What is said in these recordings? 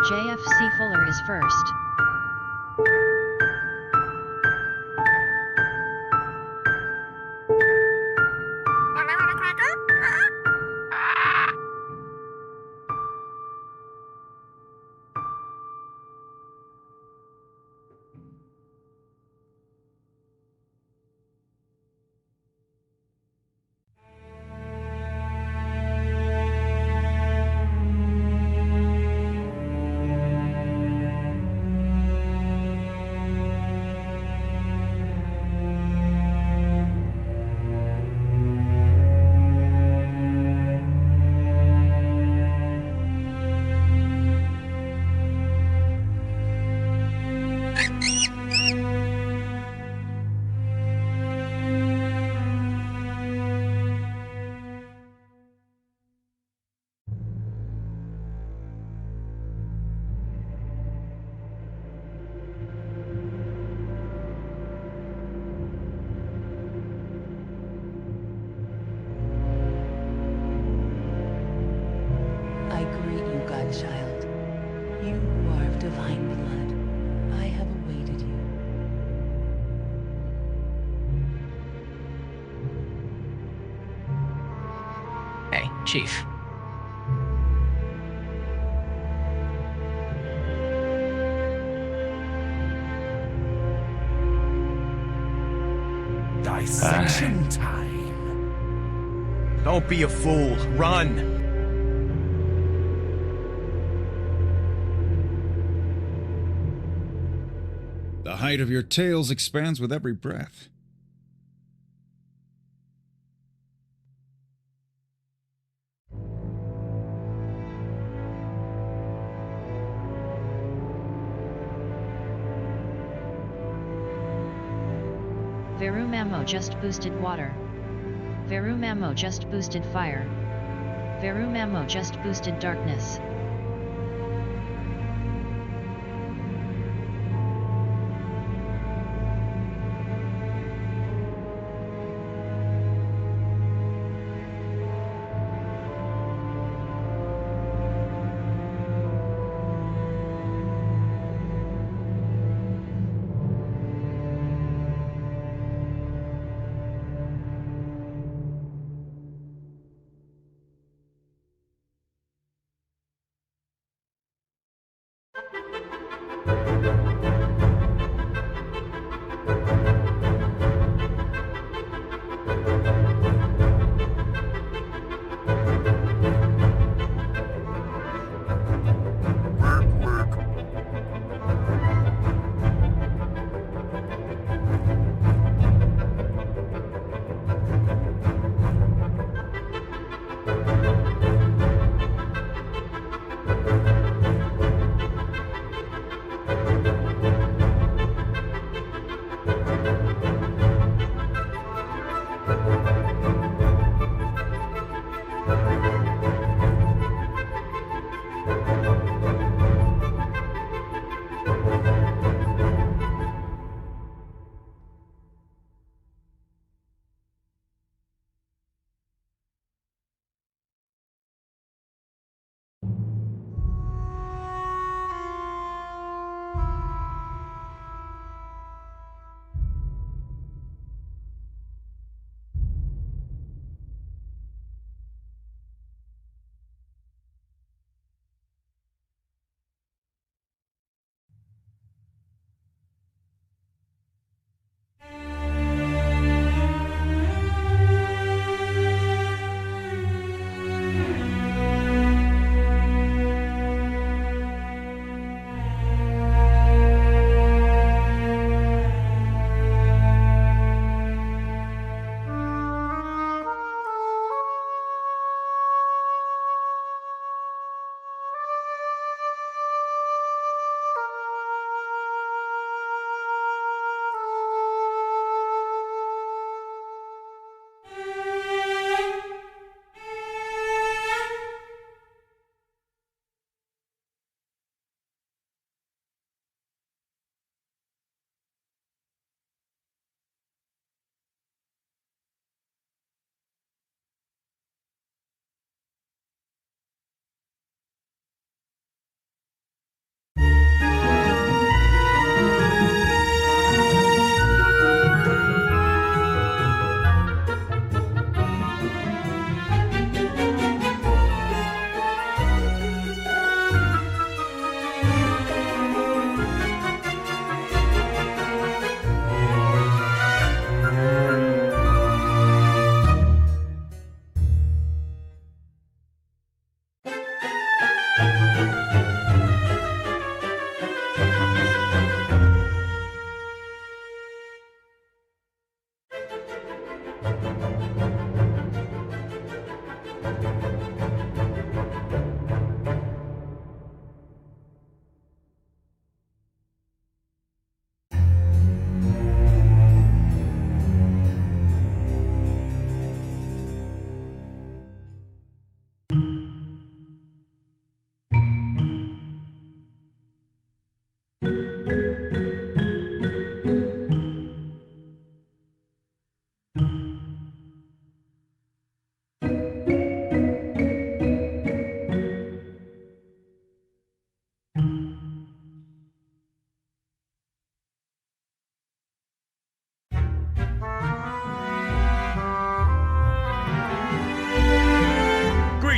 JFC Fuller is first. I greet you, godchild. You are of divine blood. I have awaited you. Hey, Chief. Dissection time. Don't be a fool. Run. The height of your tails expands with every breath. Verum ammo just boosted water. Verum ammo just boosted fire. Verum ammo just boosted darkness.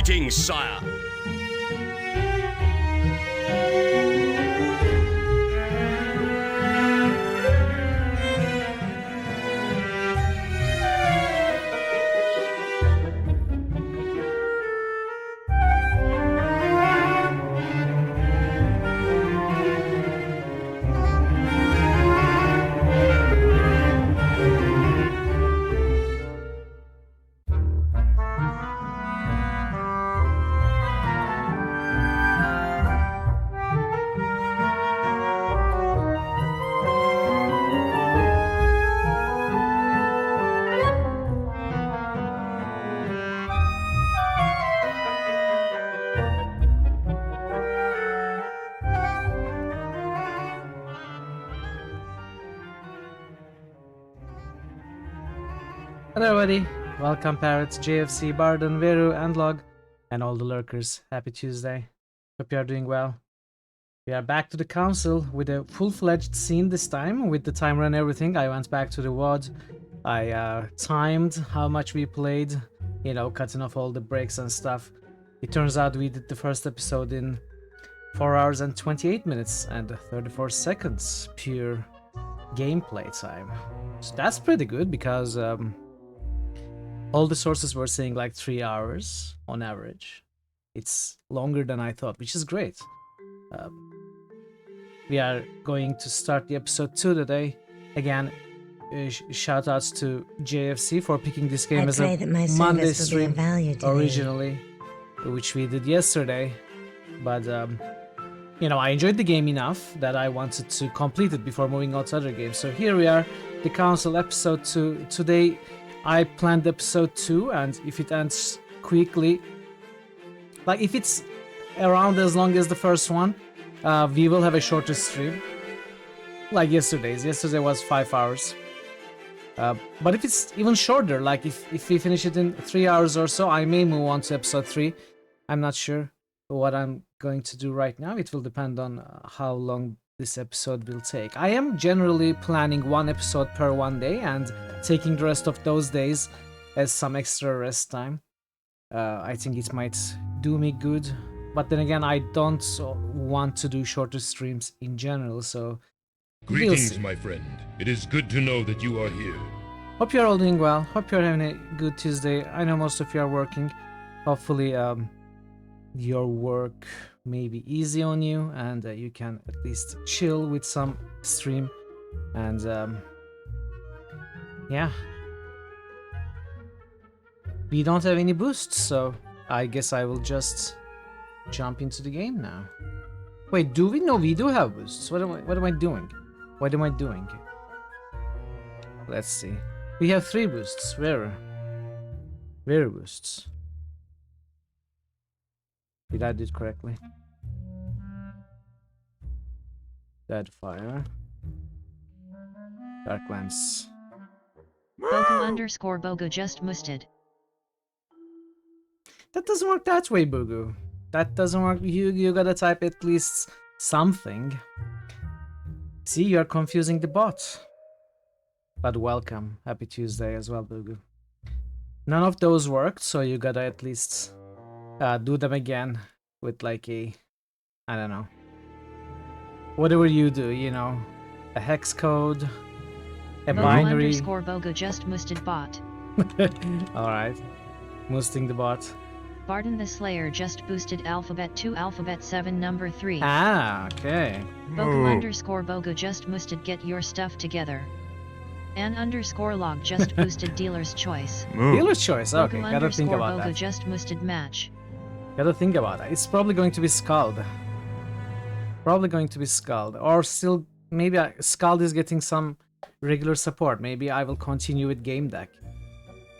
Greetings, sire. Hello everybody, welcome Parrots, JFC, Barden, Veru, and Log, and all the lurkers. Happy Tuesday. Hope you are doing well. We are back to the council with a full-fledged scene this time, with the timer and everything. I went back to the WOD. I timed how much we played, you know, cutting off all the breaks and stuff. It turns out we did the first episode in 4 hours and 28 minutes and 34 seconds pure gameplay time. So that's pretty good because all the sources were saying like 3 hours on average. It's longer than I thought, which is great. We are going to start the episode 2 today. Again, shout outs to JFC for picking this game as a Monday stream originally, which we did yesterday. But, you know, I enjoyed the game enough that I wanted to complete it before moving on to other games. So here we are, the Council episode 2. Today, I planned episode 2, and if it ends quickly, like if it's around as long as the first one, we will have a shorter stream, like yesterday's. Yesterday was 5 hours. But if it's even shorter, like if we finish it in 3 hours or so, I may move on to episode 3. I'm not sure what I'm going to do right now. It will depend on how long this episode will take. I am generally planning one episode per one day and taking the rest of those days as some extra rest time. I think it might do me good, but then again, I don't want to do shorter streams in general, so Greetings, my friend. It is good to know that you are here. hope you're all doing well. Hope you're having a good Tuesday. I know most of you are working. Hopefully your work may be easy on you and you can at least chill with some stream. And yeah, we don't have any boosts, so I guess I will just jump into the game now. Wait, do we? No, we do have boosts. What am I doing? What am I doing? Let's see. We have 3 boosts. Where boosts? Did I do it correctly? Dead fire. Dark lens. Bogu_Bogu just musted. That doesn't work that way, Bogu. That doesn't work. You gotta type at least something. See, you're confusing the bot. But welcome. Happy Tuesday as well, Bogu. None of those worked, so you gotta at least do them again with like a, I don't know, whatever you do, you know, a hex code, a binary. Bogu_Bogu just musted bot. Alright, musting the bot. Barden the Slayer just boosted Alphabet 2 Alphabet 7 number 3. Ah, okay. Bogu_Bogu just musted get your stuff together. An_Log just boosted Dealer's Choice. Dealer's Choice, okay, gotta think about Bogu that. just musted match. Gotta think about that. It's probably going to be Scald. Probably going to be Scald. Or still, maybe Scald is getting some regular support. Maybe I will continue with Game Deck.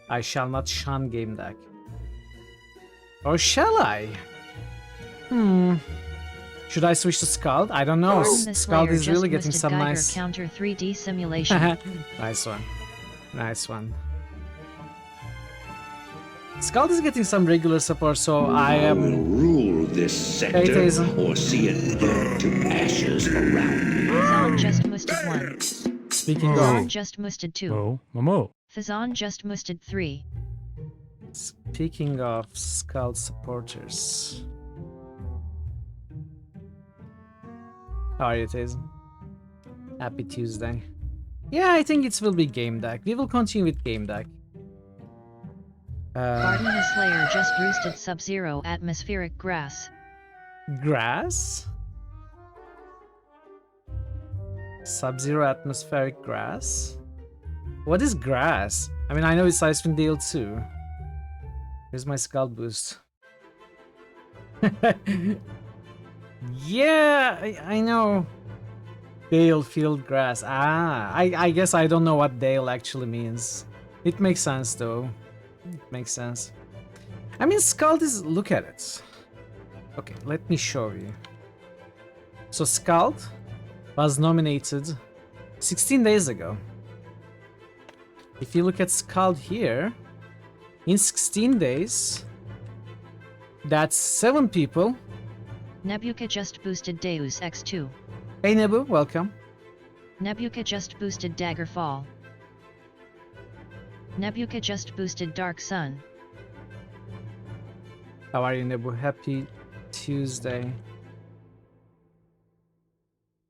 I shall not shun Game Deck. Or shall I? Should I switch to Scald? I don't know. Scald is really getting some nice... Counter 3D simulation. Nice one. Nice one. Scald is getting some regular support, so I am... rule this sector or see it burn to ashes around me. Fazan just musted 1. Speaking Fazan of... just musted 2. Oh, Momo. Fazan just musted 3. Speaking of Skull supporters. How are you, Tazen? Happy Tuesday. Yeah, I think it will be game deck. We will continue with game deck. Barden the Slayer just roosted Sub-Zero atmospheric grass. Grass? Sub-Zero atmospheric grass? What is grass? I mean, I know it's Icewind Dale too. Here's my skull boost. Yeah, I know. Dale field grass. Ah, I guess I don't know what Dale actually means. It makes sense though. It makes sense. I mean, Skald is... Look at it. Okay, let me show you. So Skald was nominated 16 days ago. If you look at Skald here, in 16 days, that's 7 people. Nebuka just boosted Deus X2. Hey Nebu, welcome. Nebuka just boosted Daggerfall. Nebuka just boosted Dark Sun. How are you, Nebu? Happy Tuesday.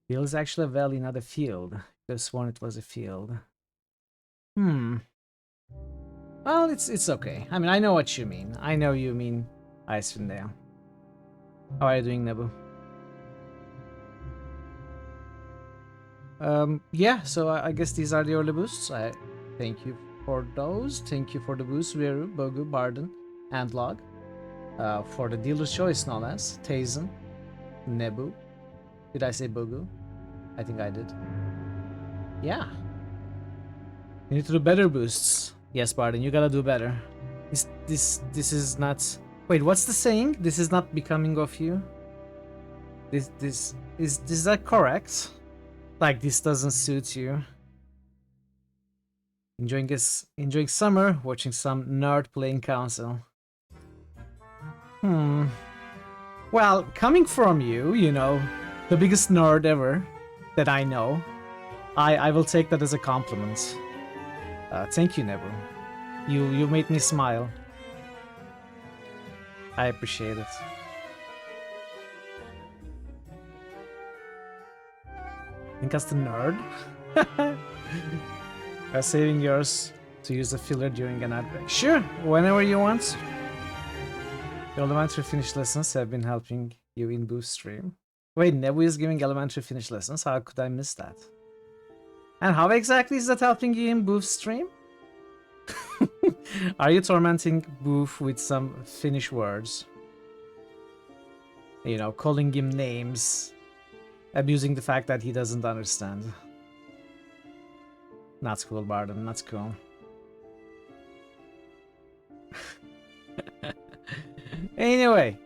Field is actually a valley, not a field. Could have sworn it was a field. Well, it's okay. I mean, I know what you mean. I know you mean Icewind Dale. How are you doing, Nebu? Yeah, so I guess these are the early boosts. I thank you for those. Thank you for the boosts, Veru, Bogu, Barden, and Log. For the dealer's choice, no less. Tazen, Nebu. Did I say Bogu? I think I did. Yeah. You need to do better boosts. Yes, Barden, you gotta do better. This is not... Wait, what's the saying? This is not becoming of you? Is that correct? Like, this doesn't suit you. Enjoying summer, watching some nerd playing console. Well, coming from you, you know, the biggest nerd ever that I know, I will take that as a compliment. Thank you, Nebu. You made me smile. I appreciate it. Think as the nerd? Saving yours to use a filler during an ad break. Sure, whenever you want. The elementary finish lessons have been helping you in boost stream. Wait, Nebu is giving elementary finish lessons? How could I miss that? And how exactly is that helping you in boost stream? Are you tormenting Boof with some Finnish words? You know, calling him names, abusing the fact that he doesn't understand. Not cool, Barden, not cool. Anyway,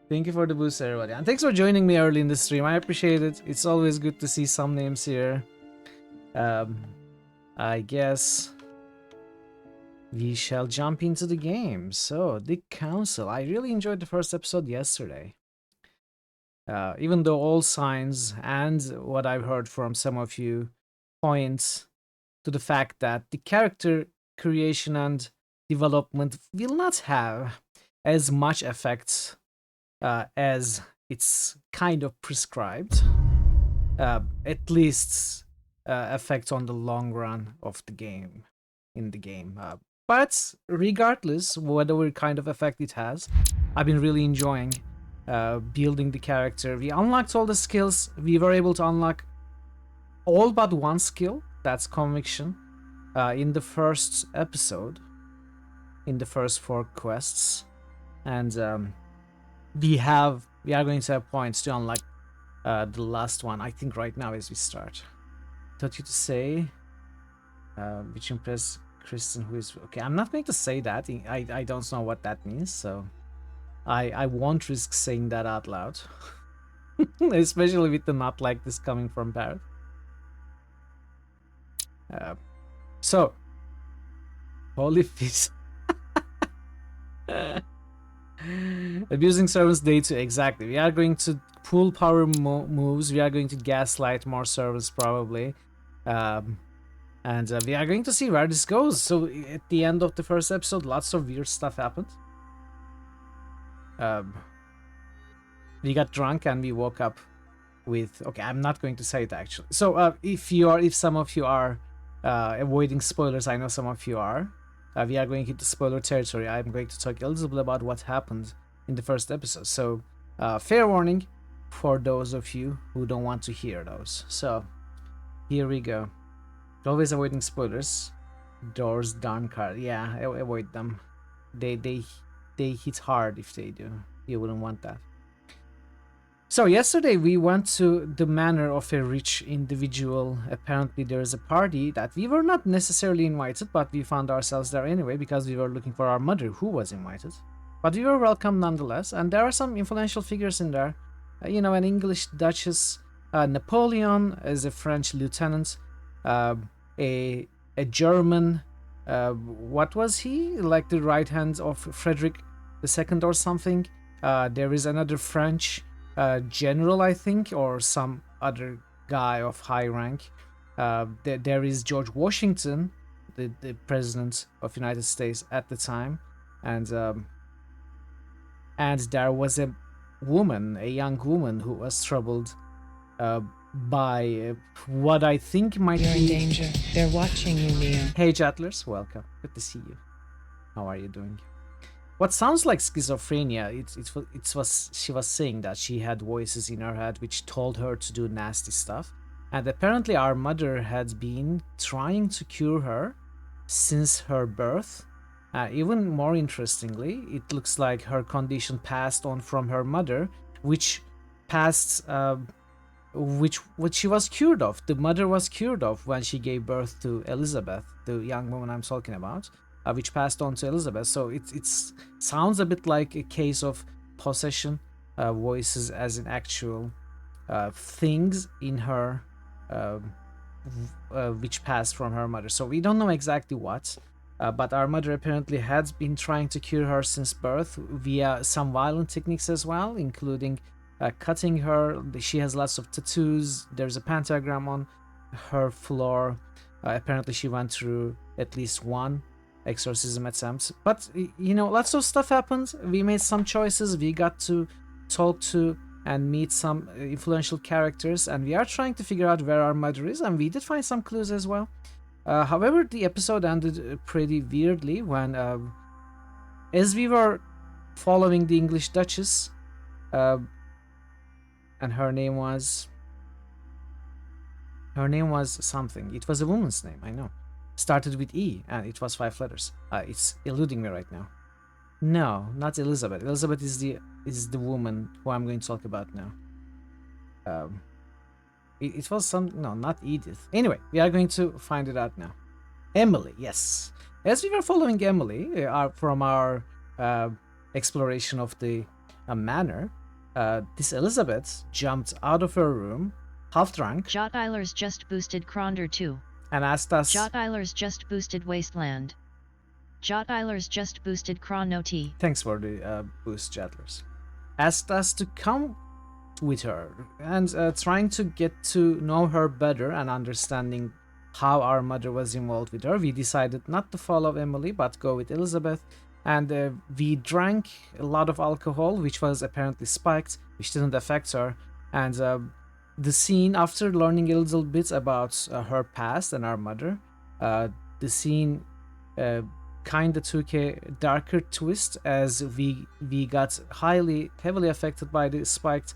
thank you for the boost, everybody. And thanks for joining me early in the stream. I appreciate it. It's always good to see some names here. I guess we shall jump into the game. So, the Council. I really enjoyed the first episode yesterday. Even though all signs and what I've heard from some of you point to the fact that the character creation and development will not have as much effect as it's kind of prescribed. At least effect on the long run of the game, in the game. But regardless, whatever kind of effect it has, I've been really enjoying building the character. We unlocked all the skills. We were able to unlock all but one skill, that's Conviction, in the first episode, in the first 4 quests. And we are going to have points to unlock the last one, I think right now as we start. Taught you to say which impress Kristen, who is okay. I'm not going to say that. I don't know what that means, so I won't risk saying that out loud. Especially with the not like this coming from Barrett. So holy fist. Abusing servants day 2, exactly. We are going to pull power moves. We are going to gaslight more servants probably. And we are going to see where this goes. So at the end of the first episode, lots of weird stuff happened. we got drunk and we woke up with, okay, I'm not going to say it actually. So if some of you are avoiding spoilers, I know some of you are, we are going into spoiler territory. I'm going to talk a little bit about what happened in the first episode. So fair warning for those of you who don't want to hear those. So here we go. Always avoiding spoilers. Doors down card. Yeah, avoid them. They hit hard if they do. You wouldn't want that. So yesterday we went to the manor of a rich individual. Apparently there is a party that we were not necessarily invited, but we found ourselves there anyway because we were looking for our mother who was invited. But we were welcome nonetheless, and there are some influential figures in there. You know, an English duchess, Napoleon as a French lieutenant, a German, what was he? Like the right hand of Frederick II or something. There is another French general, I think, or some other guy of high rank. There is George Washington, the president of United States at the time, and there was a woman, a young woman who was troubled by what I think might You're be... in danger. They're watching you, Neo. Hey Jatlers, welcome. Good to see you. How are you doing? What sounds like schizophrenia, she was saying that she had voices in her head which told her to do nasty stuff. And apparently our mother had been trying to cure her since her birth. Even more interestingly, it looks like her condition passed on from her mother, which passed, which she was cured of. The mother was cured of when she gave birth to Elizabeth, the young woman I'm talking about. Which passed on to Elizabeth. So it sounds a bit like a case of possession, voices as in actual things in her, which passed from her mother. So we don't know exactly what, but our mother apparently had been trying to cure her since birth via some violent techniques as well, including cutting her. She has lots of tattoos. There's a pentagram on her floor. Apparently she went through at least one exorcism attempt, but you know, lots of stuff happened. We made some choices. We got to talk to and meet some influential characters, and we are trying to figure out where our mother is, and we did find some clues as well. However, the episode ended pretty weirdly when as we were following the English Duchess, and her name was something. It was a woman's name, I know. Started with E, and it was 5 letters. It's eluding me right now. No, not Elizabeth. Elizabeth is the woman who I'm going to talk about now. It was some... No, not Edith. Anyway, we are going to find it out now. Emily, yes. As we were following Emily from our exploration of the manor, this Elizabeth jumped out of her room, half drunk. Jot Eilers just boosted Kronder 2. And asked us... Jot Eilers just boosted Wasteland. Jot Eilers just boosted Chrono T. Thanks for the boost, Jatlers. Asked us to come with her and trying to get to know her better and understanding how our mother was involved with her. We decided not to follow Emily but go with Elizabeth, and we drank a lot of alcohol, which was apparently spiked, which didn't affect her. And the scene, after learning a little bit about her past and our mother, the scene kind of took a darker twist as we got heavily affected by the spiked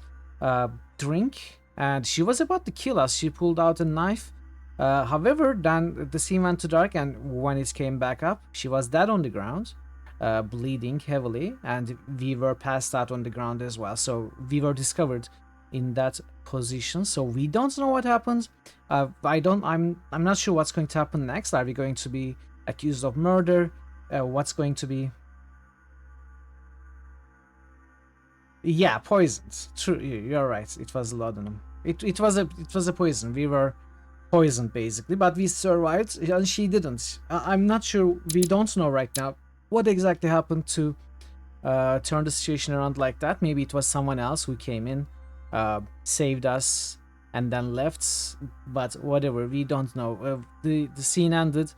drink, and she was about to kill us. She pulled out a knife. However, then the scene went to dark, and when it came back up, she was dead on the ground, bleeding heavily, and we were passed out on the ground as well. So we were discovered in that position. So we don't know what happened. I'm not sure what's going to happen next. Are we going to be accused of murder? What's going to be... Yeah, poisoned. True, you're right. It was laudanum. It was a poison. We were poisoned basically, but we survived, and she didn't. I'm not sure. We don't know right now what exactly happened to turn the situation around like that. Maybe it was someone else who came in, saved us, and then left. But whatever, we don't know. The scene ended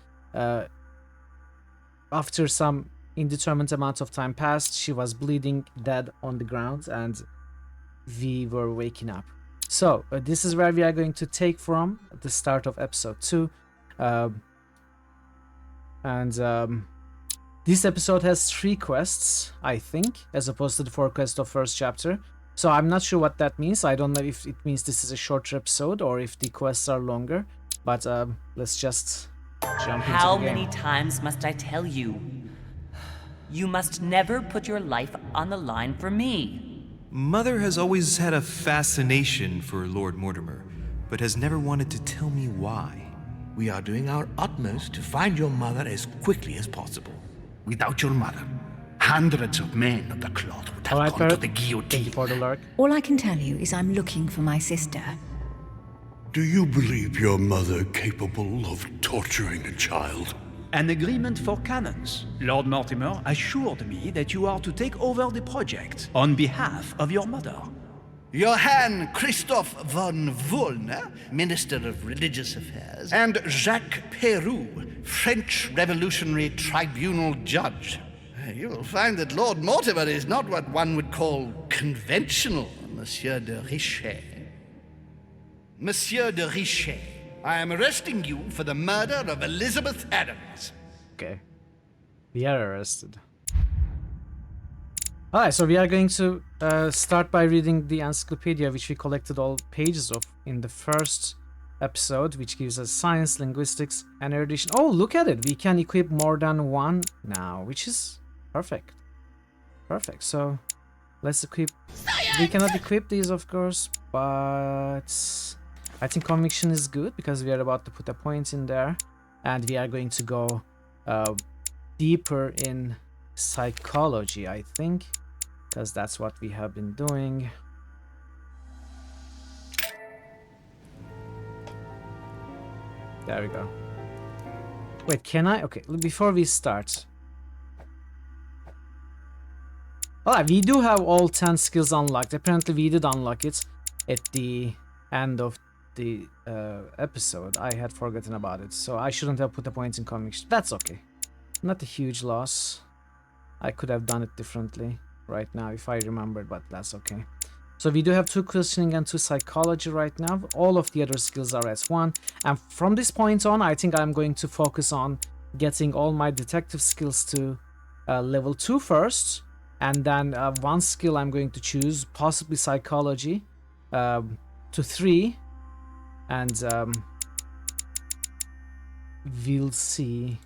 after some indeterminate amount of time passed. She was bleeding dead on the ground, and we were waking up. So this is where we are going to take from at the start of episode 2. This episode has 3 quests, I think, as opposed to the 4 quests of first chapter. So I'm not sure what that means. I don't know if it means this is a shorter episode or if the quests are longer. But let's just jump into How the game. many times must I tell you? You must never put your life on the line for me. Mother has always had a fascination for Lord Mortimer, but has never wanted to tell me why. We are doing our utmost to find your mother as quickly as possible. Without your mother, hundreds of men of the cloth would have gone to the Thank you guillotine. for the lurk. All I can tell you is I'm looking for my sister. Do you believe your mother capable of torturing a child? An agreement for cannons. Lord Mortimer assured me that you are to take over the project on behalf of your mother. Johann Christoph von Wollner, Minister of Religious Affairs, and Jacques Peroux, French Revolutionary Tribunal Judge. You will find that Lord Mortimer is not what one would call conventional, Monsieur de Richet. Monsieur de Richet, I am arresting you for the murder of Elizabeth Adams. Okay. We are arrested. Alright, so we are going to start by reading the encyclopedia, which we collected all pages of in the first episode, which gives us science, linguistics, and erudition. Oh, look at it! We can equip more than one now, which is perfect. Perfect, so let's equip... Science! We cannot equip these, of course, but I think conviction is good, because we are about to put a point in there, and we are going to go deeper in psychology, I think, because that's what we have been doing. There we go. Wait, can I? Okay, before we start. Alright, we do have all 10 skills unlocked. Apparently we did unlock it at the end of the episode. I had forgotten about it, so I shouldn't have put a point in conviction. That's okay. Not a huge loss. I could have done it differently right now if I remembered, but that's okay. So we do have 2 questioning and 2 psychology right now. All of the other skills are at 1. And from this point on, I think I'm going to focus on getting all my detective skills to level 2 first. And then 1 skill I'm going to choose, possibly psychology, to 3. And we'll see.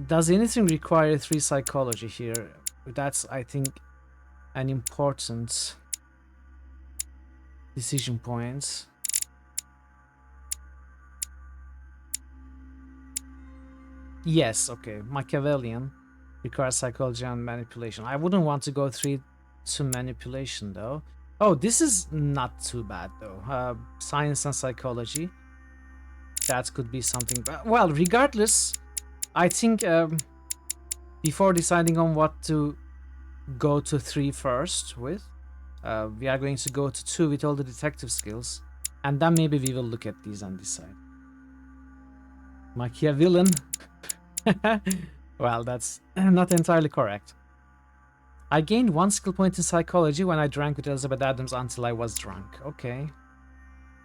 Does anything require 3 psychology here? That's, I think, an important decision point. Yes, okay. Machiavellian requires psychology and manipulation. I wouldn't want to go 3 to manipulation, though. Oh, this is not too bad, though. Science and psychology. That could be something. Well, regardless... I think before deciding on what to go to 3 first with, we are going to go to 2 with all the detective skills, and then maybe we will look at these and decide. Machiavellian. Well, that's not entirely correct. I gained 1 skill point in psychology when I drank with Elizabeth Adams until I was drunk. Okay.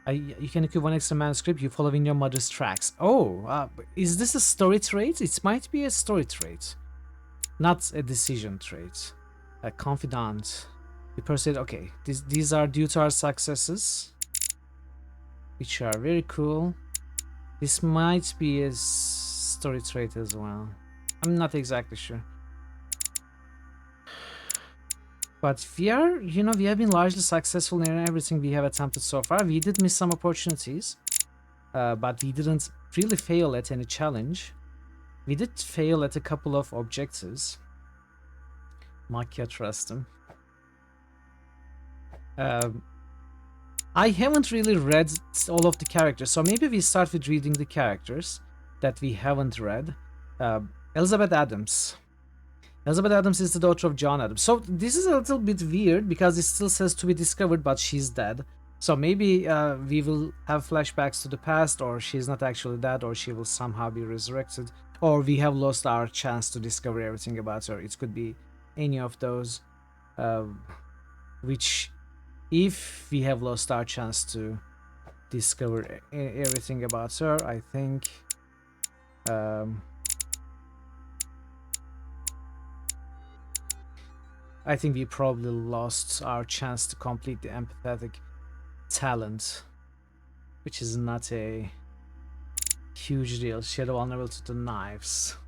You can equip 1 extra manuscript, you follow in your mother's tracks. Oh, is this a story trait? It might be a story trait, not a decision trait. A confidant. You persuade. Okay, these are due to our successes, which are very cool. This might be a story trait as well. I'm not exactly sure. But we are, you know, we have been largely successful in everything we have attempted so far. We did miss some opportunities, but we didn't really fail at any challenge. We did fail at a couple of objectives. Makia, trust him. I haven't really read all of the characters, so maybe we start with reading the characters that we haven't read. Elizabeth Adams. Elizabeth Adams is the daughter of John Adams. So this is a little bit weird because it still says to be discovered, but she's dead. So maybe we will have flashbacks to the past, or she's not actually dead, or she will somehow be resurrected, or we have lost our chance to discover everything about her. It could be any of those, which, if we have lost our chance to discover everything about her, I think we probably lost our chance to complete the empathetic talent, which is not a huge deal. She had vulnerable to the knives.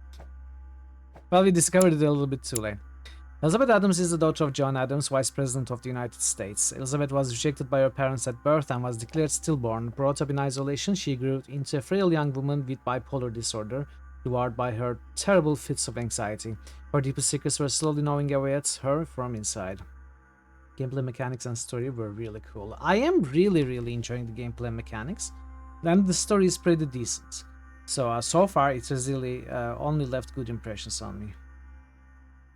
Well, we discovered it a little bit too late. Elizabeth Adams is the daughter of John Adams, Vice President of the United States. Elizabeth was rejected by her parents at birth and was declared stillborn. Brought up in isolation, she grew into a frail young woman with bipolar disorder, devoured by her terrible fits of anxiety. Her deepest secrets were slowly gnawing away at her from inside. Gameplay mechanics and story were really cool. I am really enjoying the gameplay mechanics, and the story is pretty decent. So far it has really only left good impressions on me.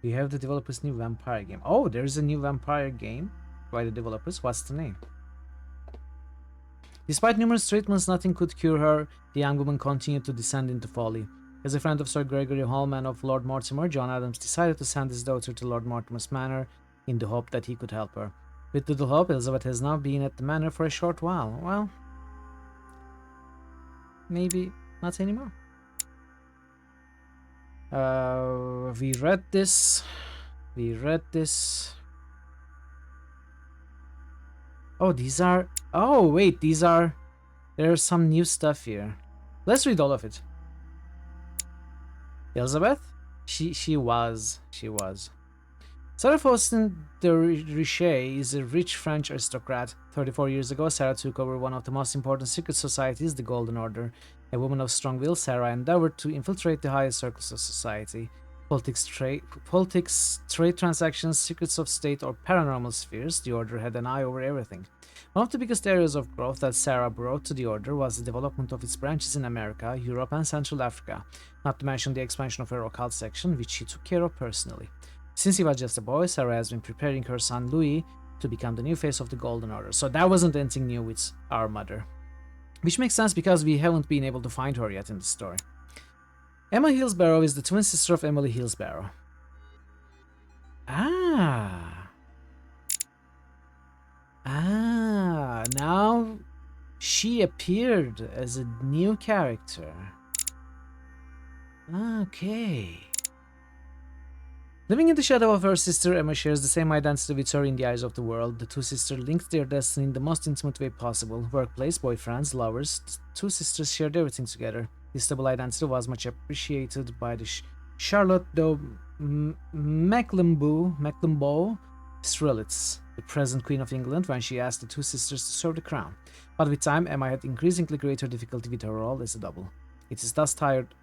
We have the developers' new vampire game. Oh, there's a new vampire game by the developers. What's the name? Despite numerous treatments, nothing could cure her. The young woman continued to descend into folly. As a friend of Sir Gregory Holman of Lord Mortimer, John Adams decided to send his daughter to Lord Mortimer's manor in the hope that he could help her. With little hope, Elizabeth has now been at the manor for a short while. Well, maybe not anymore. We read this. Oh, these are... Oh, wait, these are... There's some new stuff here. Let's read all of it. Elizabeth? She was. Sarah Faustin de Richet is a rich French aristocrat. 34 years ago, Sarah took over one of the most important secret societies, the Golden Order. A woman of strong will, Sarah endeavored to infiltrate the highest circles of society. Politics, trade transactions, secrets of state, or paranormal spheres, the Order had an eye over everything. One of the biggest areas of growth that Sarah brought to the Order was the development of its branches in America, Europe, and Central Africa, not to mention the expansion of her occult section, which she took care of personally. Since he was just a boy, Sarah has been preparing her son Louis to become the new face of the Golden Order, so that wasn't anything new with our mother. Which makes sense because we haven't been able to find her yet in the story. Emma Hillsborough is the twin sister of Emily Hillsborough. Now she appeared as a new character. Okay. Living in the shadow of her sister, Emma shares the same identity with her in the eyes of the world. The two sisters linked their destiny in the most intimate way possible. Workplace, boyfriends, lovers, the two sisters shared everything together. This double identity was much appreciated by the Charlotte de Mecklenburg Strelitz, the present Queen of England, when she asked the two sisters to serve the crown. But with time, Emma had increasingly greater difficulty with her role as a double. It is thus tired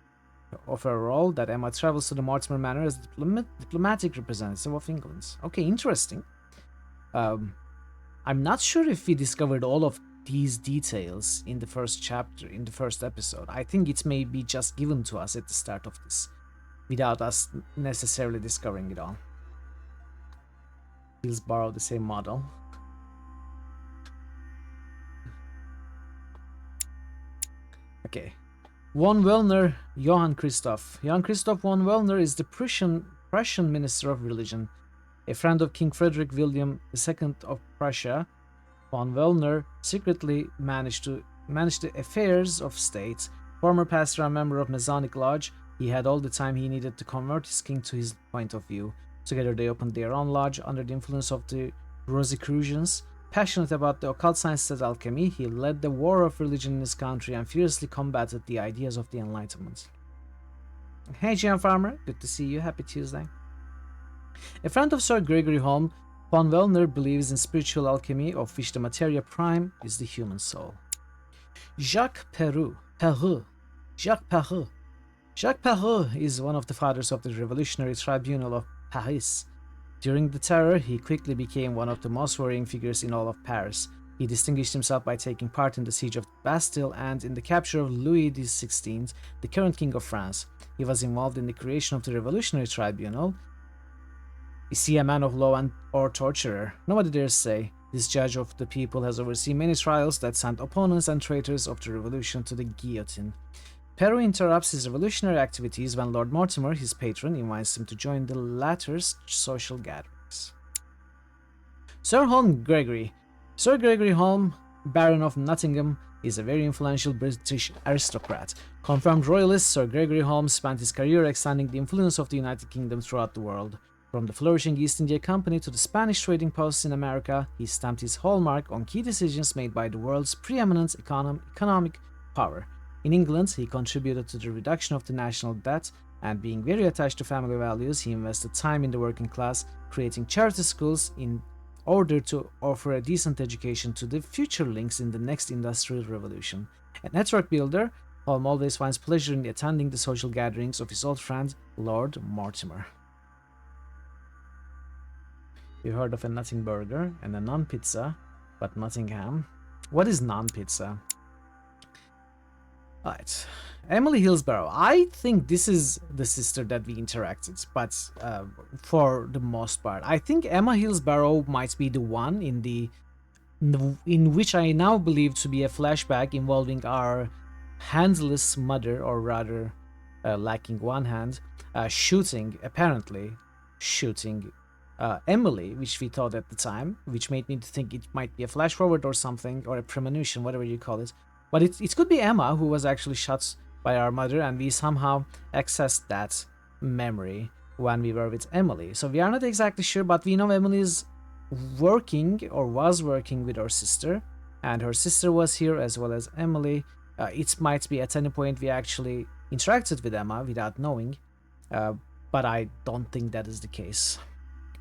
of her role that Emma travels to the Mortimer Manor as the diplomatic representative of England. Okay, interesting. I'm not sure if we discovered all of these details in the first chapter, in the first episode. I think it may be just given to us at the start of this, without us necessarily discovering it all. Let's borrow the same model. Okay. Von Wellner, Johann Christoph. Johann Christoph von Wellner is the Prussian Minister of Religion. A friend of King Frederick William II of Prussia, von Wellner secretly managed to manage the affairs of state. Former pastor and member of Masonic Lodge, he had all the time he needed to convert his king to his point of view. Together they opened their own lodge under the influence of the Rosicrucians. Passionate about the occult sciences and alchemy, he led the war of religion in his country and fiercely combated the ideas of the Enlightenment. Hey Gian Farmer, good to see you, happy Tuesday. A friend of Sir Gregory Holm, von Wellner believes in spiritual alchemy, of which the materia prime is the human soul. Jacques Perreux is one of the fathers of the Revolutionary Tribunal of Paris. During the Terror, he quickly became one of the most worrying figures in all of Paris. He distinguished himself by taking part in the siege of the Bastille and in the capture of Louis XVI, the current king of France. He was involved in the creation of the Revolutionary Tribunal. Is he a man of law or torturer? Nobody dares say. This judge of the people has overseen many trials that sent opponents and traitors of the revolution to the guillotine. Peru interrupts his revolutionary activities when Lord Mortimer, his patron, invites him to join the latter's social gatherings. Sir Holm Gregory. Sir Gregory Holm, Baron of Nottingham, is a very influential British aristocrat. Confirmed royalist, Sir Gregory Holmes spent his career extending the influence of the United Kingdom throughout the world. From the flourishing East India Company to the Spanish trading posts in America, he stamped his hallmark on key decisions made by the world's preeminent economic power. In England, he contributed to the reduction of the national debt, and being very attached to family values, he invested time in the working class, creating charity schools in order to offer a decent education to the future links in the next industrial revolution. A network builder, Holm always finds pleasure in attending the social gatherings of his old friend, Lord Mortimer. You heard of a Notting Burger and a non-pizza, but Nottingham. What is non-pizza? Alright. Emily Hillsborough. I think this is the sister that we interacted, but for the most part. I think Emma Hillsborough might be the one in which I now believe to be a flashback involving our handless mother, or rather lacking one hand, apparently shooting Emily, which we thought at the time, which made me think it might be a flash forward or something, or a premonition, whatever you call it. But it could be Emma who was actually shot by our mother, and we somehow accessed that memory when we were with Emily. So we are not exactly sure, but we know Emily is working, or was working, with her sister, and her sister was here as well as Emily. It might be at any point we actually interacted with Emma without knowing, but I don't think that is the case.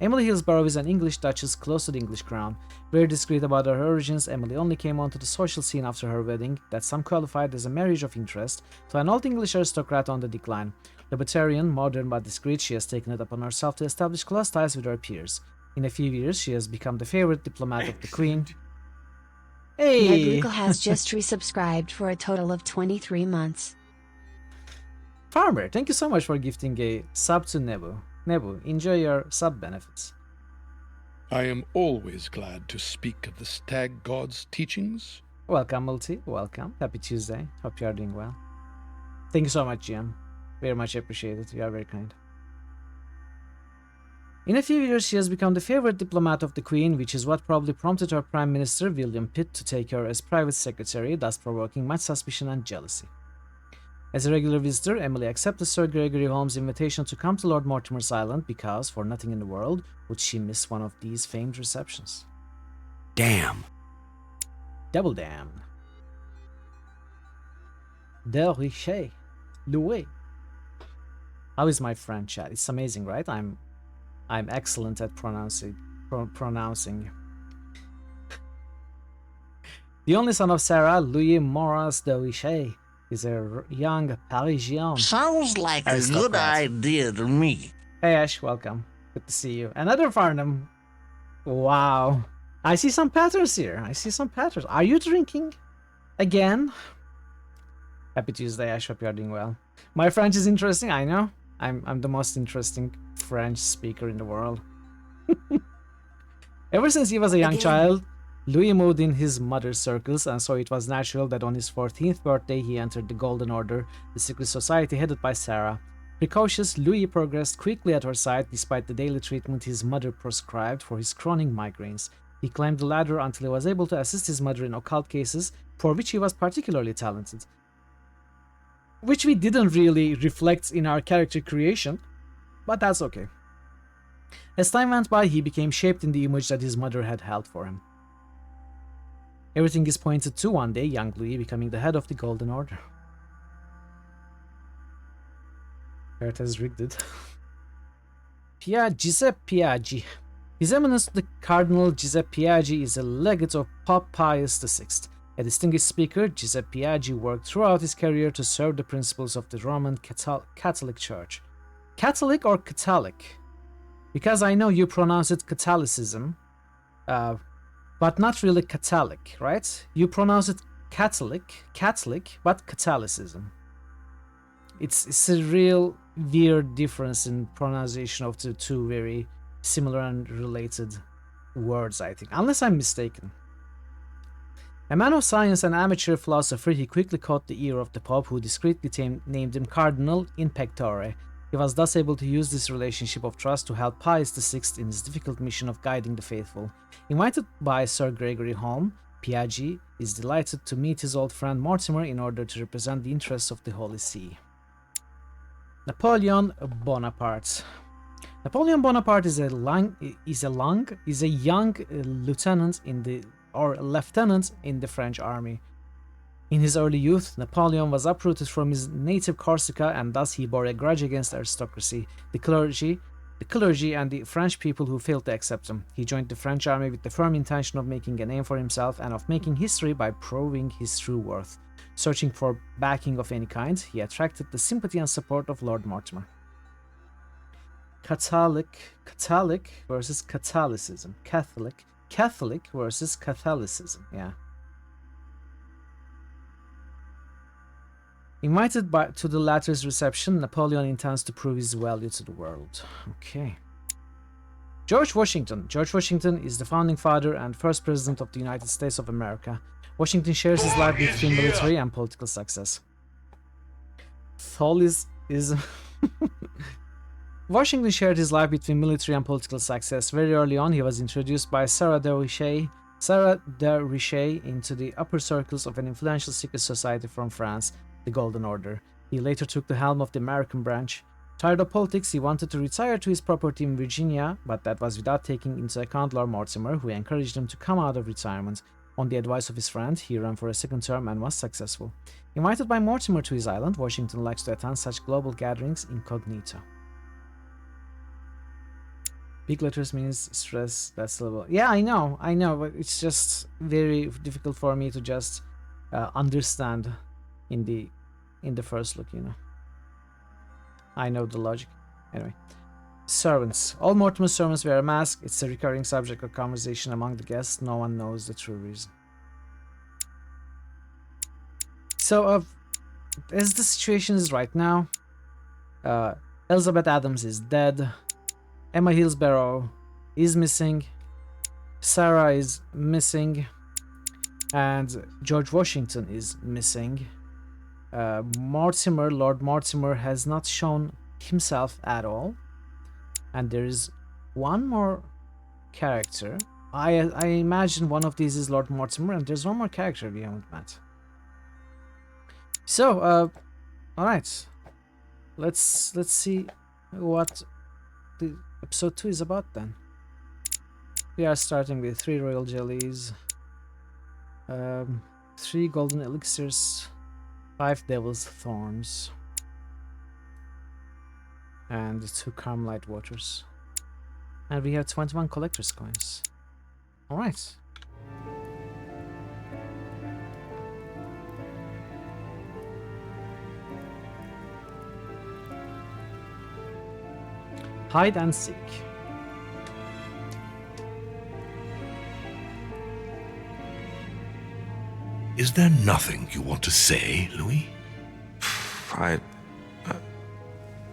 Emily Hillsborough is an English duchess close to the English crown. Very discreet about her origins, Emily only came onto the social scene after her wedding, that some qualified as a marriage of interest, to an old English aristocrat on the decline. Libertarian, modern but discreet, she has taken it upon herself to establish close ties with her peers. In a few years, she has become the favorite diplomat of the Queen. Hey! Nebrugal has just resubscribed for a total of 23 months. Farmer, thank you so much for gifting a sub to Nebu. Nebu, enjoy your sub benefits. I am always glad to speak of the Stag God's teachings. Welcome, Multi. Welcome. Happy Tuesday. Hope you are doing well. Thank you so much, GM. Very much appreciated. You are very kind. In a few years, she has become the favorite diplomat of the Queen, which is what probably prompted her Prime Minister, William Pitt, to take her as private secretary, thus provoking much suspicion and jealousy. As a regular visitor, Emily accepted Sir Gregory Holmes' invitation to come to Lord Mortimer's island because, for nothing in the world, would she miss one of these famed receptions. Damn. Double damn. Del Riche. Louis. How is my French, chat? It's amazing, right? I'm excellent at pronouncing. The only son of Sarah, Louis Moras de Riche, is a young Parisian. Sounds like a good idea to me. Hey Ash, welcome. Good to see you. Another Farnham. Wow. I see some patterns here. I see some patterns. Are you drinking again? Happy Tuesday, Ash. Hope you are doing well. My French is interesting, I know. I'm the most interesting French speaker in the world. Ever since he was a young child, Louis moved in his mother's circles, and so it was natural that on his 14th birthday he entered the Golden Order, the secret society headed by Sarah. Precocious, Louis progressed quickly at her side despite the daily treatment his mother prescribed for his chronic migraines. He climbed the ladder until he was able to assist his mother in occult cases, for which he was particularly talented. Which we didn't really reflect in our character creation, but that's okay. As time went by, he became shaped in the image that his mother had held for him. Everything is pointed to one day young Louis becoming the head of the Golden Order. Bert has rigged it. Giuseppe Piaggi. His Eminence the Cardinal Giuseppe Piaggi is a legate of Pope Pius VI. A distinguished speaker, Giuseppe Piaggi worked throughout his career to serve the principles of the Roman Catholic Church. Catholic or Catholic? Because I know you pronounce it Catholicism, but not really Catholic, right? You pronounce it Catholic, but Catholicism. It's a real weird difference in pronunciation of the two very similar and related words, I think, unless I'm mistaken. A man of science and amateur philosopher, he quickly caught the ear of the Pope, who discreetly named him Cardinal in Pectore. He was thus able to use this relationship of trust to help Pius VI in his difficult mission of guiding the faithful. Invited by Sir Gregory Holm, Piaggi is delighted to meet his old friend Mortimer in order to represent the interests of the Holy See. Napoleon Bonaparte. Napoleon Bonaparte is a young lieutenant in the French army. In his early youth, Napoleon was uprooted from his native Corsica, and thus he bore a grudge against aristocracy, the clergy, and the French people who failed to accept him. He joined the French army with the firm intention of making a name for himself and of making history by proving his true worth. Searching for backing of any kind, he attracted the sympathy and support of Lord Mortimer. Catholic versus Catholicism. Catholic versus Catholicism, yeah. Invited to the latter's reception, Napoleon intends to prove his value to the world. Okay. George Washington. George Washington is the founding father and first president of the United States of America. Washington shares his life between military and political success. Washington shared his life between military and political success. Very early on, he was introduced by Sarah de Richet into the upper circles of an influential secret society from France, the Golden Order. He later took the helm of the American branch. Tired of politics, he wanted to retire to his property in Virginia, but that was without taking into account Lord Mortimer, who encouraged him to come out of retirement. On the advice of his friend, he ran for a second term and was successful. Invited by Mortimer to his island, Washington likes to attend such global gatherings incognito. Big letters means stress, that's the level. Yeah, I know, but it's just very difficult for me to just understand in the first look, you know. I know the logic. Anyway. Servants. All Mortimer's servants wear a mask. It's a recurring subject of conversation among the guests. No one knows the true reason. So, as the situation is right now, Elizabeth Adams is dead. Emma Hillsborough is missing. Sarah is missing. And George Washington is missing. Lord Mortimer has not shown himself at all. And there is one more character. I imagine one of these is Lord Mortimer, and there's one more character we haven't met. So, alright. Let's see what the episode 2 is about then. We are starting with 3 royal jellies, 3 golden elixirs, 5 devil's thorns, and 2 Carmelite waters. And we have 21 collector's coins. Alright. Hide and seek. Is there nothing you want to say, Louis?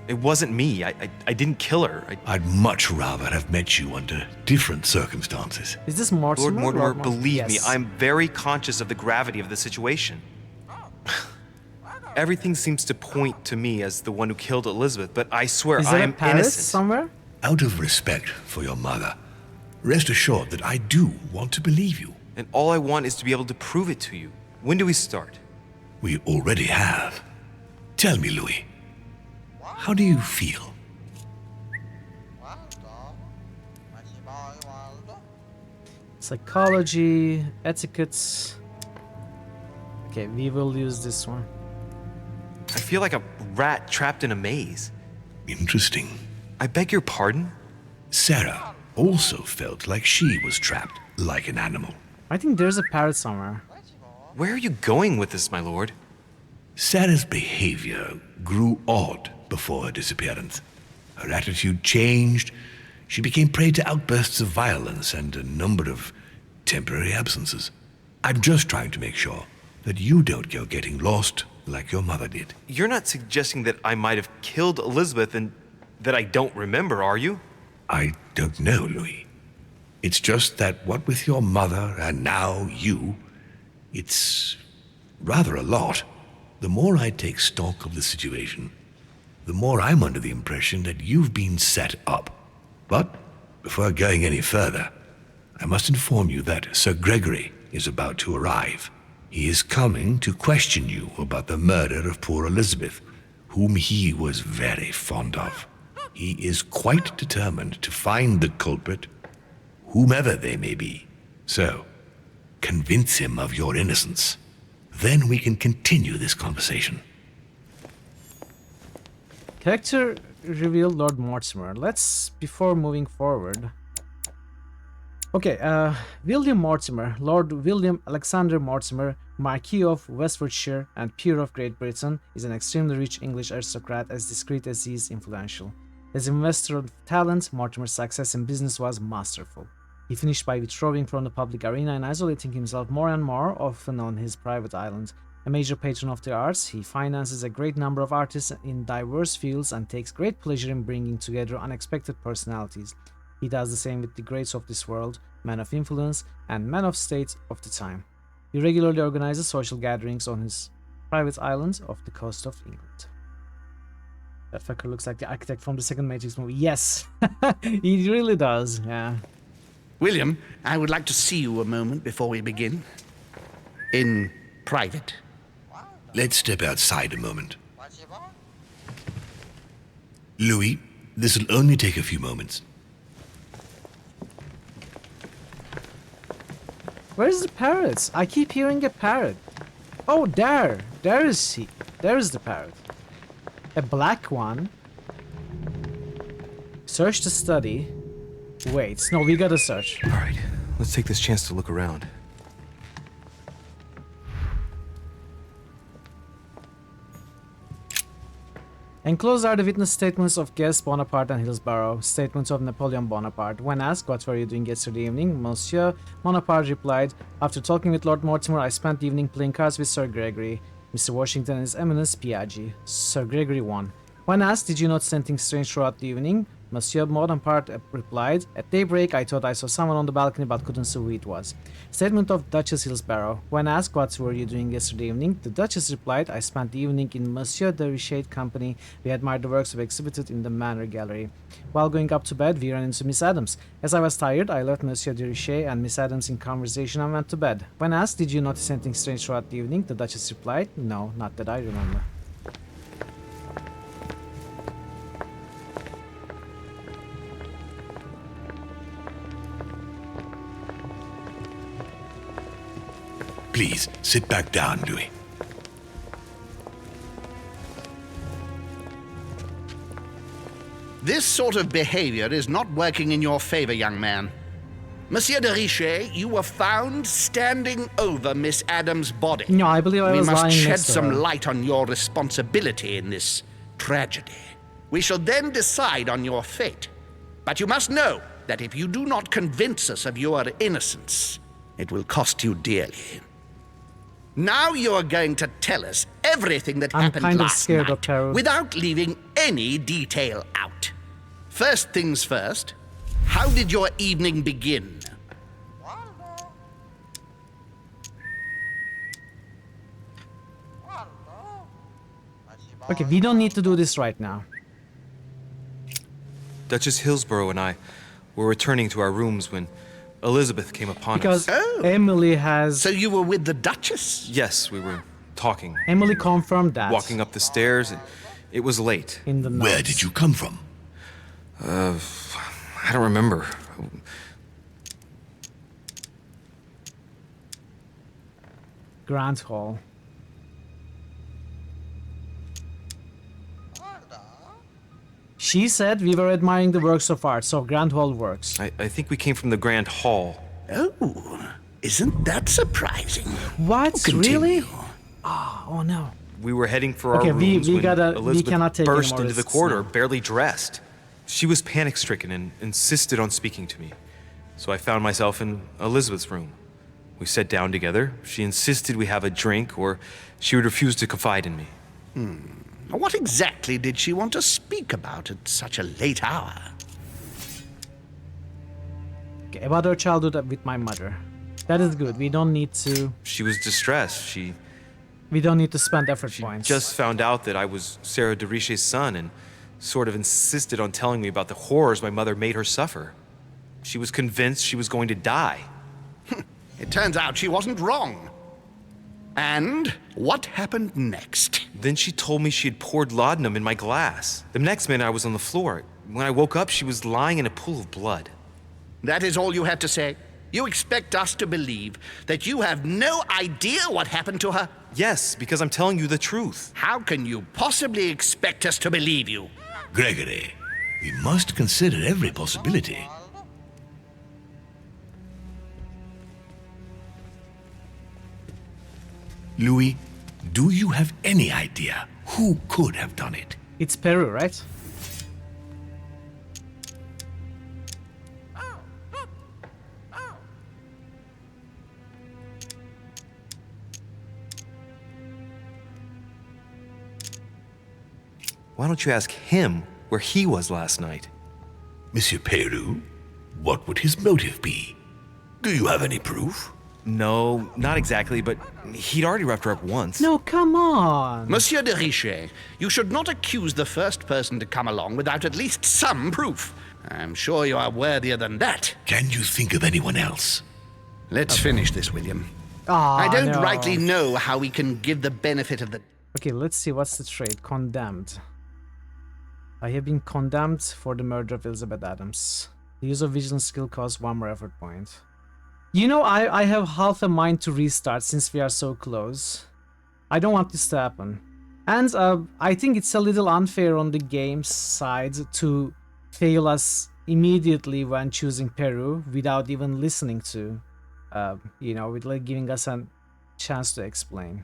It wasn't me. I didn't kill her. I'd much rather have met you under different circumstances. Is this Mortimer? Lord Mortimer, believe me, I'm very conscious of the gravity of the situation. Everything seems to point to me as the one who killed Elizabeth, but I swear I am innocent. Somewhere? Out of respect for your mother, rest assured that I do want to believe you. And all I want is to be able to prove it to you. When do we start? We already have. Tell me, Louis, how do you feel? Psychology, etiquette. Okay, we will use this one. I feel like a rat trapped in a maze. Interesting. I beg your pardon? Sarah also felt like she was trapped like an animal. I think there's a parrot somewhere. Where are you going with this, my lord? Sarah's behavior grew odd before her disappearance. Her attitude changed. She became prey to outbursts of violence and a number of temporary absences. I'm just trying to make sure that you don't go getting lost like your mother did. You're not suggesting that I might have killed Elizabeth and that I don't remember, are you? I don't know, Louis. It's just that what with your mother and now you, it's rather a lot. The more I take stock of the situation, the more I'm under the impression that you've been set up. But before going any further, I must inform you that Sir Gregory is about to arrive. He is coming to question you about the murder of poor Elizabeth, whom he was very fond of. He is quite determined to find the culprit, whomever they may be. So, convince him of your innocence. Then we can continue this conversation. Character reveal Lord Mortimer. Before moving forward. Okay, William Mortimer, Lord William Alexander Mortimer, Marquis of Westfordshire and Peer of Great Britain, is an extremely rich English aristocrat, as discreet as he is influential. As an investor of talent, Mortimer's success in business was masterful. He finished by withdrawing from the public arena and isolating himself more and more, often on his private island. A major patron of the arts, he finances a great number of artists in diverse fields and takes great pleasure in bringing together unexpected personalities. He does the same with the greats of this world, men of influence, and men of state of the time. He regularly organizes social gatherings on his private island off the coast of England. That fucker looks like the architect from the second Matrix movie. Yes, he really does, yeah. William, I would like to see you a moment before we begin. In private. Let's step outside a moment. Louis, this will only take a few moments. Where's the parrots? I keep hearing a parrot. Oh, there. There is he. There is the parrot. A black one. Search the study. Wait, no, we gotta search. Alright, let's take this chance to look around. Enclosed are the witness statements of Guest, Bonaparte and Hillsborough, statements of Napoleon Bonaparte. When asked, "What were you doing yesterday evening?" Monsieur Bonaparte replied, "After talking with Lord Mortimer, I spent the evening playing cards with Sir Gregory, Mr. Washington and His Eminence Piaggi." Sir Gregory won. When asked, "Did you notice anything strange throughout the evening?" Monsieur Bonaparte replied, "At daybreak, I thought I saw someone on the balcony but couldn't see who it was." Statement of Duchess Hillsborough. When asked, "What were you doing yesterday evening?" the Duchess replied, "I spent the evening in Monsieur de Richet's company. We admired the works exhibited in the Manor Gallery. While going up to bed, we ran into Miss Adams. As I was tired, I left Monsieur de Richet and Miss Adams in conversation and went to bed." When asked, "Did you notice anything strange throughout the evening?" the Duchess replied, "No, not that I remember." Please, sit back down, Louis. This sort of behavior is not working in your favor, young man. Monsieur de Richet, you were found standing over Miss Adams' body. No, I believe I was lying next to her. We must shed some light on your responsibility in this tragedy. We shall then decide on your fate. But you must know that if you do not convince us of your innocence, it will cost you dearly. Now you are going to tell us everything that happened last night without leaving any detail out. First things first, how did your evening begin? Okay, we don't need to do this right now. Duchess Hillsborough and I were returning to our rooms when Elizabeth came upon us. Because Emily has... So you were with the Duchess? Yes, we were talking. Emily confirmed that. Walking up the stairs, and it was late. In the notes. Where did you come from? I don't remember. Grand Hall. She said we were admiring the works of art, so Grand Hall works. I think we came from the Grand Hall. Oh, isn't that surprising? What? Really? Oh no. We were heading for our rooms when Elizabeth burst into the corridor, barely dressed. She was panic-stricken and insisted on speaking to me. So I found myself in Elizabeth's room. We sat down together. She insisted we have a drink, or she would refuse to confide in me. What exactly did she want to speak about at such a late hour? Okay, about her childhood with my mother. That is good. We don't need to... She was distressed. We don't need to spend effort points. Just found out that I was Sarah de Riche's son and sort of insisted on telling me about the horrors my mother made her suffer. She was convinced she was going to die. It turns out she wasn't wrong. And what happened next? Then she told me she had poured laudanum in my glass. The next minute I was on the floor. When I woke up, she was lying in a pool of blood. That is all you have to say? You expect us to believe that you have no idea what happened to her? Yes, because I'm telling you the truth. How can you possibly expect us to believe you? Gregory, we must consider every possibility. Louis, do you have any idea who could have done it? It's Peru, right? Why don't you ask him where he was last night? Monsieur Peru, what would his motive be? Do you have any proof? No, not exactly, but he'd already roughed her up once. No, come on. Monsieur de Riche, you should not accuse the first person to come along without at least some proof. I'm sure you are worthier than that. Can you think of anyone else? Let's finish this, William. I don't rightly know how we can give the benefit of the... Okay, let's see. What's the trait? Condemned. I have been condemned for the murder of Elizabeth Adams. The use of vigilance skill costs 1 more effort point. You know, I have half a mind to restart since we are so close. I don't want this to happen. And I think it's a little unfair on the game's side to fail us immediately when choosing Peru without even listening to, you know, with like giving us a chance to explain.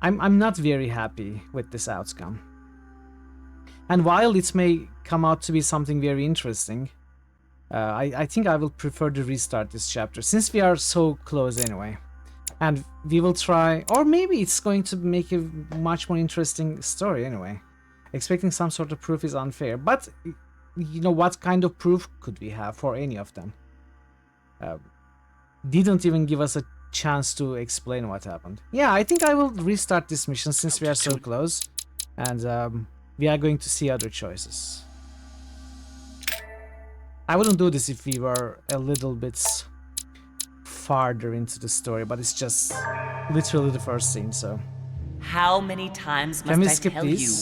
I'm not very happy with this outcome. And while it may come out to be something very interesting, I think I will prefer to restart this chapter since we are so close anyway. And we will try, or maybe it's going to make a much more interesting story anyway. Expecting some sort of proof is unfair, but you know, what kind of proof could we have for any of them? Didn't even give us a chance to explain what happened. Yeah, I think I will restart this mission since we are so close, and we are going to see other choices. I wouldn't do this if we were a little bit farther into the story, but it's just literally the first scene, so... How many times must I tell you?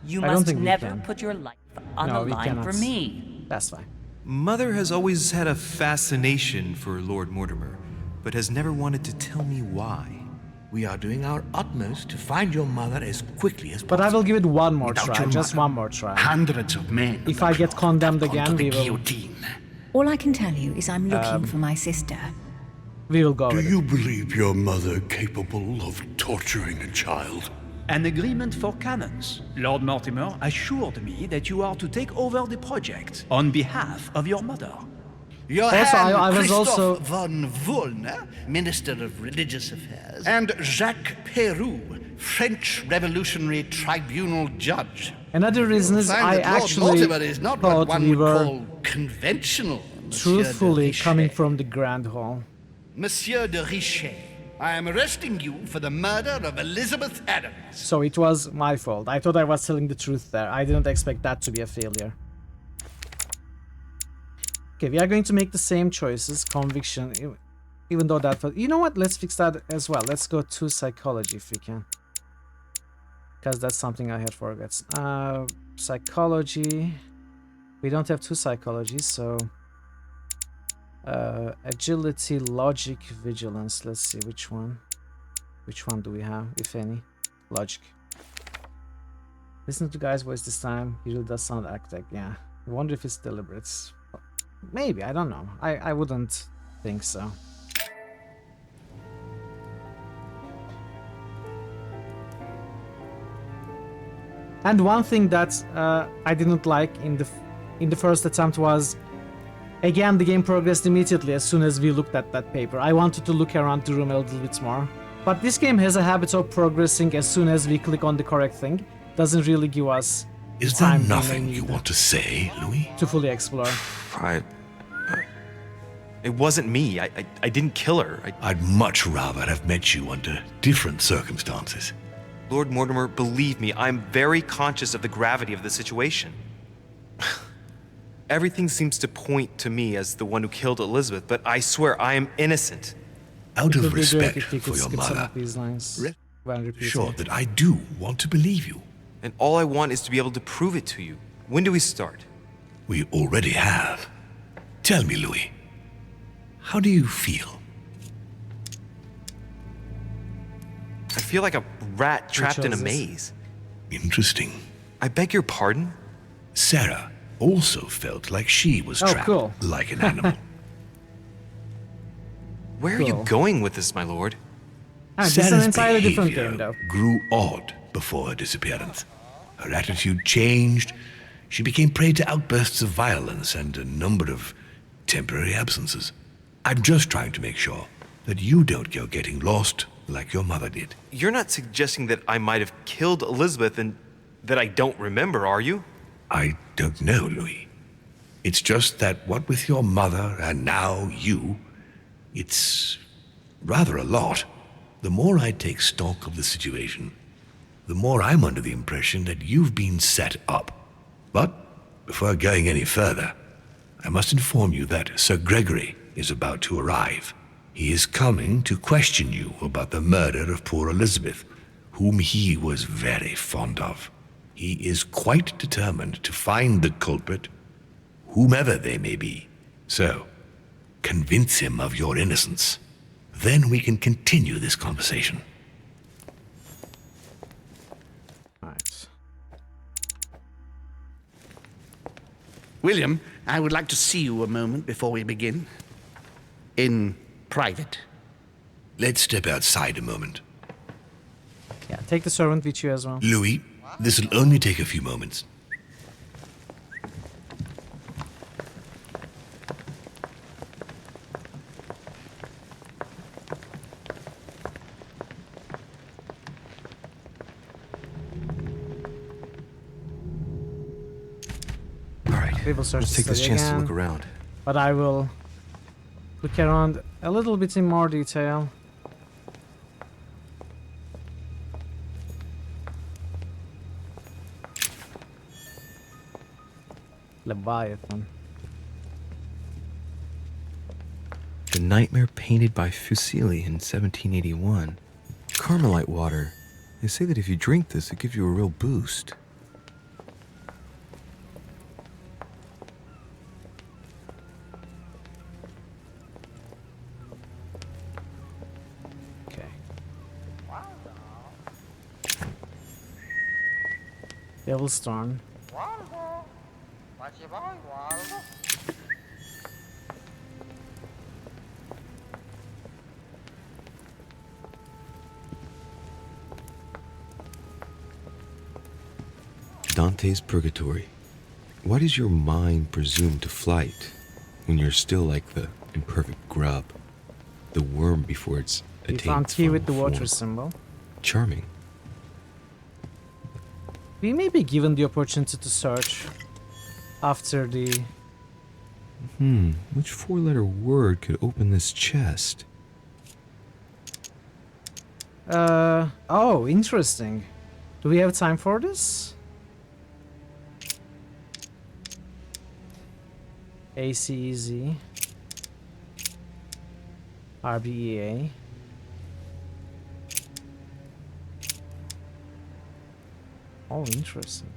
You must never put your life on the line for me. That's fine. Mother has always had a fascination for Lord Mortimer, but has never wanted to tell me why. We are doing our utmost to find your mother as quickly as possible. But I will give it one more try, just one more try. Hundreds of men. If I get condemned again, we will... All I can tell you is I'm looking for my sister. We will go with it. Do you believe your mother capable of torturing a child? An agreement for cannons. Lord Mortimer assured me that you are to take over the project on behalf of your mother. I was also von Wollner, Minister of Religious Affairs, and Jacques Peru, French Revolutionary Tribunal Judge. Another reason is I actually thought we were conventional, truthfully coming from the Grand Hall. Monsieur de Riche, I am arresting you for the murder of Elizabeth Adams. So it was my fault. I thought I was telling the truth there. I didn't expect that to be a failure. Okay, we are going to make the same choices. Conviction, even though that... You know what? Let's fix that as well. Let's go to psychology if we can. Because that's something I had forgot. Psychology. We don't have 2 psychologies, so... agility, logic, vigilance. Let's see which one. Which one do we have, if any? Logic. Listen to the guy's voice this time. He really does sound active. Yeah. I wonder if it's deliberate. Maybe, I don't know. I wouldn't think so. And one thing that I didn't like in the first attempt was, again, the game progressed immediately as soon as we looked at that paper. I wanted to look around the room a little bit more. But this game has a habit of progressing as soon as we click on the correct thing. Doesn't really give us Is there nothing you want to say, Louis? To fully explore. It wasn't me. I didn't kill her. I'd much rather have met you under different circumstances. Lord Mortimer, believe me, I'm very conscious of the gravity of the situation. Everything seems to point to me as the one who killed Elizabeth, but I swear I am innocent. Out of respect for your mother, sure that I do want to believe you. And all I want is to be able to prove it to you. When do we start? We already have. Tell me, Louis, how do you feel? I feel like a rat trapped in a maze. Interesting. I beg your pardon? Sarah also felt like she was trapped like an animal. Where are you going with this, my lord? This is an entirely different game, though. Grew odd before her disappearance. Her attitude changed. She became prey to outbursts of violence and a number of temporary absences. I'm just trying to make sure that you don't go getting lost like your mother did. You're not suggesting that I might have killed Elizabeth and that I don't remember, are you? I don't know, Louis. It's just that what with your mother and now you, it's rather a lot. The more I take stock of the situation, the more I'm under the impression that you've been set up. But before going any further, I must inform you that Sir Gregory is about to arrive. He is coming to question you about the murder of poor Elizabeth, whom he was very fond of. He is quite determined to find the culprit, whomever they may be. So, convince him of your innocence. Then we can continue this conversation. Right. William, I would like to see you a moment before we begin. In private. Let's step outside a moment. Yeah, take the servant with you as well. Louis, this will only take a few moments. Let's take this chance to look around. But I will look around a little bit in more detail. Leviathan. The nightmare painted by Fuseli in 1781. Carmelite water. They say that if you drink this, it gives you a real boost. Devil's Storm. Dante's Purgatory. Why does your mind presume to flight when you're still like the imperfect grub, the worm before it's attained We found here with the water form? symbol. Charming. We may be given the opportunity to search after the... Which four-letter word could open this chest? Oh, interesting. Do we have time for this? ACEZ. RBEA. Oh, interesting.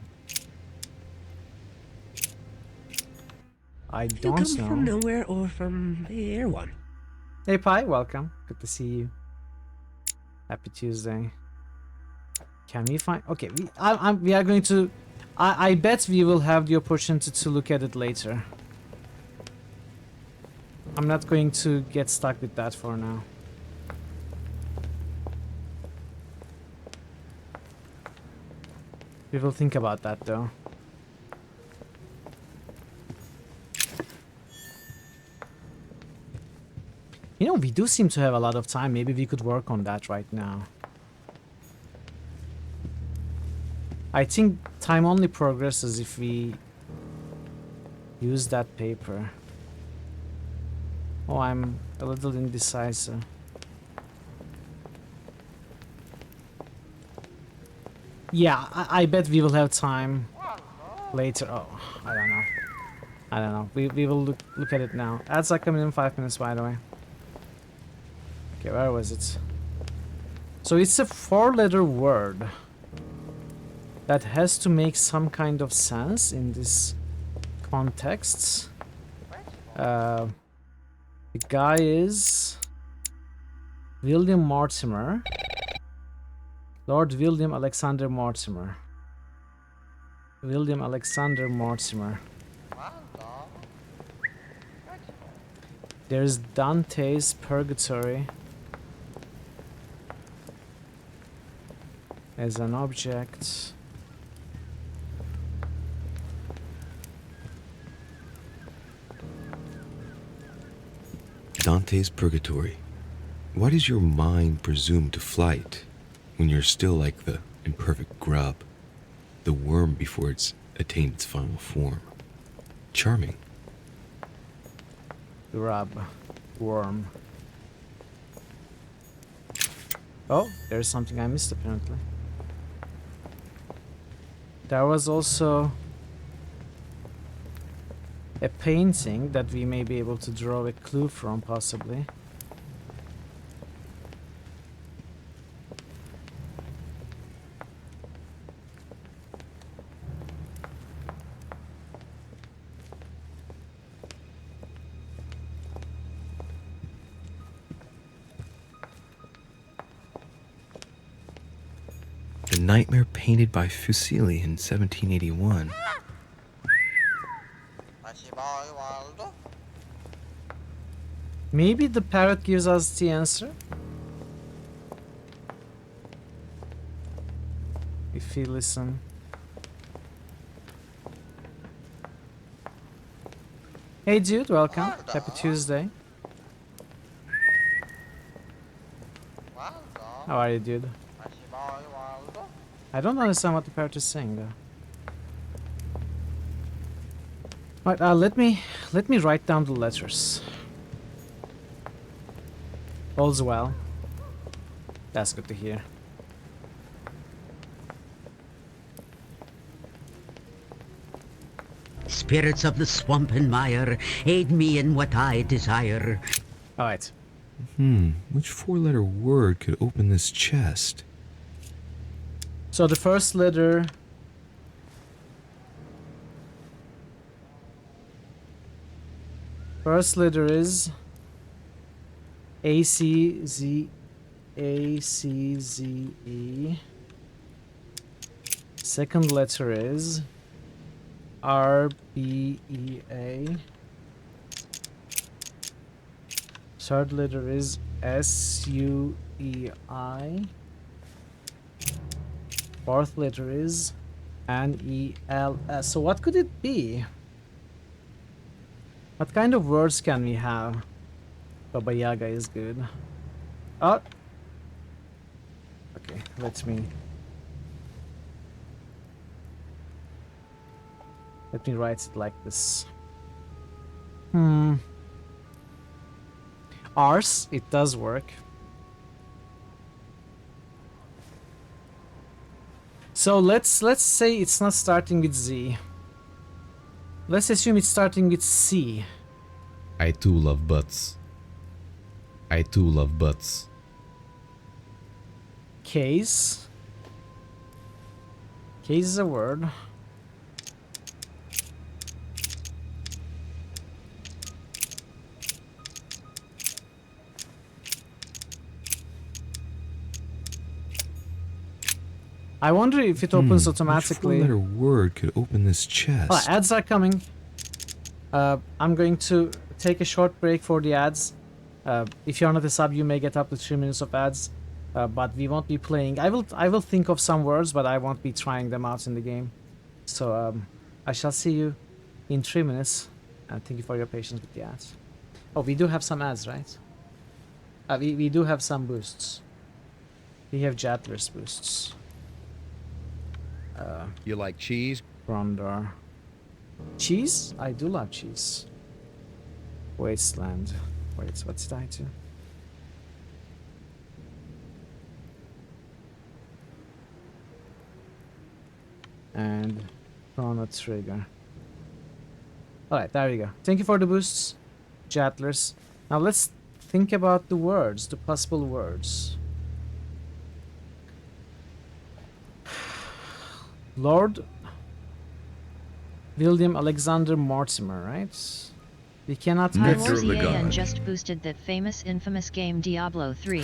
I don't know. You come from nowhere or from the Air One? Hey, Pi, welcome. Good to see you. Happy Tuesday. Can we find... Okay, we are going to... I bet we will have the opportunity to look at it later. I'm not going to get stuck with that for now. We will think about that though. You know, we do seem to have a lot of time. Maybe we could work on that right now. I think time only progresses if we use that paper. Oh, I'm a little indecisive. Yeah, I bet we will have time later. Oh, I don't know. I don't know. We will look at it now. Ads are coming in 5 minutes, by the way. Okay, where was it? So it's a 4-letter word that has to make some kind of sense in this context. The guy is William Mortimer. Lord William Alexander Mortimer. William Alexander Mortimer. There's Dante's Purgatory as an object. Dante's Purgatory. Why does your mind presume to flight when you're still like the imperfect grub, the worm before it's attained its final form? Charming. Grub. Worm. Oh, there's something I missed apparently. There was also a painting that we may be able to draw a clue from, possibly. The nightmare painted by Fuseli in 1781. Maybe the parrot gives us the answer? If we listen. Hey dude, welcome. Happy Tuesday. How are you, dude? I don't understand what the parrot is saying though. Right, let me write down the letters. All's well. That's good to hear. Spirits of the swamp and mire, aid me in what I desire. Alright. Which 4-letter word could open this chest? So the first letter... First letter is... A-C-Z... A-C-Z-E. Second letter is... R-B-E-A. Third letter is S-U-E-I. Fourth letter is N-E-L-S. So what could it be? What kind of words can we have? Baba Yaga is good. Oh! Okay, let me write it like this. Ars, it does work. So let's say it's not starting with Z. Let's assume it's starting with C. I too love butts. I too love butts. Case. Case is a word. I wonder if it opens automatically. Which 4-letter word could open this chest? Oh, ads are coming. I'm going to take a short break for the ads. If you're not a sub, you may get up to 3 minutes of ads, but we won't be playing. I will think of some words, but I won't be trying them out in the game. So I shall see you in 3 minutes. And thank you for your patience with the ads. Oh, we do have some ads, right? We do have some boosts. We have Jattler's boosts. You like cheese? Grondor. Cheese? I do love cheese. Wasteland. Wait, what's it tied to? And Chrono Trigger. Alright, there we go. Thank you for the boosts, Jatlers. Now let's think about the words, the possible words. Lord William Alexander Mortimer, right? We cannot High Wars EAN just boosted that famous infamous game Diablo 3.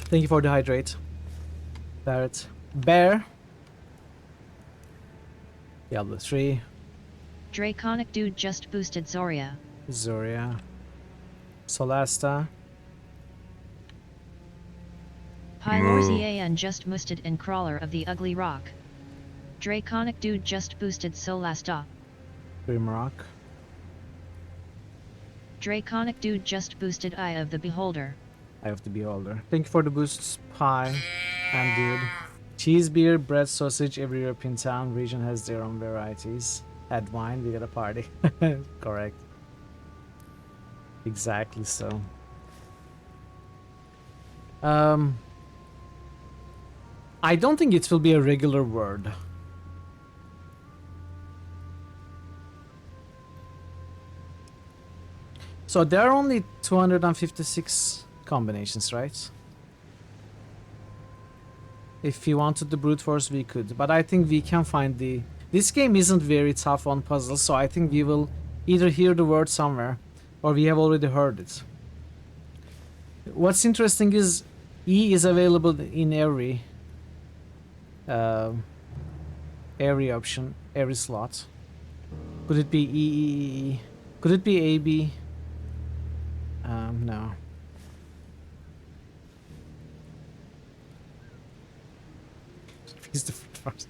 Thank you for the hydrate. Barrett. Bear. Diablo 3. Draconic Dude just boosted Zoria. Zoria. Solasta. Pylors EAN just boosted in Crawler of the Ugly Rock. Draconic Dude just boosted Solasta. Grimrock. Draconic Dude just boosted Eye of the Beholder. Eye of the Beholder. Thank you for the boosts, Pie and Dude. Cheese, beer, bread, sausage. Every European town, region has their own varieties. Add wine, we got a party. Correct. Exactly so. I don't think it will be a regular word. So there are only 256 combinations, right? If we wanted the brute force, we could. But I think we can find the... This game isn't very tough on puzzles, so I think we will either hear the word somewhere, or we have already heard it. What's interesting is E is available in every option, every slot. Could it be E? Could it be AB? No. He's the first.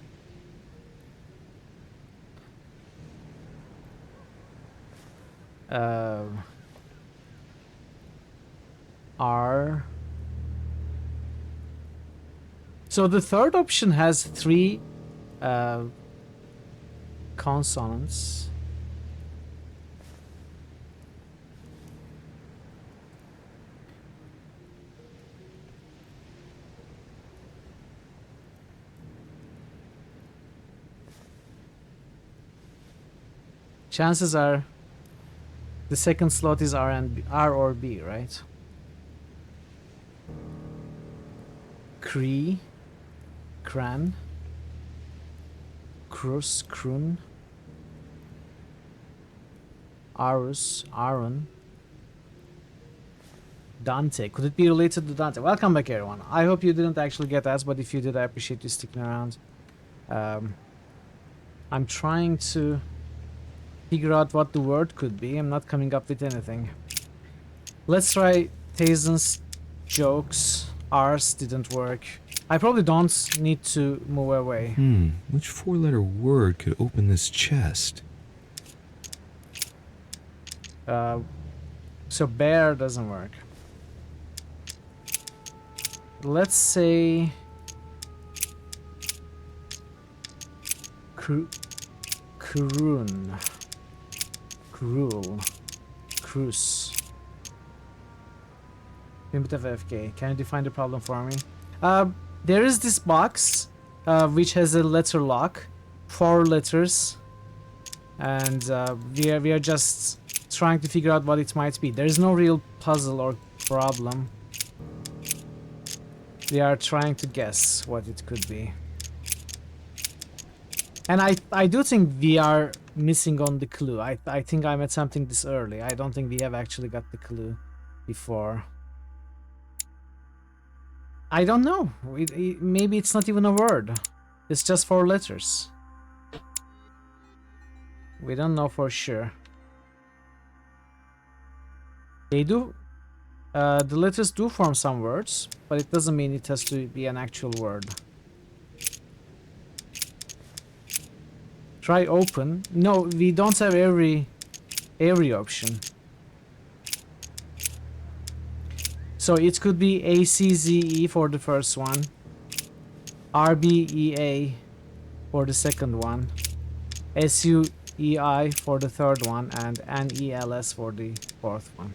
R. So the third option has 3 consonants. Chances are the second slot is R or B, right? Cree, Cran, Crus, Krun, Arus, Aaron, Dante. Could it be related to Dante? Welcome back, everyone. I hope you didn't actually get asked, but if you did, I appreciate you sticking around. I'm trying to figure out what the word could be. I'm not coming up with anything. Let's try Tazen's jokes. Ours didn't work. I probably don't need to move away. Which 4-letter word could open this chest? So bear doesn't work. Let's say Kurun. Cruel. Cruz. Limit of FK. Can you define the problem for me? There is this box which has a letter lock, 4 letters, and we are just trying to figure out what it might be. There is no real puzzle or problem. We are trying to guess what it could be. And I do think we are missing on the clue. I think I'm attempting this early. I don't think we have actually got the clue before. I don't know. Maybe it's not even a word. It's just 4 letters. We don't know for sure. They do... the letters do form some words, but it doesn't mean it has to be an actual word. Try open. No, we don't have every option. So it could be ACZE for the first one, RBEA for the second one, SUEI for the third one, and NELS for the fourth one.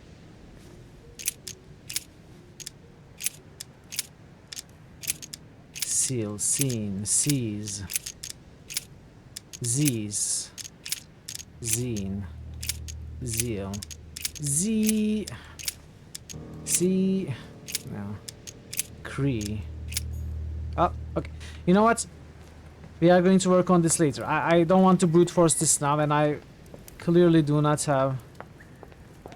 Seal, scene, sees, Z's, zine, zeal, Z, C, no, Cree. Oh, okay. You know what? We are going to work on this later. I don't want to brute force this now, and I clearly do not have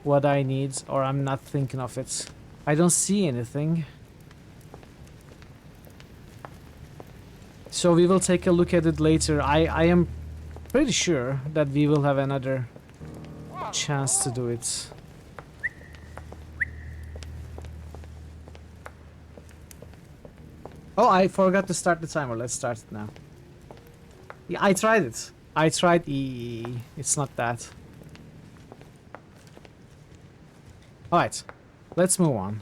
what I need, or I'm not thinking of it. I don't see anything. So we will take a look at it later. I am pretty sure that we will have another chance to do it. Oh, I forgot to start the timer. Let's start it now. Yeah, I tried it. I tried It's not that. Alright, let's move on.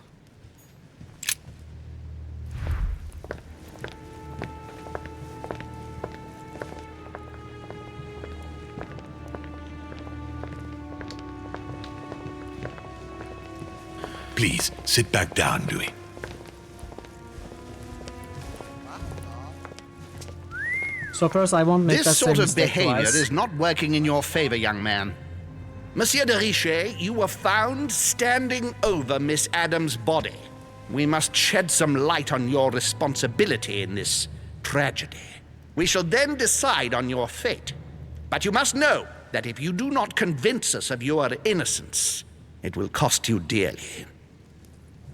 Please, sit back down, Louis. So first, I won't make that This same sort of mistake behavior twice. is not working in your favor, young man. Monsieur de Richet, you were found standing over Miss Adams' body. We must shed some light on your responsibility in this tragedy. We shall then decide on your fate. But you must know that if you do not convince us of your innocence, it will cost you dearly.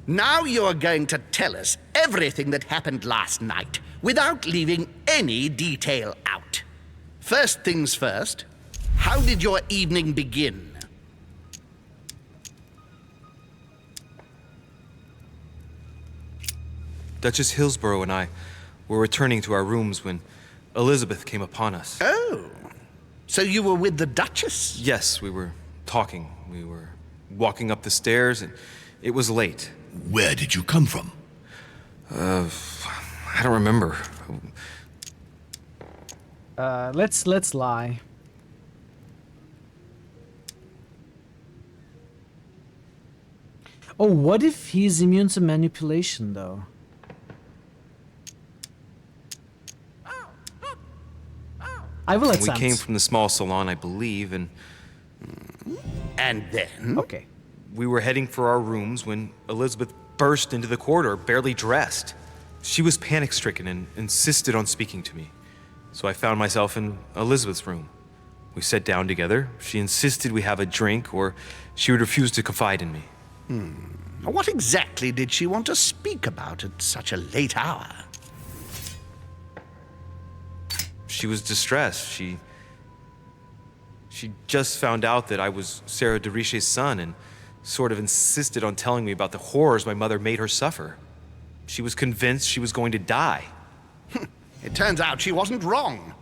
Now you are going to tell us everything that happened last night, without leaving any detail out. First things first, how did your evening begin? Duchess Hillsborough and I were returning to our rooms when Elizabeth came upon us. Oh, so you were with the Duchess? Yes, we were talking. We were walking up the stairs, and it was late. Where did you come from? I don't remember. Let's lie. Oh, what if he's immune to manipulation, though? I will attempt. We came from the small salon, I believe, and then? Okay. We were heading for our rooms when Elizabeth burst into the corridor, barely dressed. She was panic-stricken and insisted on speaking to me. So I found myself in Elizabeth's room. We sat down together. She insisted we have a drink, or she would refuse to confide in me. What exactly did she want to speak about at such a late hour? She was distressed. She just found out that I was Sarah de Richet's son and sort of insisted on telling me about the horrors my mother made her suffer. She was convinced she was going to die. It turns out she wasn't wrong.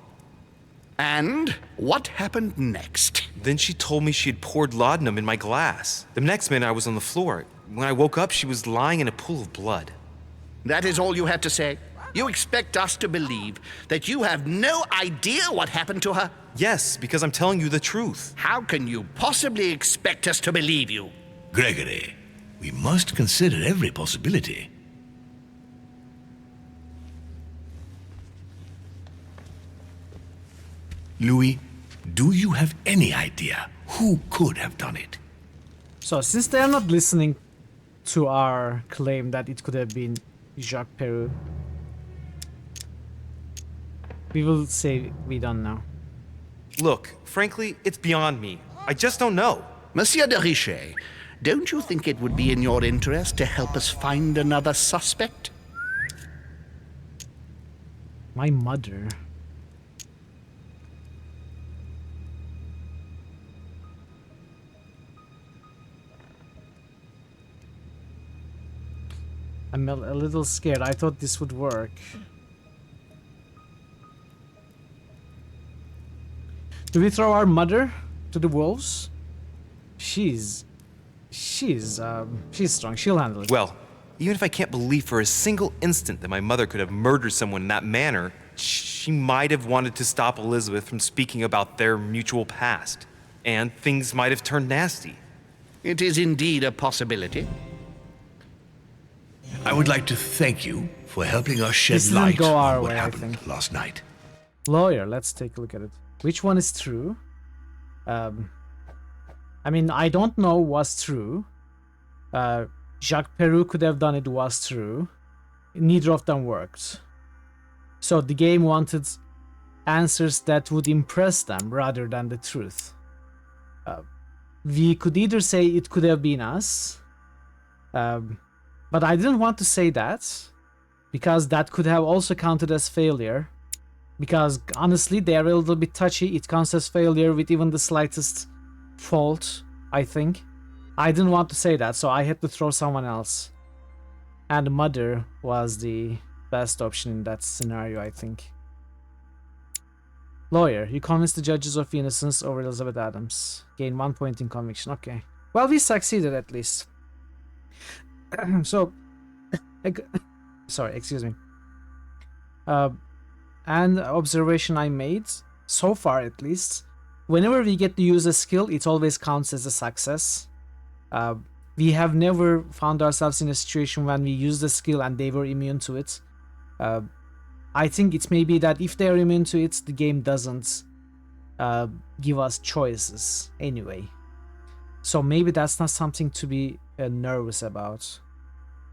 And what happened next? Then she told me she had poured laudanum in my glass. The next minute I was on the floor. When I woke up, she was lying in a pool of blood. That is all you had to say? You expect us to believe that you have no idea what happened to her? Yes, because I'm telling you the truth. How can you possibly expect us to believe you? Gregory, we must consider every possibility. Louis, do you have any idea who could have done it? So, since they are not listening to our claim that it could have been Jacques Peru, we will say we don't know. Look, frankly, it's beyond me. I just don't know. Monsieur de Richet, don't you think it would be in your interest to help us find another suspect? My mother. I'm a little scared. I thought this would work. Do we throw our mother to the wolves? She's strong. She'll handle it. Well, Even if I can't believe for a single instant that my mother could have murdered someone in that manner, she might have wanted to stop Elizabeth from speaking about their mutual past. And things might have turned nasty. It is indeed a possibility. I would like to thank you for helping us shed light on what happened last night. Lawyer, let's take a look at it. Which one is true? I mean, I don't know what's true. Jacques Peru could have done it, was true. Neither of them worked. So the game wanted answers that would impress them rather than the truth. We could either say it could have been us, but I didn't want to say that, because that could have also counted as failure. Because honestly, they are a little bit touchy. It counts as failure with even the slightest fault, I think. I didn't want to say that, so I had to throw someone else. And Mother was the best option in that scenario, I think. Lawyer, you convinced the judges of innocence over Elizabeth Adams. Gain 1 point in conviction. Okay. Well, we succeeded at least. So, sorry, excuse me. And observation I made, so far at least, whenever we get to use a skill, it always counts as a success. We have never found ourselves in a situation when we used the skill and they were immune to it. I think it may be that if they are immune to it, the game doesn't give us choices anyway. So maybe that's not something to be nervous about.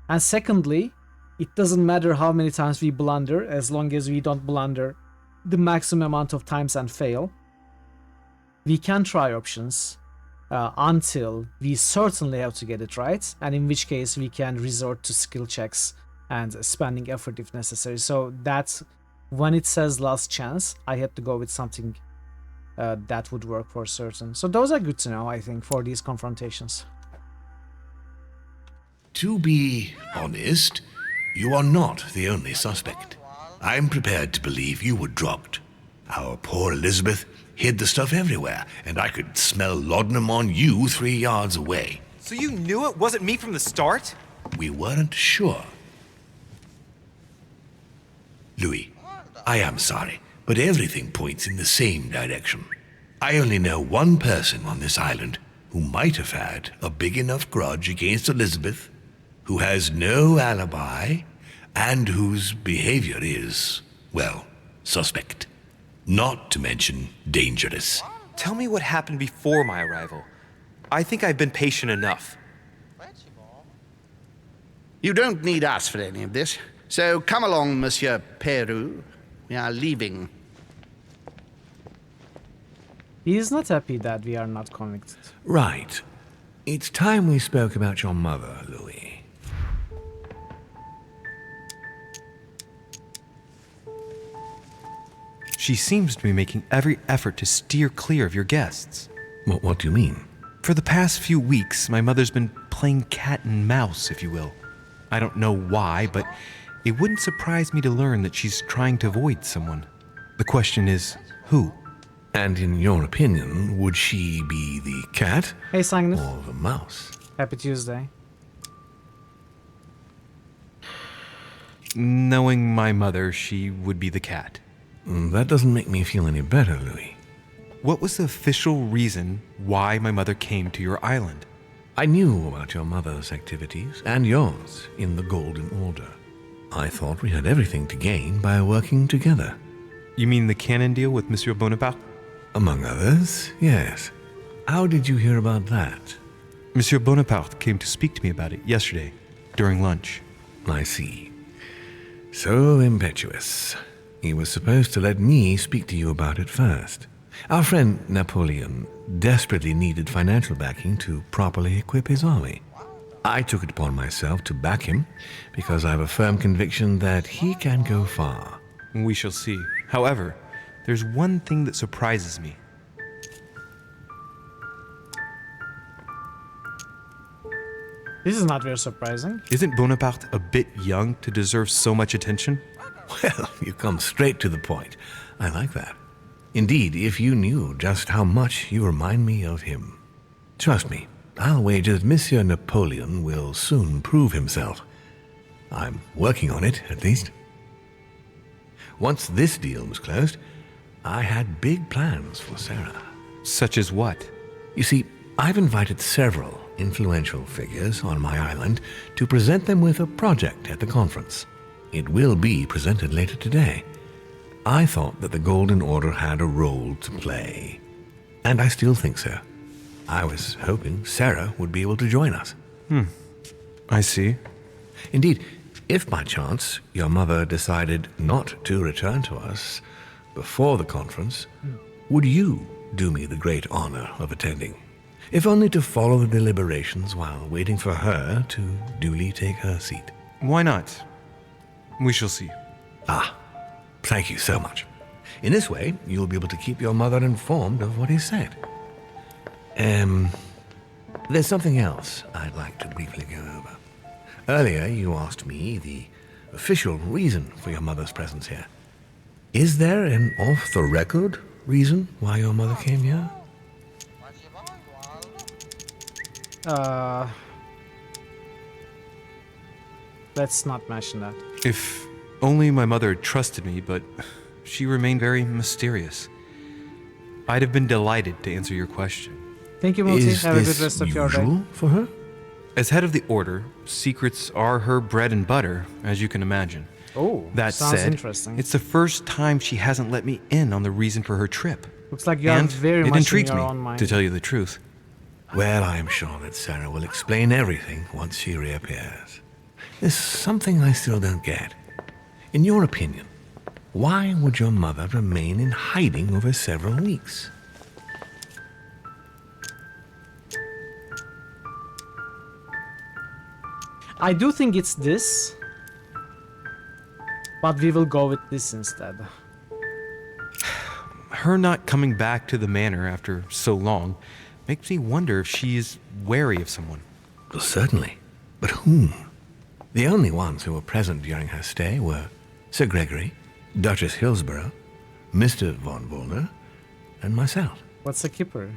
And secondly, it doesn't matter how many times we blunder, as long as we don't blunder the maximum amount of times and fail. We can try options until we certainly have to get it right, and in which case we can resort to skill checks and spending effort if necessary. So that's when it says last chance, I had to go with something that would work for certain. So those are good to know, I think, for these confrontations. To be honest, you are not the only suspect. I'm prepared to believe you were drugged. Our poor Elizabeth hid the stuff everywhere, and I could smell laudanum on you 3 yards away. So you knew it wasn't me from the start? We weren't sure. Louis, I am sorry, but everything points in the same direction. I only know one person on this island who might have had a big enough grudge against Elizabeth, who has no alibi, and whose behavior is, well, suspect. Not to mention dangerous. Tell me what happened before my arrival. I think I've been patient enough. You don't need us for any of this. So come along, Monsieur Peru. We are leaving. He is not happy that we are not convicted. Right. It's time we spoke about your mother, Louis. She seems to be making every effort to steer clear of your guests. What do you mean? For the past few weeks, my mother's been playing cat and mouse, if you will. I don't know why, but it wouldn't surprise me to learn that she's trying to avoid someone. The question is, who? And in your opinion, would she be the cat or the mouse? Happy Tuesday. Knowing my mother, she would be the cat. That doesn't make me feel any better, Louis. What was the official reason why my mother came to your island? I knew about your mother's activities, and yours, in the Golden Order. I thought we had everything to gain by working together. You mean the canon deal with Monsieur Bonaparte? Among others, yes. How did you hear about that? Monsieur Bonaparte came to speak to me about it yesterday, during lunch. I see. So impetuous. He was supposed to let me speak to you about it first. Our friend Napoleon desperately needed financial backing to properly equip his army. I took it upon myself to back him because I have a firm conviction that he can go far. We shall see. However, there's one thing that surprises me. This is not very surprising. Isn't Bonaparte a bit young to deserve so much attention? Well, you come straight to the point. I like that. Indeed, if you knew just how much you remind me of him. Trust me, I'll wager that Monsieur Napoleon will soon prove himself. I'm working on it, at least. Once this deal was closed, I had big plans for Sarah. Such as what? You see, I've invited several influential figures on my island to present them with a project at the conference. It will be presented later today. I thought that the Golden Order had a role to play, and I still think so. I was hoping Sarah would be able to join us. I see. Indeed, if by chance your mother decided not to return to us before the conference, would you do me the great honor of attending? If only to follow the deliberations while waiting for her to duly take her seat. Why not? We shall see. Thank you so much. In this way, you'll be able to keep your mother informed of what is said. There's something else I'd like to briefly go over. Earlier, you asked me the official reason for your mother's presence here. Is there an off-the-record reason why your mother came here? Let's not mention that. If only my mother had trusted me, but she remained very mysterious. I'd have been delighted to answer your question. Thank you, Multi. Have a good rest of your day. Is this usual for her? As head of the Order, secrets are her bread and butter, as you can imagine. Oh, that sounds said, interesting. It's the first time she hasn't let me in on the reason for her trip. Looks like you are very much in your own mind. To tell you the truth. Well, I'm sure that Sarah will explain everything once she reappears. There's something I still don't get. In your opinion, why would your mother remain in hiding over several weeks? I do think it's this, but we will go with this instead. Her not coming back to the manor after so long makes me wonder if she is wary of someone. Well, certainly. But whom? The only ones who were present during her stay were Sir Gregory, Duchess Hillsborough, Mr. von Wollner, and myself. What's a keeper?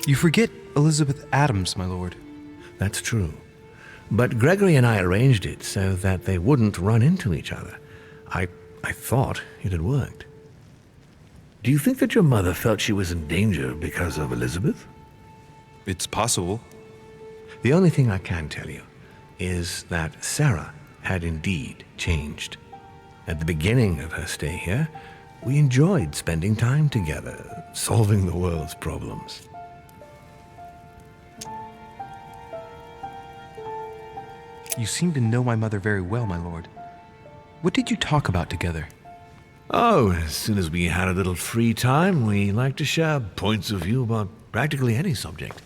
You forget Elizabeth Adams, my lord. That's true. But Gregory and I arranged it so that they wouldn't run into each other. I thought it had worked. Do you think that your mother felt she was in danger because of Elizabeth? It's possible. The only thing I can tell you is that Sarah had indeed changed. At the beginning of her stay here, we enjoyed spending time together, solving the world's problems. You seem to know my mother very well, my lord. What did you talk about together? Oh, as soon as we had a little free time, we liked to share points of view about practically any subject.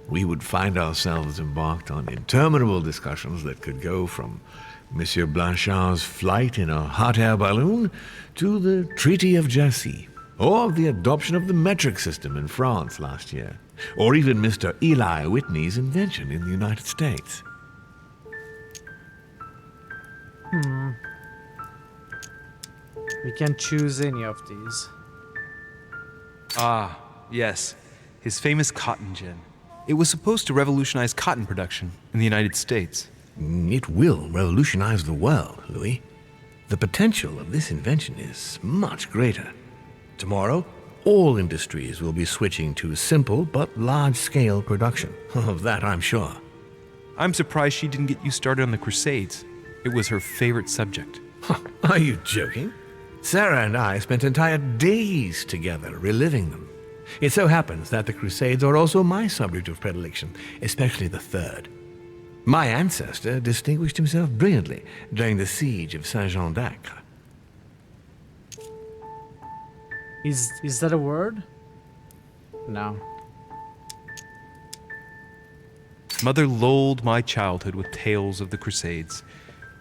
We would find ourselves embarked on interminable discussions that could go from Monsieur Blanchard's flight in a hot air balloon to the Treaty of Jassy, or the adoption of the metric system in France last year, or even Mr. Eli Whitney's invention in the United States. We can choose any of these. Ah, yes. His famous cotton gin. It was supposed to revolutionize cotton production in the United States. It will revolutionize the world, Louis. The potential of this invention is much greater. Tomorrow, all industries will be switching to simple but large-scale production. Of that, I'm sure. I'm surprised she didn't get you started on the Crusades. It was her favorite subject. Are you joking? Sarah and I spent entire days together reliving them. It so happens that the Crusades are also my subject of predilection, especially the third. My ancestor distinguished himself brilliantly during the siege of Saint-Jean d'Acre. Is that a word? No. Mother lulled my childhood with tales of the Crusades.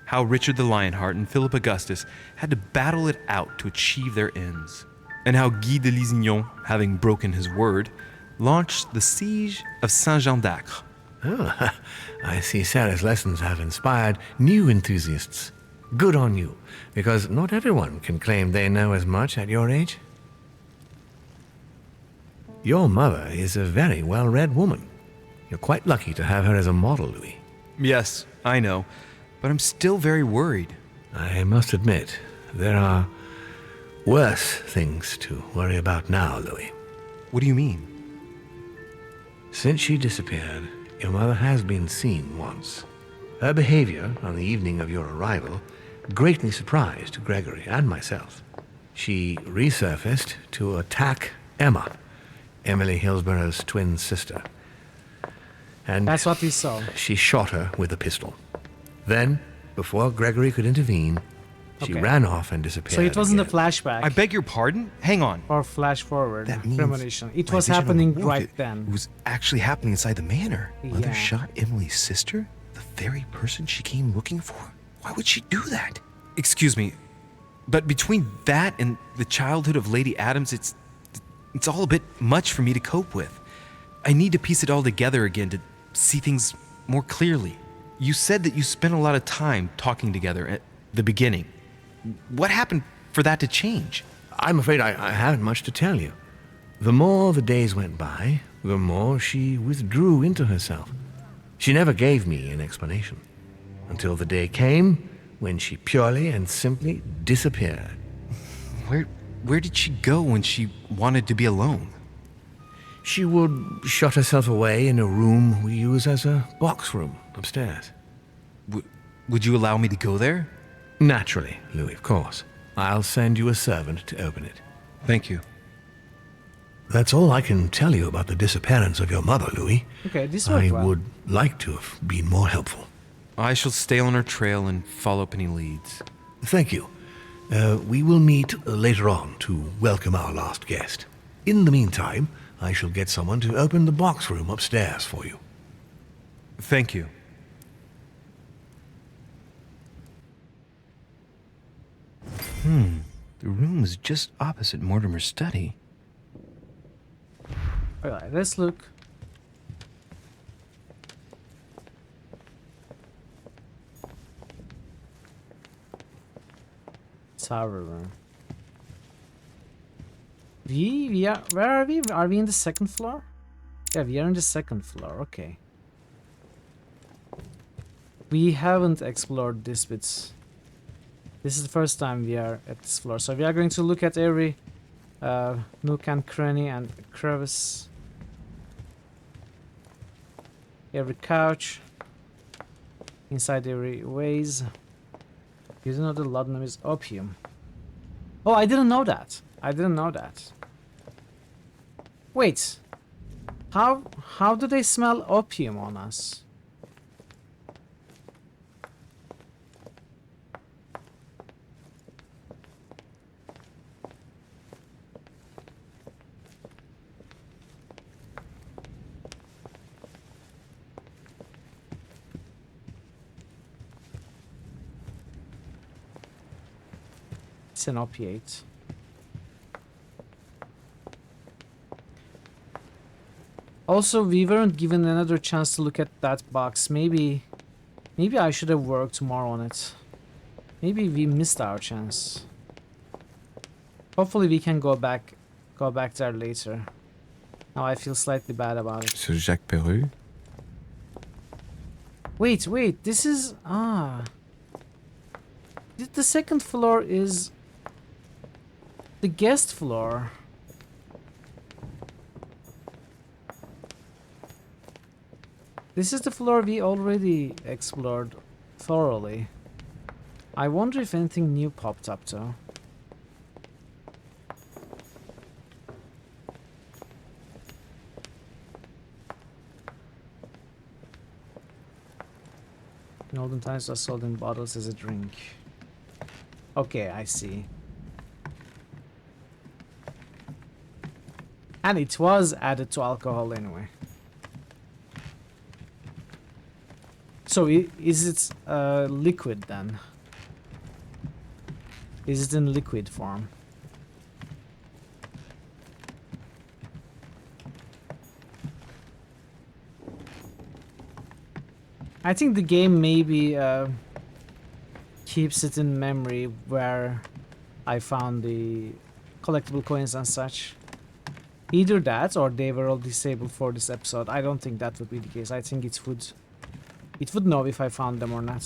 How Richard the Lionheart and Philip Augustus had to battle it out to achieve their ends. And how Guy de Lusignan, having broken his word, launched the siege of Saint-Jean d'Acre. Oh, I see Sarah's lessons have inspired new enthusiasts. Good on you, because not everyone can claim they know as much at your age. Your mother is a very well-read woman. You're quite lucky to have her as a model, Louis. Yes, I know, but I'm still very worried. I must admit, there are worse things to worry about now, Louis. What do you mean? Since she disappeared, your mother has been seen once. Her behavior on the evening of your arrival greatly surprised Gregory and myself. She resurfaced to attack Emma, Emily Hillsborough's twin sister. And that's what we saw. She shot her with a pistol. Then, before Gregory could intervene, she ran off and disappeared. So it wasn't again. a flashback. I beg your pardon? Hang on. Or flash forward. That means premonition. It was happening right then. It was actually happening inside the manor. Mother Yeah. shot Emily's sister? The very person she came looking for? Why would she do that? Excuse me, but between that and the childhood of Lady Adams, it's all a bit much for me to cope with. I need to piece it all together again to see things more clearly. You said that you spent a lot of time talking together at the beginning. What happened for that to change? I'm afraid I haven't much to tell you. The more the days went by, the more she withdrew into herself. She never gave me an explanation, until the day came when she purely and simply disappeared. Where did she go when she wanted to be alone? She would shut herself away in a room we use as a box room upstairs. Would you allow me to go there? Naturally, Louis, of course. I'll send you a servant to open it. Thank you. That's all I can tell you about the disappearance of your mother, Louis. Okay, this worked well. I would like to have been more helpful. I shall stay on her trail and follow up any leads. Thank you. We will meet later on to welcome our last guest. In the meantime, I shall get someone to open the box room upstairs for you. Thank you. The room is just opposite Mortimer's study. Alright, let's look. Tower room. We are, where are we? Are we in the second floor? Yeah, we are in the second floor, okay. We haven't explored this bit. This is the first time we are at this floor, so we are going to look at every nook and cranny and crevice. Every couch. Inside every vase. You don't know the laudanum is opium. Oh, I didn't know that. I didn't know that. Wait. How do they smell opium on us? It's an opiate. Also, we weren't given another chance to look at that box. Maybe I should have worked more on it. Maybe we missed our chance. Hopefully we can go back there later. Now I feel slightly bad about it. So Jacques Peru? Wait, this is the second floor is the guest floor. This is the floor we already explored thoroughly. I wonder if anything new popped up though. In olden times, was sold in bottles as a drink. Okay, I see. And it was added to alcohol anyway. So is it liquid then? Is it in liquid form? I think the game maybe keeps it in memory where I found the collectible coins and such. Either that or they were all disabled for this episode. I don't think that would be the case. I think it would know if I found them or not.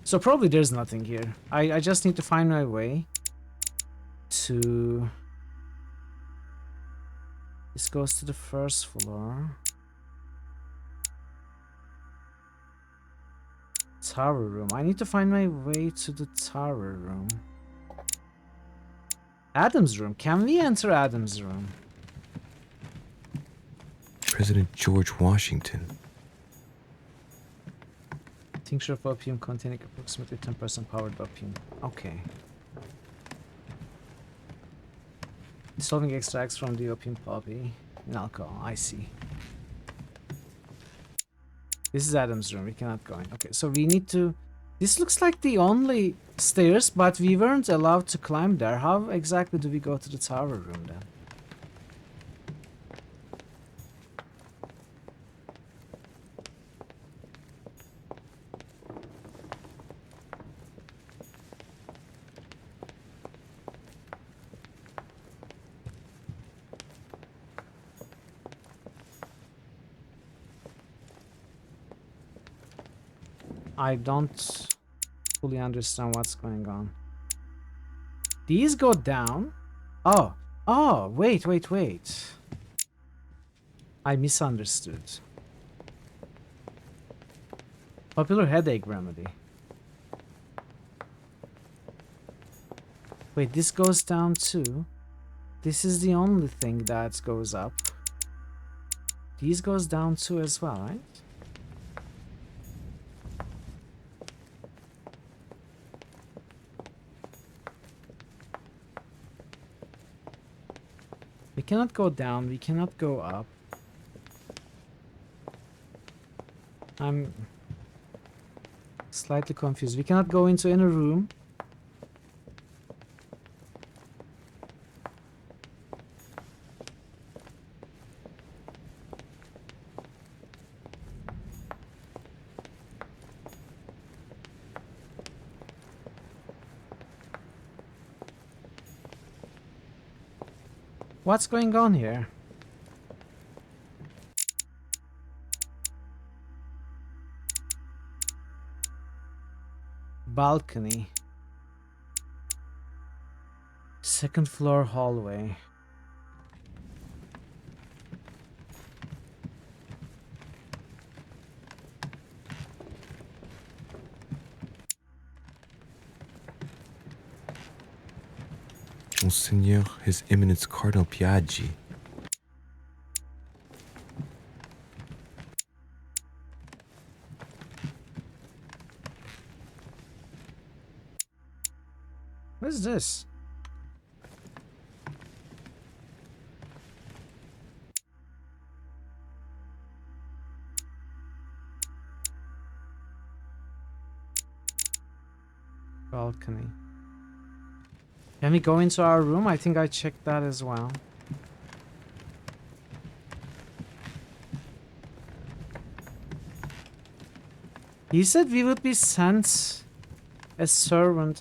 So probably there's nothing here. I just need to find my way to... This goes to the first floor. Tower room. I need to find my way to the tower room. Adam's room. Can we enter Adam's room? President George Washington. Tincture of opium containing approximately 10% powered opium. Okay. Dissolving extracts from the opium poppy in alcohol. I see. This is Adam's room. We cannot go in. Okay, so we need to... This looks like the only stairs, but we weren't allowed to climb there. How exactly do we go to the tower room then? I don't fully understand what's going on. These go down. Oh, wait. I misunderstood. Popular headache remedy. Wait, this goes down too. This is the only thing that goes up. These goes down too as well, right? We cannot go down, we cannot go up. I'm slightly confused. We cannot go into any room. What's going on here? Balcony. Second floor hallway. Monseigneur, His Eminence Cardinal Piaggi. What is this? Balcony. Can we go into our room? I think I checked that as well. He said we would be sent a servant,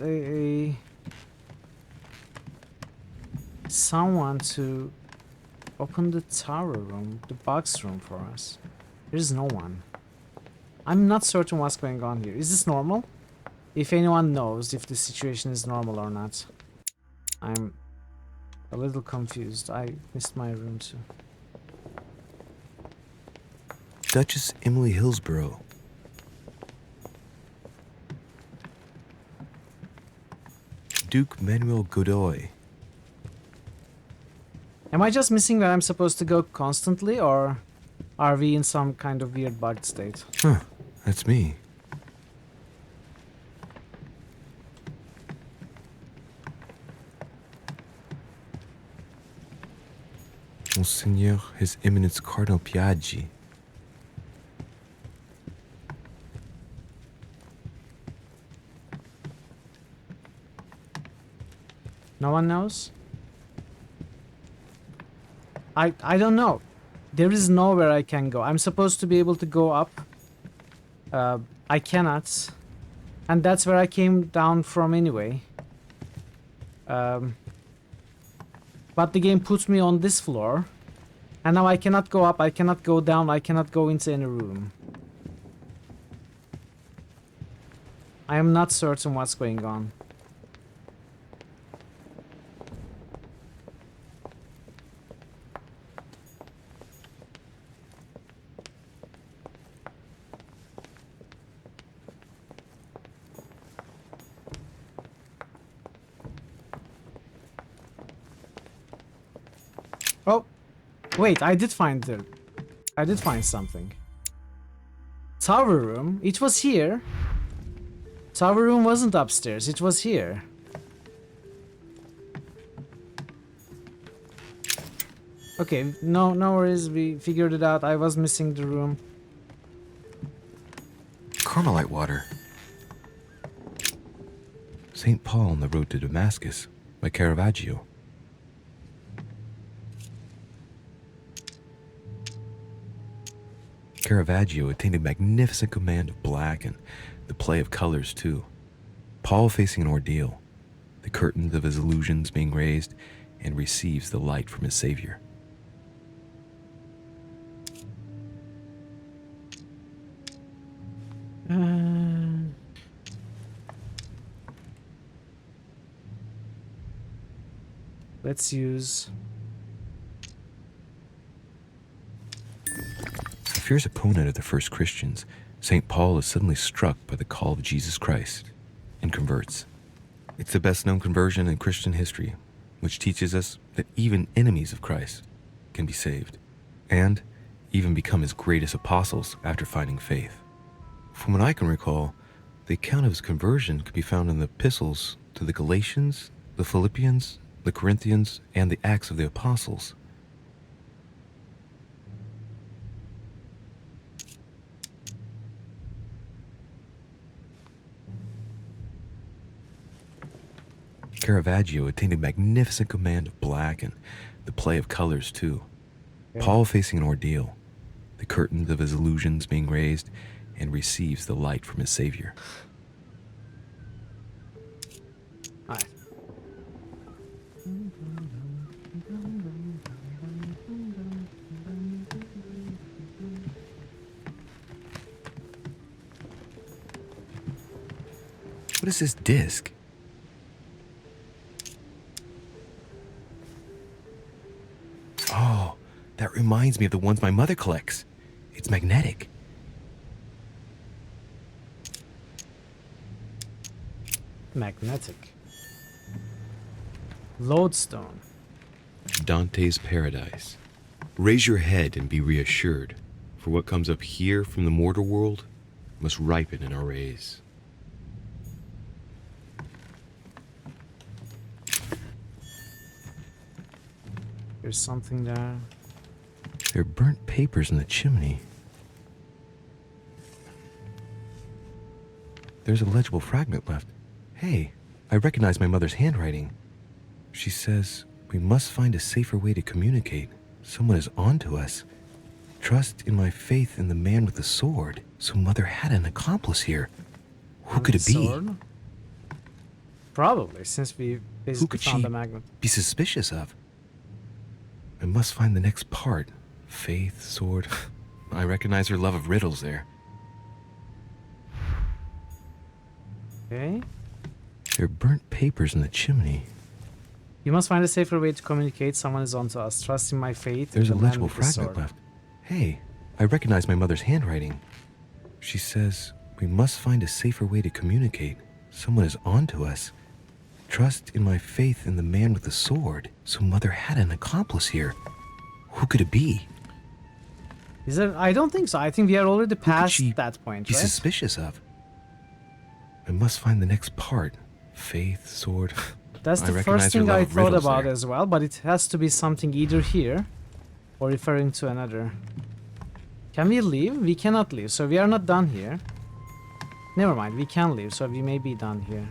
someone to open the tower room, the box room for us. There's no one. I'm not certain what's going on here. Is this normal? If anyone knows if the situation is normal or not. I'm a little confused. I missed my room too. Duchess Emily Hillsborough. Duke Manuel Godoy. Am I just missing that I'm supposed to go constantly, or are we in some kind of weird bugged state? Huh, that's me. Monseigneur, His Eminence Cardinal Piaggi. No one knows? I don't know. There is nowhere I can go. I'm supposed to be able to go up. I cannot. And that's where I came down from anyway. But the game puts me on this floor. And now I cannot go up, I cannot go down, I cannot go into any room. I am not certain what's going on. Oh, wait, I did find something. Tower room, it was here. Tower room wasn't upstairs, it was here. Okay, no worries, we figured it out. I was missing the room. Carmelite water. St. Paul on the road to Damascus by Caravaggio. Caravaggio attained a magnificent command of black and the play of colors too. Paul facing an ordeal, the curtains of his illusions being raised, and receives the light from his Savior. Let's use... A fierce opponent of the first Christians, St. Paul is suddenly struck by the call of Jesus Christ and converts. It's the best known conversion in Christian history, which teaches us that even enemies of Christ can be saved, and even become his greatest apostles after finding faith. From what I can recall, the account of his conversion could be found in the epistles to the Galatians, the Philippians, the Corinthians, and the Acts of the Apostles. Caravaggio attained a magnificent command of black and the play of colors too. Yeah. Paul facing an ordeal, the curtains of his illusions being raised, and receives the light from his Savior. Hi. What is this disc? Oh, that reminds me of the ones my mother collects. It's magnetic. Magnetic. Lodestone. Dante's Paradise. Raise your head and be reassured, for what comes up here from the mortal world must ripen in our rays. There's something there. There are burnt papers in the chimney. There's a legible fragment left. Hey, I recognize my mother's handwriting. She says, we must find a safer way to communicate. Someone is on to us. Trust in my faith in the man with the sword. So Mother had an accomplice here. Who could it be? Sword? Probably, since we basically found the magnet. Be suspicious of? I must find the next part. Faith, sword. I recognize her love of riddles there. Okay. There are burnt papers in the chimney. You must find a safer way to communicate. Someone is onto us. Trust in my faith. There's a legible fragment left. Hey, I recognize my mother's handwriting. She says, we must find a safer way to communicate. Someone is on to us. Trust in my faith in the man with the sword. So Mother had an accomplice here. Who could it be? Is it? I don't think so. I think we are already past that point, be suspicious of? I must find the next part. Faith, sword. That's the first thing I thought about as well, but it has to be something either here or referring to another. Can we leave? We cannot leave, so we are not done here. Never mind, we can leave, so we may be done here.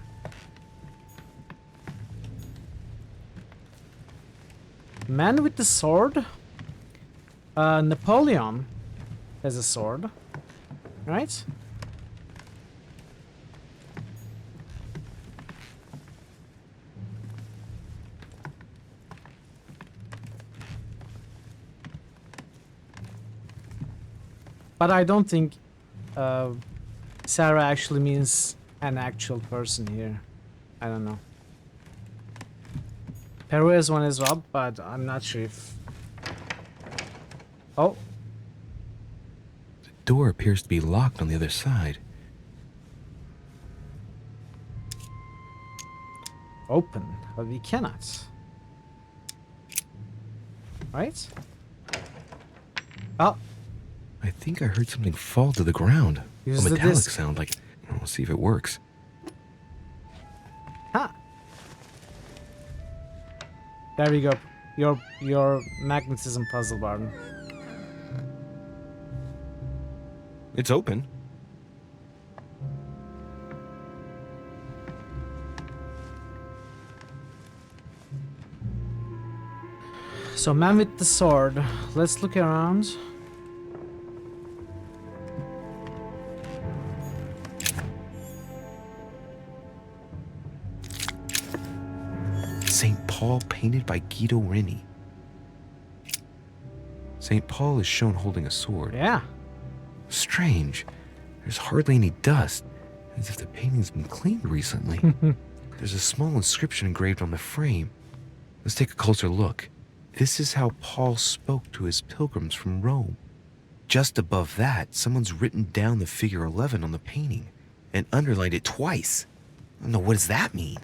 Man with the sword. Napoleon has a sword, right? But I don't think Sarah actually means an actual person here. I don't know. Peru is one as well, but I'm not sure if... Oh. The door appears to be locked on the other side. Open, but we cannot. Right? Oh. I think I heard something fall to the ground. Use a the metallic disc. sound, like... We'll see if it works. Ha! There we go. Your magnetism puzzle, Barton. It's open. So, man with the sword. Let's look around. St. Paul painted by Guido Reni. St. Paul is shown holding a sword. Yeah. Strange. There's hardly any dust, as if the painting's been cleaned recently. There's a small inscription engraved on the frame. Let's take a closer look. This is how Paul spoke to his pilgrims from Rome. Just above that, someone's written down the figure 11 on the painting and underlined it twice. I don't know, what does that mean?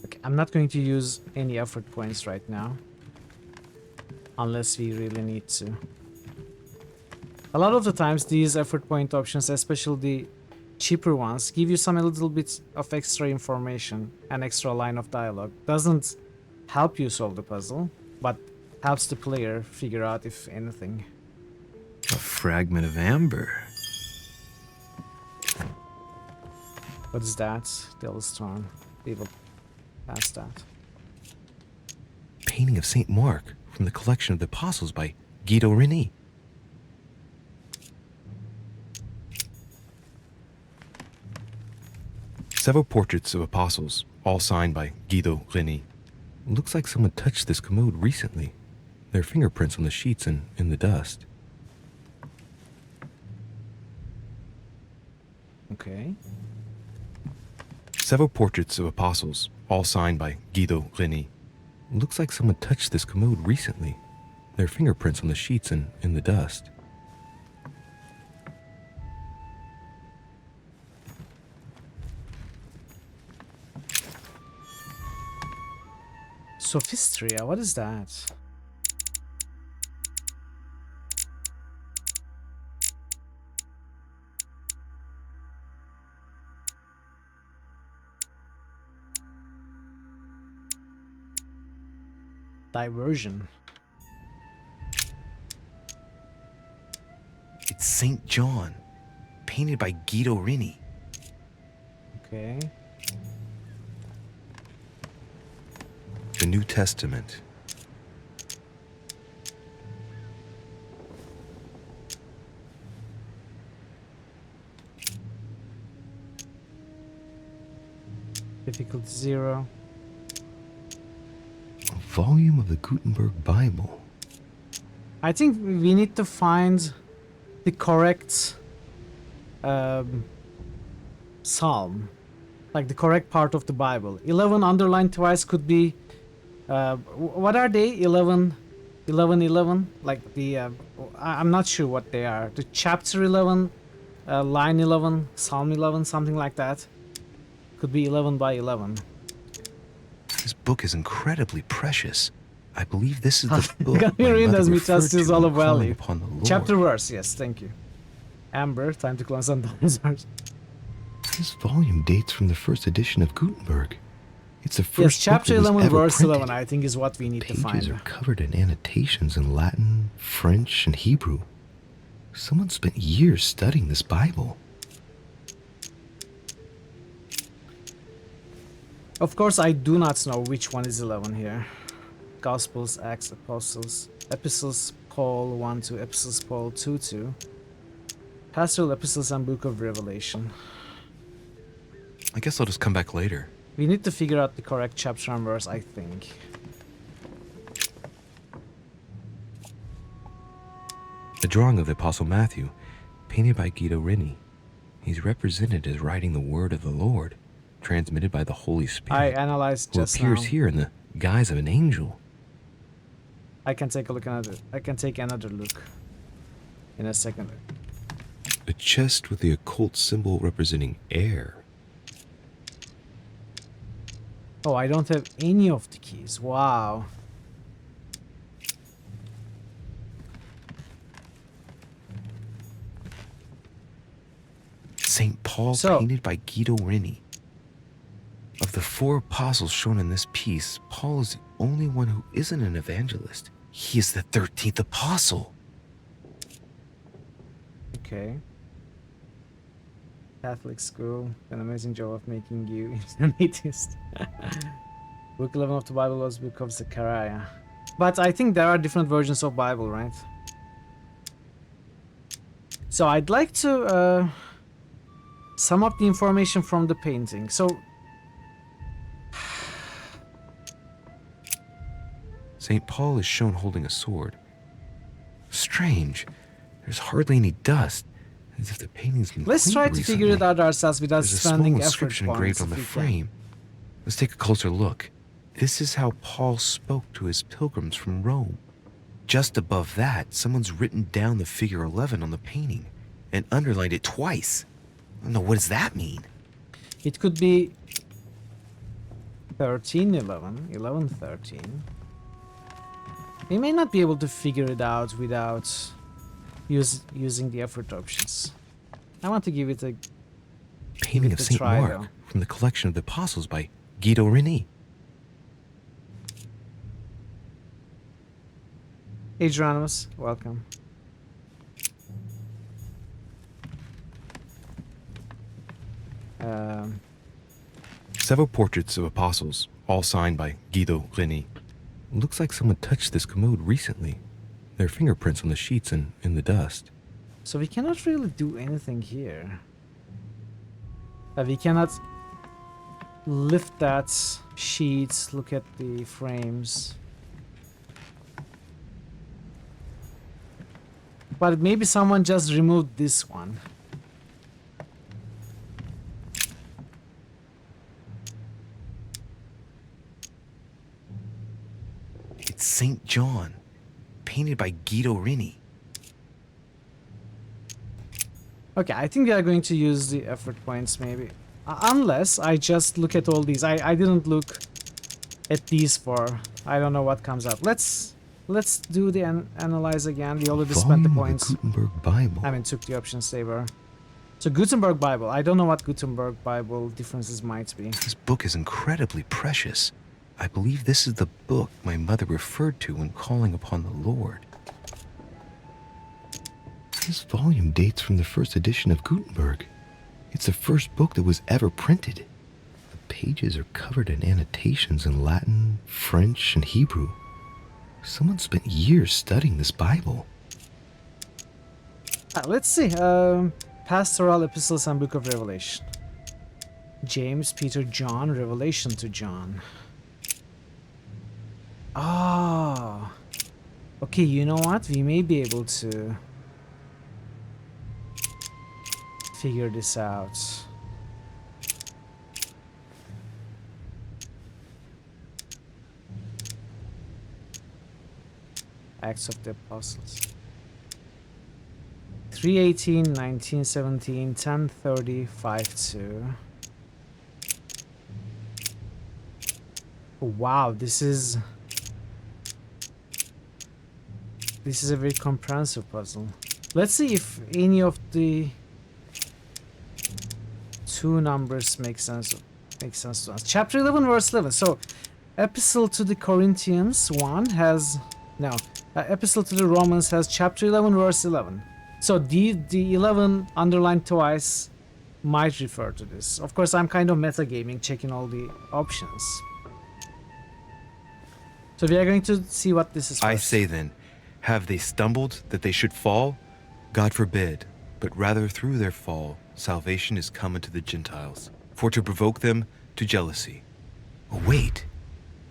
Okay, I'm not going to use any effort points right now. Unless we really need to. A lot of the times these effort point options, especially the cheaper ones, give you some a little bit of extra information, an extra line of dialogue. Doesn't help you solve the puzzle, but helps the player figure out if anything. A fragment of amber. What is that? Devil's Storm. We will pass that. Painting of St. Mark from the collection of the Apostles by Guido Reni. Several portraits of apostles, all signed by Guido Reni. Looks like someone touched this commode recently. There are fingerprints on the sheets and in the dust. Okay. Several portraits of apostles, all signed by Guido Reni. Looks like someone touched this commode recently. There are fingerprints on the sheets and in the dust. Sophistria, what is that? Diversion. It's St. John, painted by Guido Reni. Okay. The New Testament. Difficulty 0. A volume of the Gutenberg Bible. I think we need to find the correct psalm, like the correct part of the Bible. 11 underlined twice could be what are they? 11 like the I'm not sure what they are. The chapter 11, line 11, psalm 11, something like that. Could be 11 by 11. This book is incredibly precious. I believe this is the book as me trust is all of value. upon the Lord. Chapter verse, yes, thank you. Amber, time to clone some dinosaurs. This volume dates from the first edition of Gutenberg. It's the first yes, chapter book that 11, was ever verse printed. 11, I think is what we need to find. Pages are covered in annotations in Latin, French, and Hebrew. Someone spent years studying this Bible. Of course, I do not know which one is 11 here. Gospels, Acts, Apostles, Epistles, Paul 1-2, Epistles, Paul 2-2. Pastoral Epistles and Book of Revelation. I guess I'll just come back later. We need to figure out the correct chapter and verse, I think. A drawing of the Apostle Matthew, painted by Guido Reni. He's represented as writing the word of the Lord, transmitted by the Holy Spirit, I analyzed who just appears now. here in the guise of an angel. I can take a look at it. I can take another look in a second. A chest with the occult symbol representing air. Oh, I don't have any of the keys. Wow. St. Paul, painted by Guido Reni. Of the 4 apostles shown in this piece, Paul is the only one who isn't an evangelist. He is the 13th apostle. Okay. Catholic school, an amazing job of making you an atheist. Book 11 of the Bible was Book of Zechariah. But I think there are different versions of Bible, right? So I'd like to sum up the information from the painting. So St. Paul is shown holding a sword. Strange. There's hardly any dust, as if the painting's been let's cleaned try to recently. figure it out ourselves without There's a spending small effort inscription points engraved on the if we can. frame. Let's take a closer look. This is how Paul spoke to his pilgrims from Rome. Just above that, someone's written down the figure 11 on the painting and underlined it twice. I don't know, what does that mean? It could be 13, 11, 11, 13. We may not be able to figure it out without using the effort options. I want to give it a Painting of St. Mark from the collection of the Apostles by Guido Reni. Hey Geronimo's, welcome. Several portraits of apostles, all signed by Guido Reni. Looks like someone touched this commode recently. There are fingerprints on the sheets and in the dust. So we cannot really do anything here. We cannot lift that sheet, look at the frames. But maybe someone just removed this one. It's St. John, painted by Guido Reni. Okay, I think we are going to use the effort points maybe. Unless I just look at all these. I didn't look at these for... I don't know what comes up. Let's do the analyze again. We already spent the points. Gutenberg Bible. I mean, took the options they were. So Gutenberg Bible. I don't know what Gutenberg Bible differences might be. This book is incredibly precious. I believe this is the book my mother referred to when calling upon the Lord. This volume dates from the first edition of Gutenberg. It's the first book that was ever printed. The pages are covered in annotations in Latin, French, and Hebrew. Someone spent years studying this Bible. Let's see. Pastoral Epistles and Book of Revelation. James, Peter, John, Revelation to John. Oh. Okay, you know what? We may be able to figure this out. Acts of the Apostles. 3:18, 19:17, 10:30, 5:2. Wow, this is a very comprehensive puzzle. Let's see if any of the two numbers make sense to us. Chapter 11, verse 11. So, Epistle to the Corinthians 1 has Epistle to the Romans has chapter 11, verse 11. So the 11 underlined twice might refer to this. Of course, I'm kind of metagaming, checking all the options. So we are going to see what this is first. I say then, have they stumbled that they should fall? God forbid, but rather through their fall, salvation is come unto the Gentiles, for to provoke them to jealousy. Oh, wait,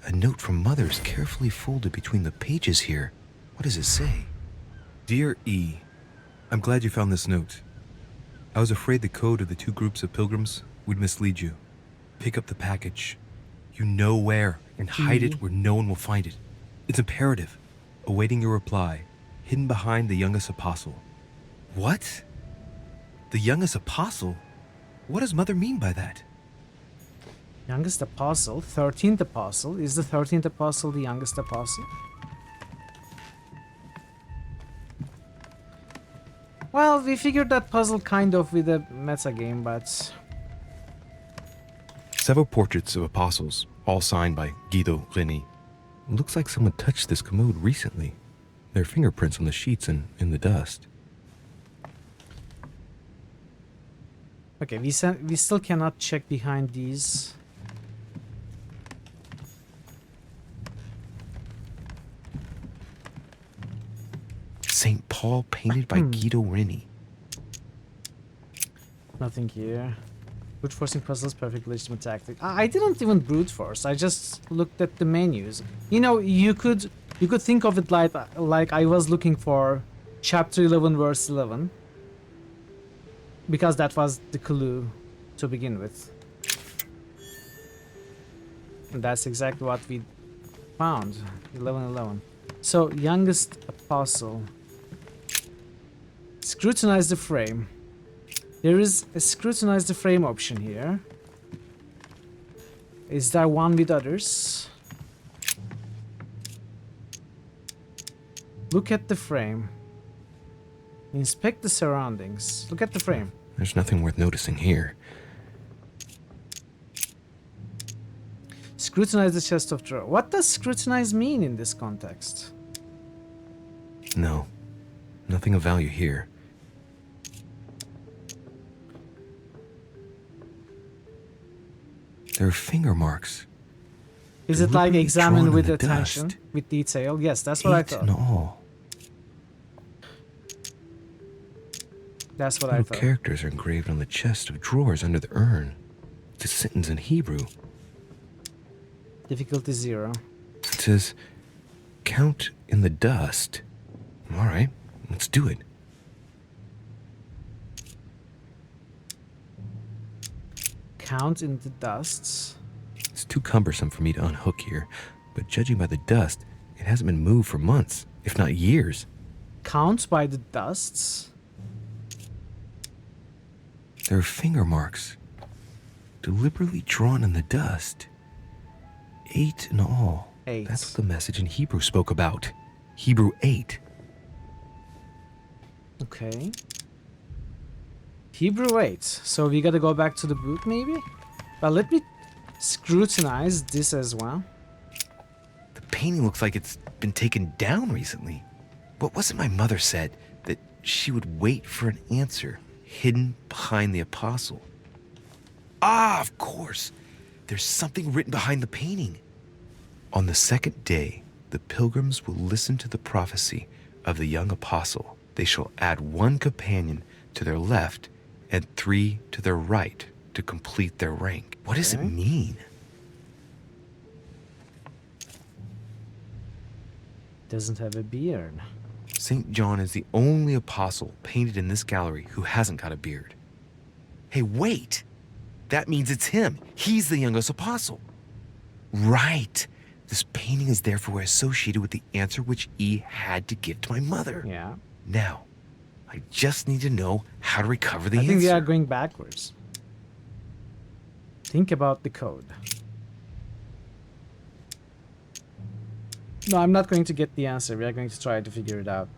a note from Mother is carefully folded between the pages here. What does it say? Dear E, I'm glad you found this note. I was afraid the code of the two groups of pilgrims would mislead you. Pick up the package. You know where, and hide it where no one will find it. It's imperative. Awaiting your reply, hidden behind the youngest apostle. What? The youngest apostle? What does Mother mean by that? Youngest apostle? 13th apostle? Is the 13th apostle the youngest apostle? Well, we figured that puzzle kind of with a metagame, but... Several portraits of apostles, all signed by Guido Reni. Looks like someone touched this commode recently. There are fingerprints on the sheets and in the dust. Okay, we still cannot check behind these. St. Paul painted by Guido Reni. Nothing here. Brute forcing puzzles, perfect legitimate tactic. I didn't even brute force. I just looked at the menus. You know, you could think of it like I was looking for chapter 11 verse 11, because that was the clue to begin with. And that's exactly what we found. 11:11. So youngest apostle. Scrutinize the frame. There is a scrutinize the frame option here. Is there one with others? Look at the frame. Inspect the surroundings. Look at the frame. There's nothing worth noticing here. Scrutinize the chest of drawers. What does scrutinize mean in this context? No, nothing of value here. There are finger marks. Is it like examine with attention, with detail? Yes, that's what I thought. No. That's what I thought. Characters are engraved on the chest of drawers under the urn. It's a sentence in Hebrew. Difficulty 0. It says, count in the dust. All right, let's do it. Count in the dusts. It's too cumbersome for me to unhook here, but judging by the dust, it hasn't been moved for months, if not years. Count by the dusts? There are finger marks, deliberately drawn in the dust. 8 in all. 8. That's what the message in Hebrew spoke about. Hebrew 8. Okay. Hebrew 8. So we gotta go back to the book maybe? But let me scrutinize this as well. The painting looks like it's been taken down recently. What was it my mother said? That she would wait for an answer hidden behind the apostle. Ah, of course. There's something written behind the painting. On the second day, the pilgrims will listen to the prophecy of the young apostle. They shall add 1 companion to their left and 3 to their right to complete their rank. What does it mean? Doesn't have a beard. St. John is the only apostle painted in this gallery who hasn't got a beard. Hey, wait! That means it's him. He's the youngest apostle. Right. This painting is therefore associated with the answer which E had to give to my mother. Yeah. Now, I just need to know how to recover the answer. I think we are going backwards. Think about the code. No, I'm not going to get the answer. We are going to try to figure it out.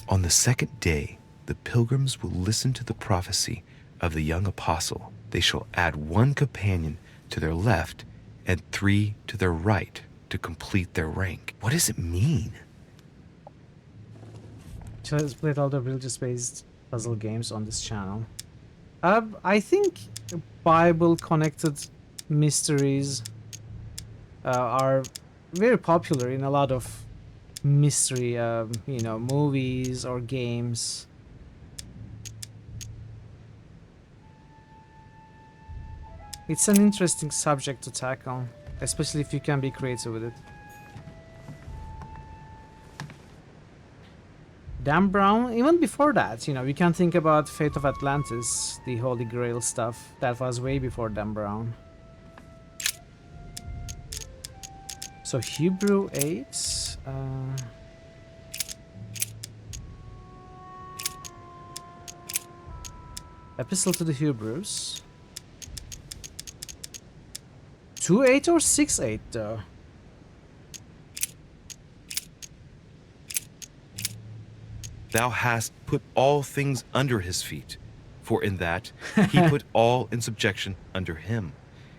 On the second day, the pilgrims will listen to the prophecy of the young apostle. They shall add 1 companion to their left and 3 to their right to complete their rank. What does it mean? Let's play all the religious-based puzzle games on this channel. I think Bible-connected mysteries are very popular in a lot of mystery, you know, movies or games. It's an interesting subject to tackle, especially if you can be creative with it. Dan Brown, even before that, you know, we can think about Fate of Atlantis, the Holy Grail stuff. That was way before Dan Brown. So Hebrew 8. Epistle to the Hebrews. 2:8 or 6:8 though? Thou hast put all things under his feet, for in that he put all in subjection under him.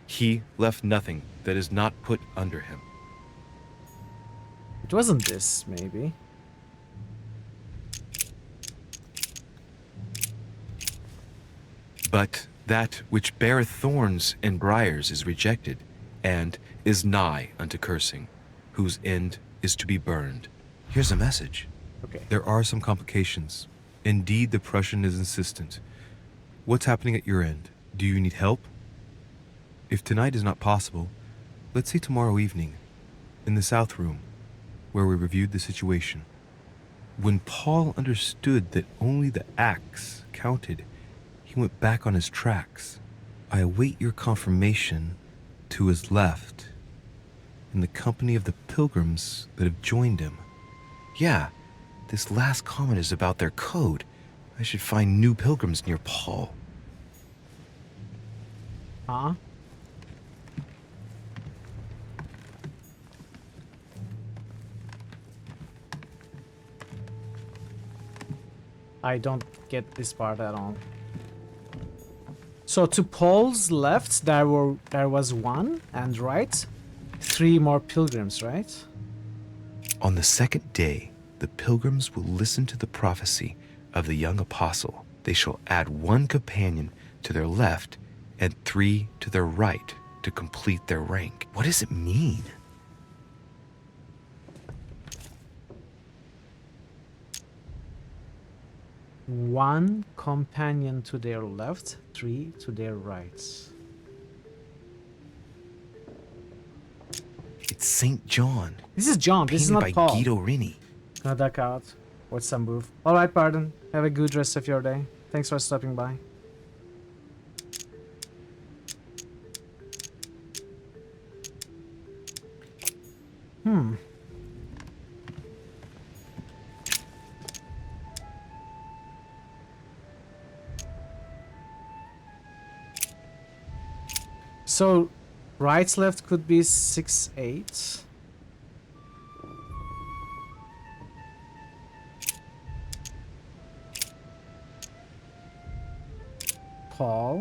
He left nothing that is not put under him. It wasn't this, maybe. But that which beareth thorns and briars is rejected, and is nigh unto cursing, whose end is to be burned. Here's a message. Okay. There are some complications. Indeed, the Prussian is insistent. What's happening at your end? Do you need help? If tonight is not possible, let's say tomorrow evening, in the South Room, where we reviewed the situation. When Paul understood that only the axe counted, he went back on his tracks. I await your confirmation to his left, in the company of the pilgrims that have joined him. Yeah, this last comment is about their code. I should find new pilgrims near Paul. Huh? I don't get this part at all. So to Paul's left, there was one, and right, 3 more pilgrims, right? On the second day, the pilgrims will listen to the prophecy of the young apostle. They shall add 1 companion to their left and 3 to their right to complete their rank. What does it mean? One companion to their left, 3 to their right. It's St. John. This is John. This is not by Paul. Guido Rini. Not that out. Watch some move. All right, pardon. Have a good rest of your day. Thanks for stopping by. So, right left could be 6-8. Paul.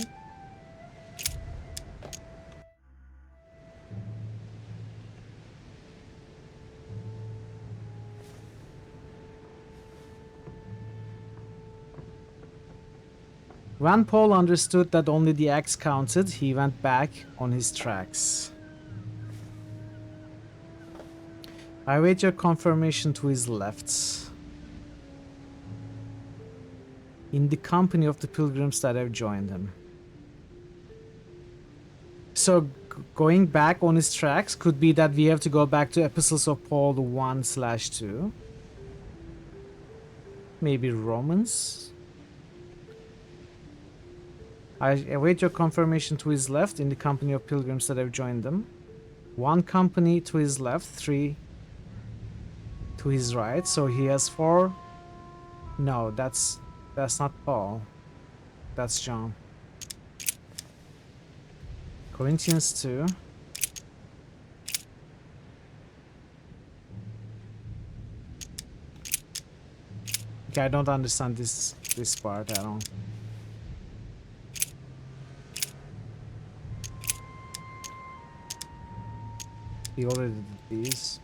When Paul understood that only the axe counted, he went back on his tracks. I await your confirmation to his left. In the company of the pilgrims that have joined him. So going back on his tracks could be that we have to go back to Epistles of Paul 1/2. Maybe Romans. I await your confirmation to his left in the company of pilgrims that have joined them. 1 company to his left, 3 to his right. So he has 4. No, that's not Paul. That's John. Corinthians 2. Okay, I don't understand this part at all. We already did these.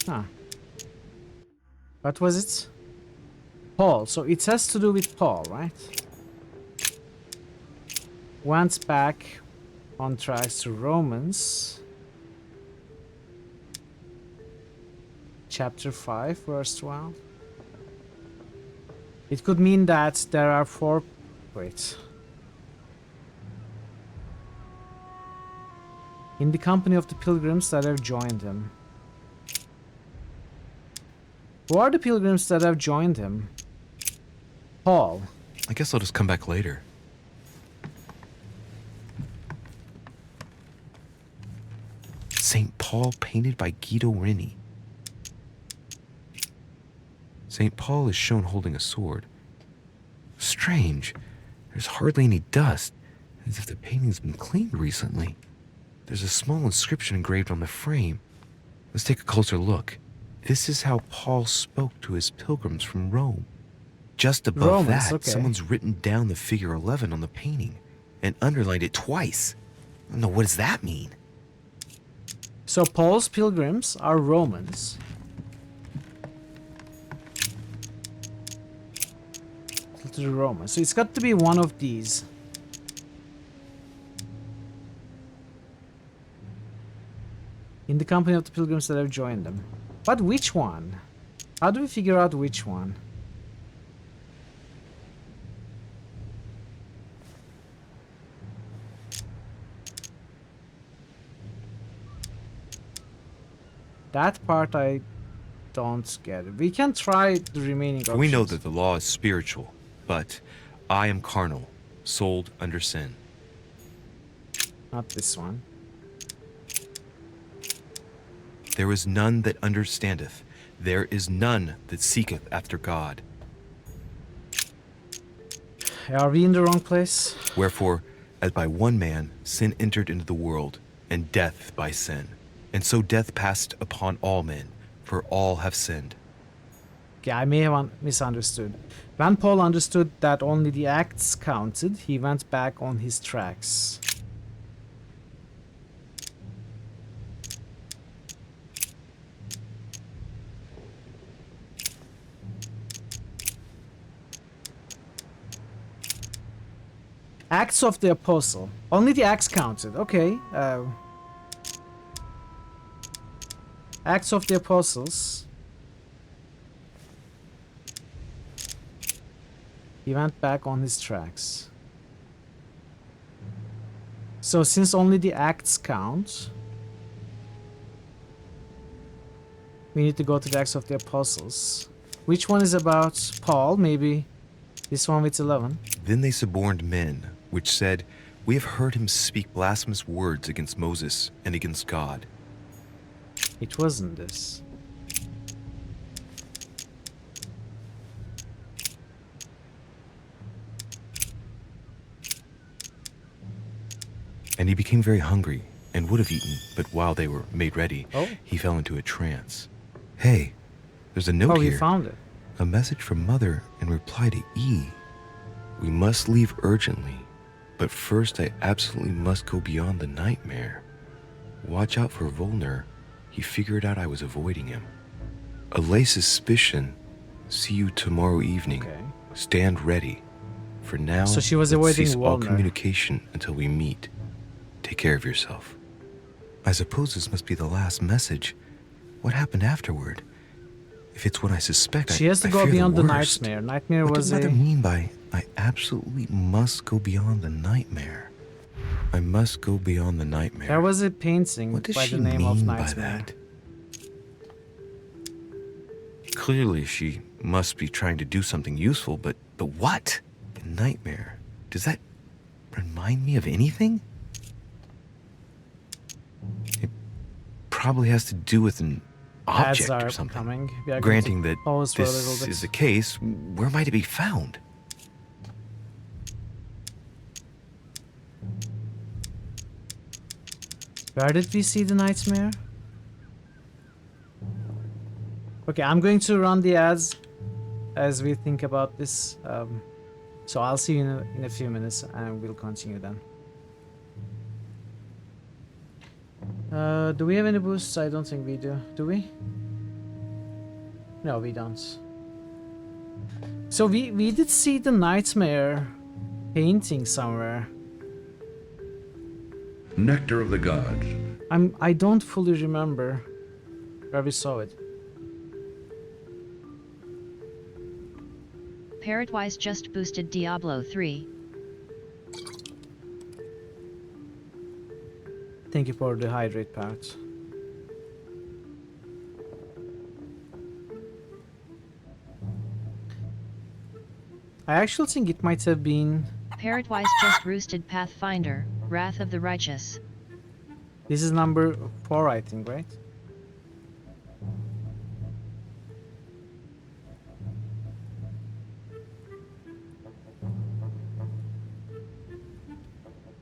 Huh. What was it? Paul. So it has to do with Paul, right? Went back on tracks to Romans. Chapter 5, verse 12. It could mean that there are 4... Wait. In the company of the pilgrims that have joined him. Who are the pilgrims that have joined him? Paul. I guess I'll just come back later. St. Paul painted by Guido Reni. St. Paul is shown holding a sword. Strange. There's hardly any dust, as if the painting's been cleaned recently. There's a small inscription engraved on the frame. Let's take a closer look. This is how Paul spoke to his pilgrims from Rome. Just above someone's written down the figure 11 on the painting and underlined it twice. I don't know, what does that mean? So Paul's pilgrims are Romans. To the Romans. So it's got to be one of these. In the company of the pilgrims that have joined them. But which one? How do we figure out which one? That part I don't get. We can try the remaining options. We know that the law is spiritual, but I am carnal, sold under sin. Not this one. There is none that understandeth. There is none that seeketh after God. Are we in the wrong place? Wherefore, as by one man sin entered into the world, and death by sin. And so death passed upon all men, for all have sinned. Okay, I may have misunderstood. When Paul understood that only the acts counted, he went back on his tracks. Acts of the Apostle. Only the acts counted. Okay. Acts of the Apostles. He went back on his tracks. So since only the acts count, we need to go to the Acts of the Apostles. Which one is about Paul? Maybe this one with 11. Then they suborned men, which said, We have heard him speak blasphemous words against Moses and against God. It wasn't this. And he became very hungry and would have eaten, but while they were made ready, he fell into a trance. Hey, there's a note here. Oh, he found it. A message from Mother in reply to E. We must leave urgently, but first I absolutely must go beyond the nightmare. Watch out for Volner. He figured out I was avoiding him. Allay suspicion. See you tomorrow evening. Okay. Stand ready. For now, so she was avoiding cease all Volner. communication until we meet. Take care of yourself. I suppose this must be the last message. What happened afterward? If it's what I suspect, she has to go beyond the nightmare. Nightmare was What did Mother mean by I absolutely must go beyond the nightmare? I must go beyond the nightmare. There was a painting What does by she the name mean of by Nightmare. that? Clearly, she must be trying to do something useful, but what? A nightmare. Does that remind me of anything? It probably has to do with an object or something. Granting that this is the case, where might it be found? Where did we see the nightmare? Okay, I'm going to run the ads as we think about this. So I'll see you in a few minutes and we'll continue then. Do we have any boosts? I don't think we do. Do we? No, we don't. So we did see the nightmare painting somewhere. Nectar of the Gods. I don't fully remember where we saw it. Parrotwise just boosted Diablo 3. Thank you for the hydrate part. I actually think it might have been... Parrotwise just roosted Pathfinder, Wrath of the Righteous. This is number 4, I think, right?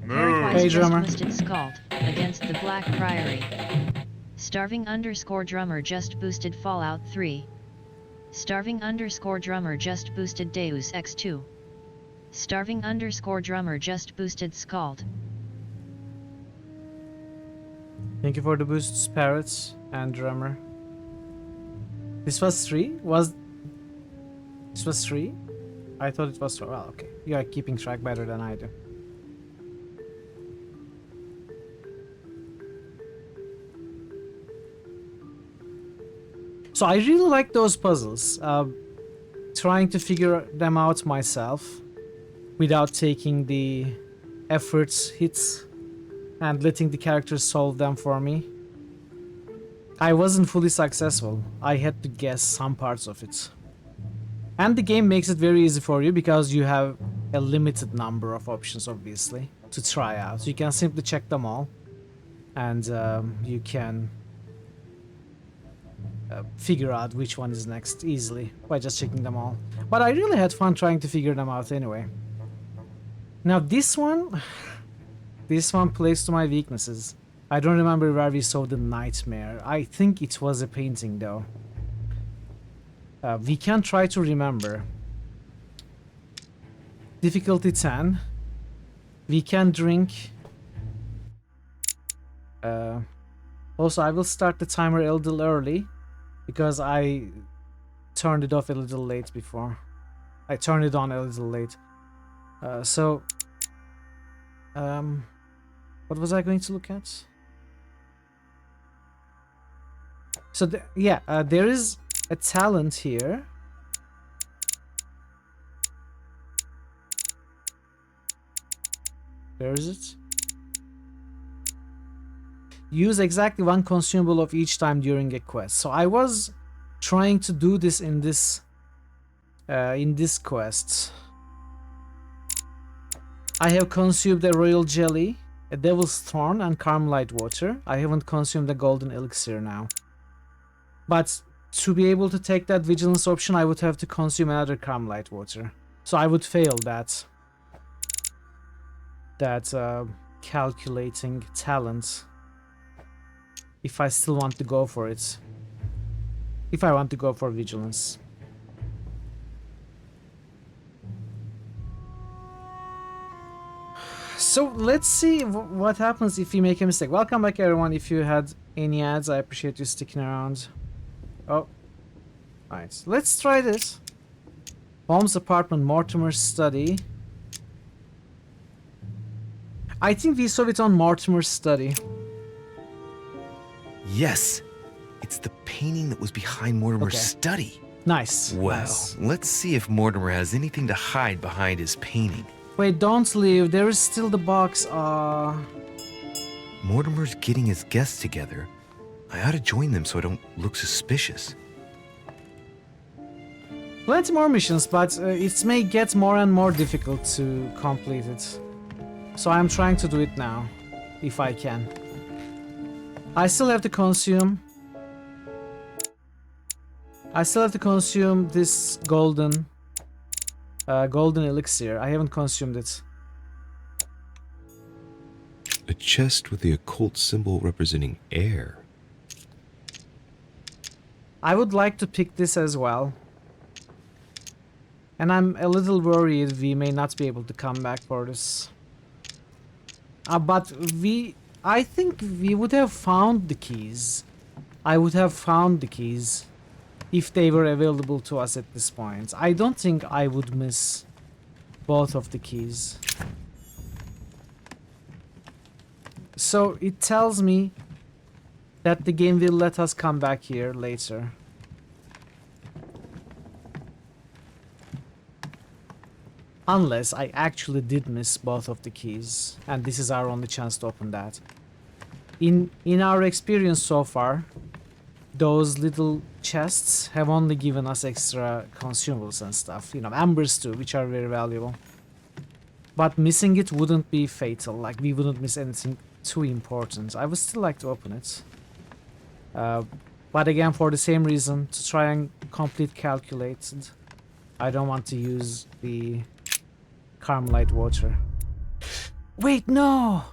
Parrotwise just boosted Scald, against the Black Priory. Starving_drummer just boosted Fallout 3. Starving_drummer just boosted Deus Ex 2. Starving_drummer just boosted Scald. Thank you for the boosts, Parrots and Drummer. This was 3? This was 3? I thought it was 4. Well, okay. You are keeping track better than I do. So I really like those puzzles. Trying to figure them out myself without taking the efforts hits and letting the characters solve them for me. I wasn't fully successful. I had to guess some parts of it. And the game makes it very easy for you because you have a limited number of options, obviously, to try out. So you can simply check them all and you can figure out which one is next easily by just checking them all. But I really had fun trying to figure them out anyway. Now this one plays to my weaknesses. I don't remember where we saw the nightmare. I think it was a painting though. We can try to remember. Difficulty 10. We can drink. Also, I will start the timer a little early because I turned it off a little late before. I turned it on a little late. What was I going to look at? So, there is a talent here. Where is it? Use exactly one consumable of each time during a quest. So I was trying to do this in this quest. I have consumed a royal jelly, a devil's thorn, and carmelite water. I haven't consumed a golden elixir now. But to be able to take that vigilance option, I would have to consume another carmelite water. So I would fail that calculating talent if I still want to go for it. If I want to go for vigilance. So let's see what happens if we make a mistake. Welcome back everyone. If you had any ads, I appreciate you sticking around. Oh, alright. Let's try this. Holmes' apartment, Mortimer's study. I think we saw it on Mortimer's study. Yes, it's the painting that was behind Mortimer's study. Nice. Well, nice. Let's see if Mortimer has anything to hide behind his painting. Wait, don't leave. There is still the box. Mortimer's getting his guests together. I ought to join them so I don't look suspicious. Plenty more missions, but it may get more and more difficult to complete it. So I'm trying to do it now, if I can. I still have to consume this golden elixir. I haven't consumed it. A chest with the occult symbol representing air. I would like to pick this as well. And I'm a little worried we may not be able to come back for this. But I think we would have found the keys. I would have found the keys if they were available to us at this point. I don't think I would miss both of the keys. So it tells me that the game will let us come back here later. Unless I actually did miss both of the keys, and this is our only chance to open that. in our experience so far, those little chests have only given us extra consumables and stuff. You know, embers too, which are very valuable. But missing it wouldn't be fatal. Like, we wouldn't miss anything too important. I would still like to open it. But again, for the same reason, to try and complete calculated, I don't want to use the Carmelite water. Wait, no!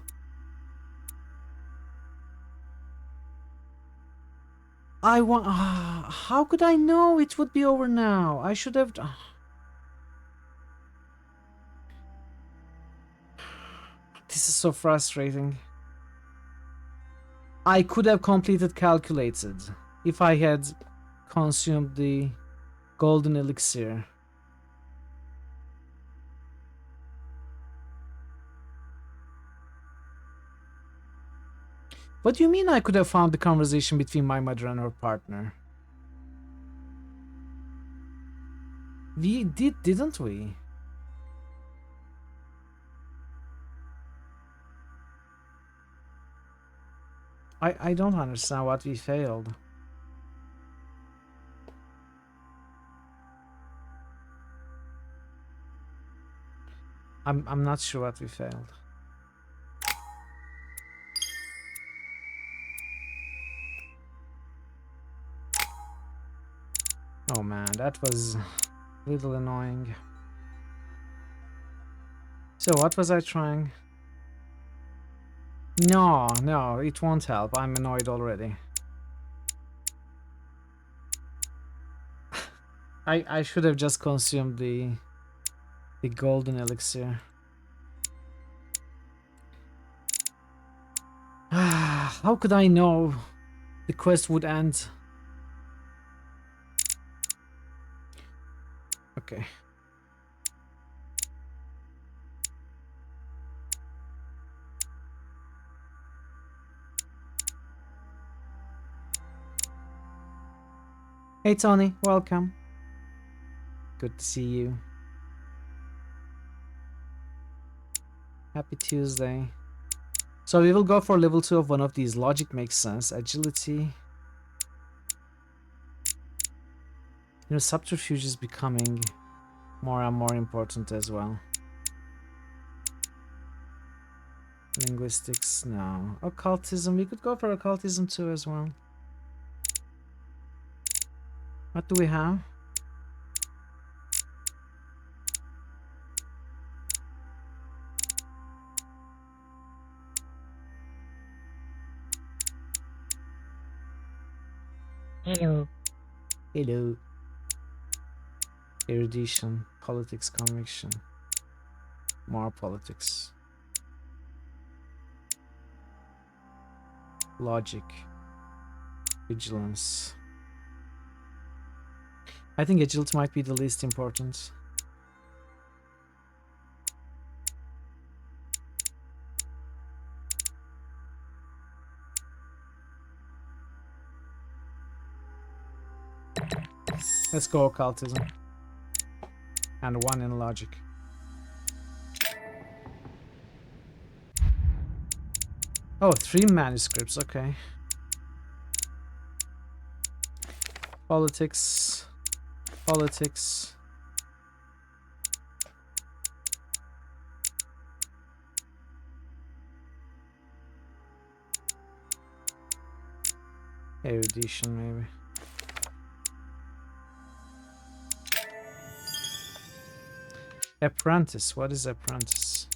I want... how could I know it would be over now? I should have... This is so frustrating. I could have completed calculated if I had consumed the golden elixir. What do you mean I could have found the conversation between my mother and her partner? We did, didn't we? I don't understand what we failed. I'm not sure what we failed. Oh man, that was a little annoying. So what was I trying? No, it won't help. I'm annoyed already. I should have just consumed the golden elixir. How could I know the quest would end? Okay. Hey Tony, welcome. Good to see you. Happy Tuesday. So we will go for level 2 of one of these. Logic makes sense. Agility. You know, subterfuge is becoming more and more important as well. Linguistics, no. Occultism, we could go for occultism too as well. What do we have? Hello. Hello. Erudition, politics, conviction. More politics. Logic. Vigilance. I think agility might be the least important. Let's go occultism. And 1 in logic. Oh, 3 manuscripts, okay. Politics. Politics. Erudition, maybe. Apprentice. What is apprentice?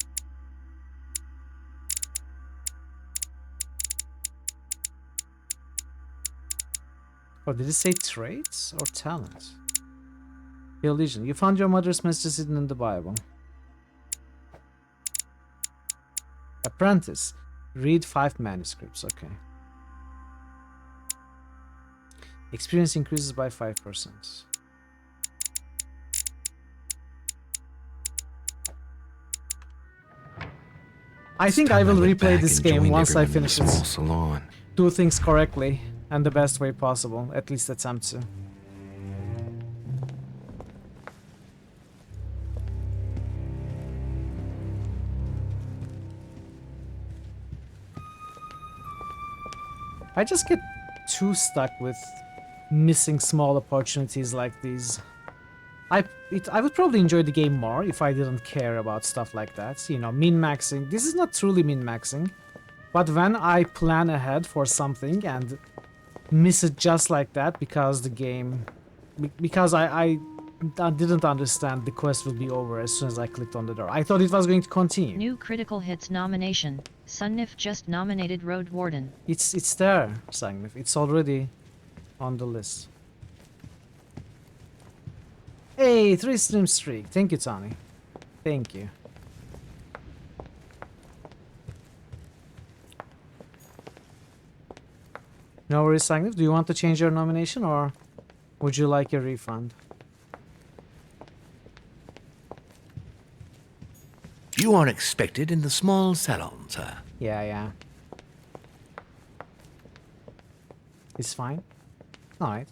Oh, did it say traits or talent? Religion. You found your mother's message hidden in the Bible. Apprentice. Read 5 manuscripts. Okay. Experience increases by 5%. I think I will replay this game once I finish it. Salon. Do things correctly and the best way possible. At least attempt to. I just get too stuck with missing small opportunities like these. I would probably enjoy the game more if I didn't care about stuff like that. You know, min-maxing. This is not truly min-maxing. But when I plan ahead for something and miss it just like that because the game... Because I didn't understand the quest will be over as soon as I clicked on the door. I thought it was going to continue. New Critical Hits nomination. Sunnif just nominated Road Warden. It's there, Sunnif. It's already on the list. Hey, 3 stream streak. Thank you, Tony. Thank you. No worries, Sunnif. Do you want to change your nomination or would you like a refund? You are expected in the small salon, sir. Yeah. It's fine. Alright.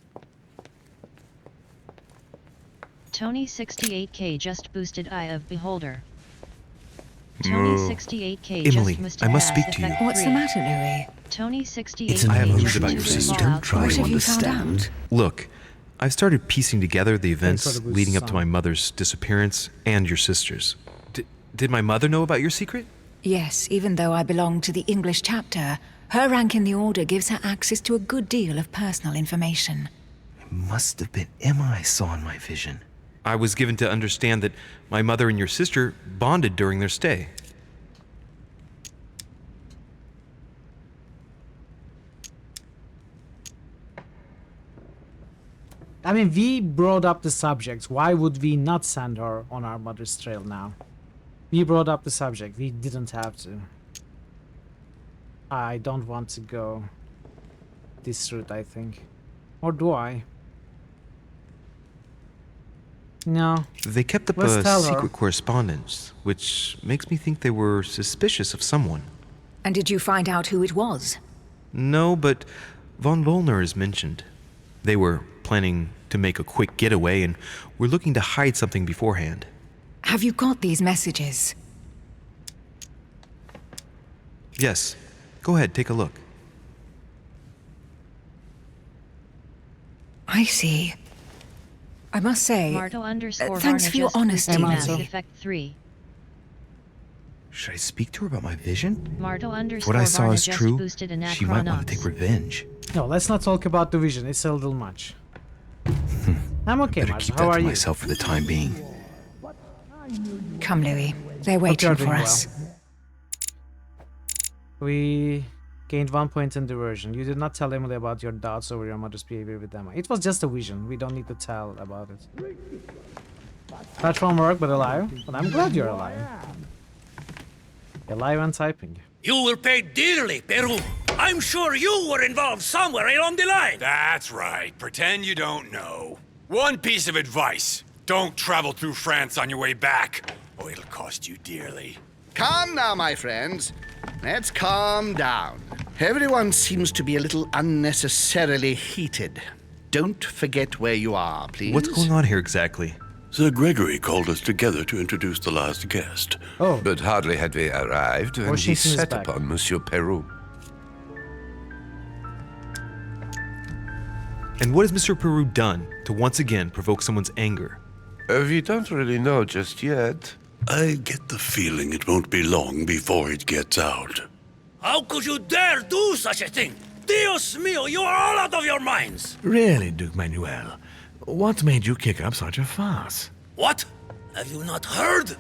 Tony 68k just boosted Eye of Beholder. Tony 68k Emily, just boosted I must Ass speak to you. Effect What's 3. the matter, Louis? Tony 68k It's I have news just about your boosted sister. Fallout Try 4. What to have you found understand. out? Look, I've started piecing together the for the events boost, leading up to son. my mother's disappearance and your sister's. Did my mother know about your secret? Yes, even though I belong to the English chapter, her rank in the Order gives her access to a good deal of personal information. It must have been Emma I saw in my vision. I was given to understand that my mother and your sister bonded during their stay. I mean, we brought up the subject. Why would we not send her on our mother's trail now? We brought up the subject. We didn't have to. I don't want to go this route, I think. Or do I? No. They kept up Let's a tell her. secret correspondence, which makes me think they were suspicious of someone. And did you find out who it was? No, but von Wollner is mentioned. They were planning to make a quick getaway and were looking to hide something beforehand. Have you got these messages? Yes. Go ahead, take a look. I see. I must say, Marto underscore thanks Varna for your just honesty, boosted Marto. Mass Louis. Effect 3. Should I speak to her about my vision? Marto If underscore what I saw Varna is just true, boosted she might want to Anachronauts. take revenge. No, let's not talk about the vision. It's a little much. I'm okay, Better Marta. keep How that are to you? myself for the time being. Come, Louis. They're Hope waiting you're for doing us. We gained 1 point in diversion. You did not tell Emily about your doubts over your mother's behavior with Emma. It was just a vision. We don't need to tell about it. Platform work, but alive. But I'm glad you're alive. Alive and typing. You will pay dearly, Peru. I'm sure you were involved somewhere along the line. That's right. Pretend you don't know. One piece of advice. Don't travel through France on your way back, or it'll cost you dearly. Calm now, my friends. Let's calm down. Everyone seems to be a little unnecessarily heated. Don't forget where you are, please. What's going on here exactly? Sir Gregory called us together to introduce the last guest. Oh. But hardly had we arrived when he Washington is set back. upon Monsieur Peru. And what has Mr. Peru done to once again provoke someone's anger? We don't really know just yet. I get the feeling it won't be long before it gets out. How could you dare do such a thing? Dios mío, you are all out of your minds! Really, Duke Manuel? What made you kick up such a fuss? What? Have you not heard?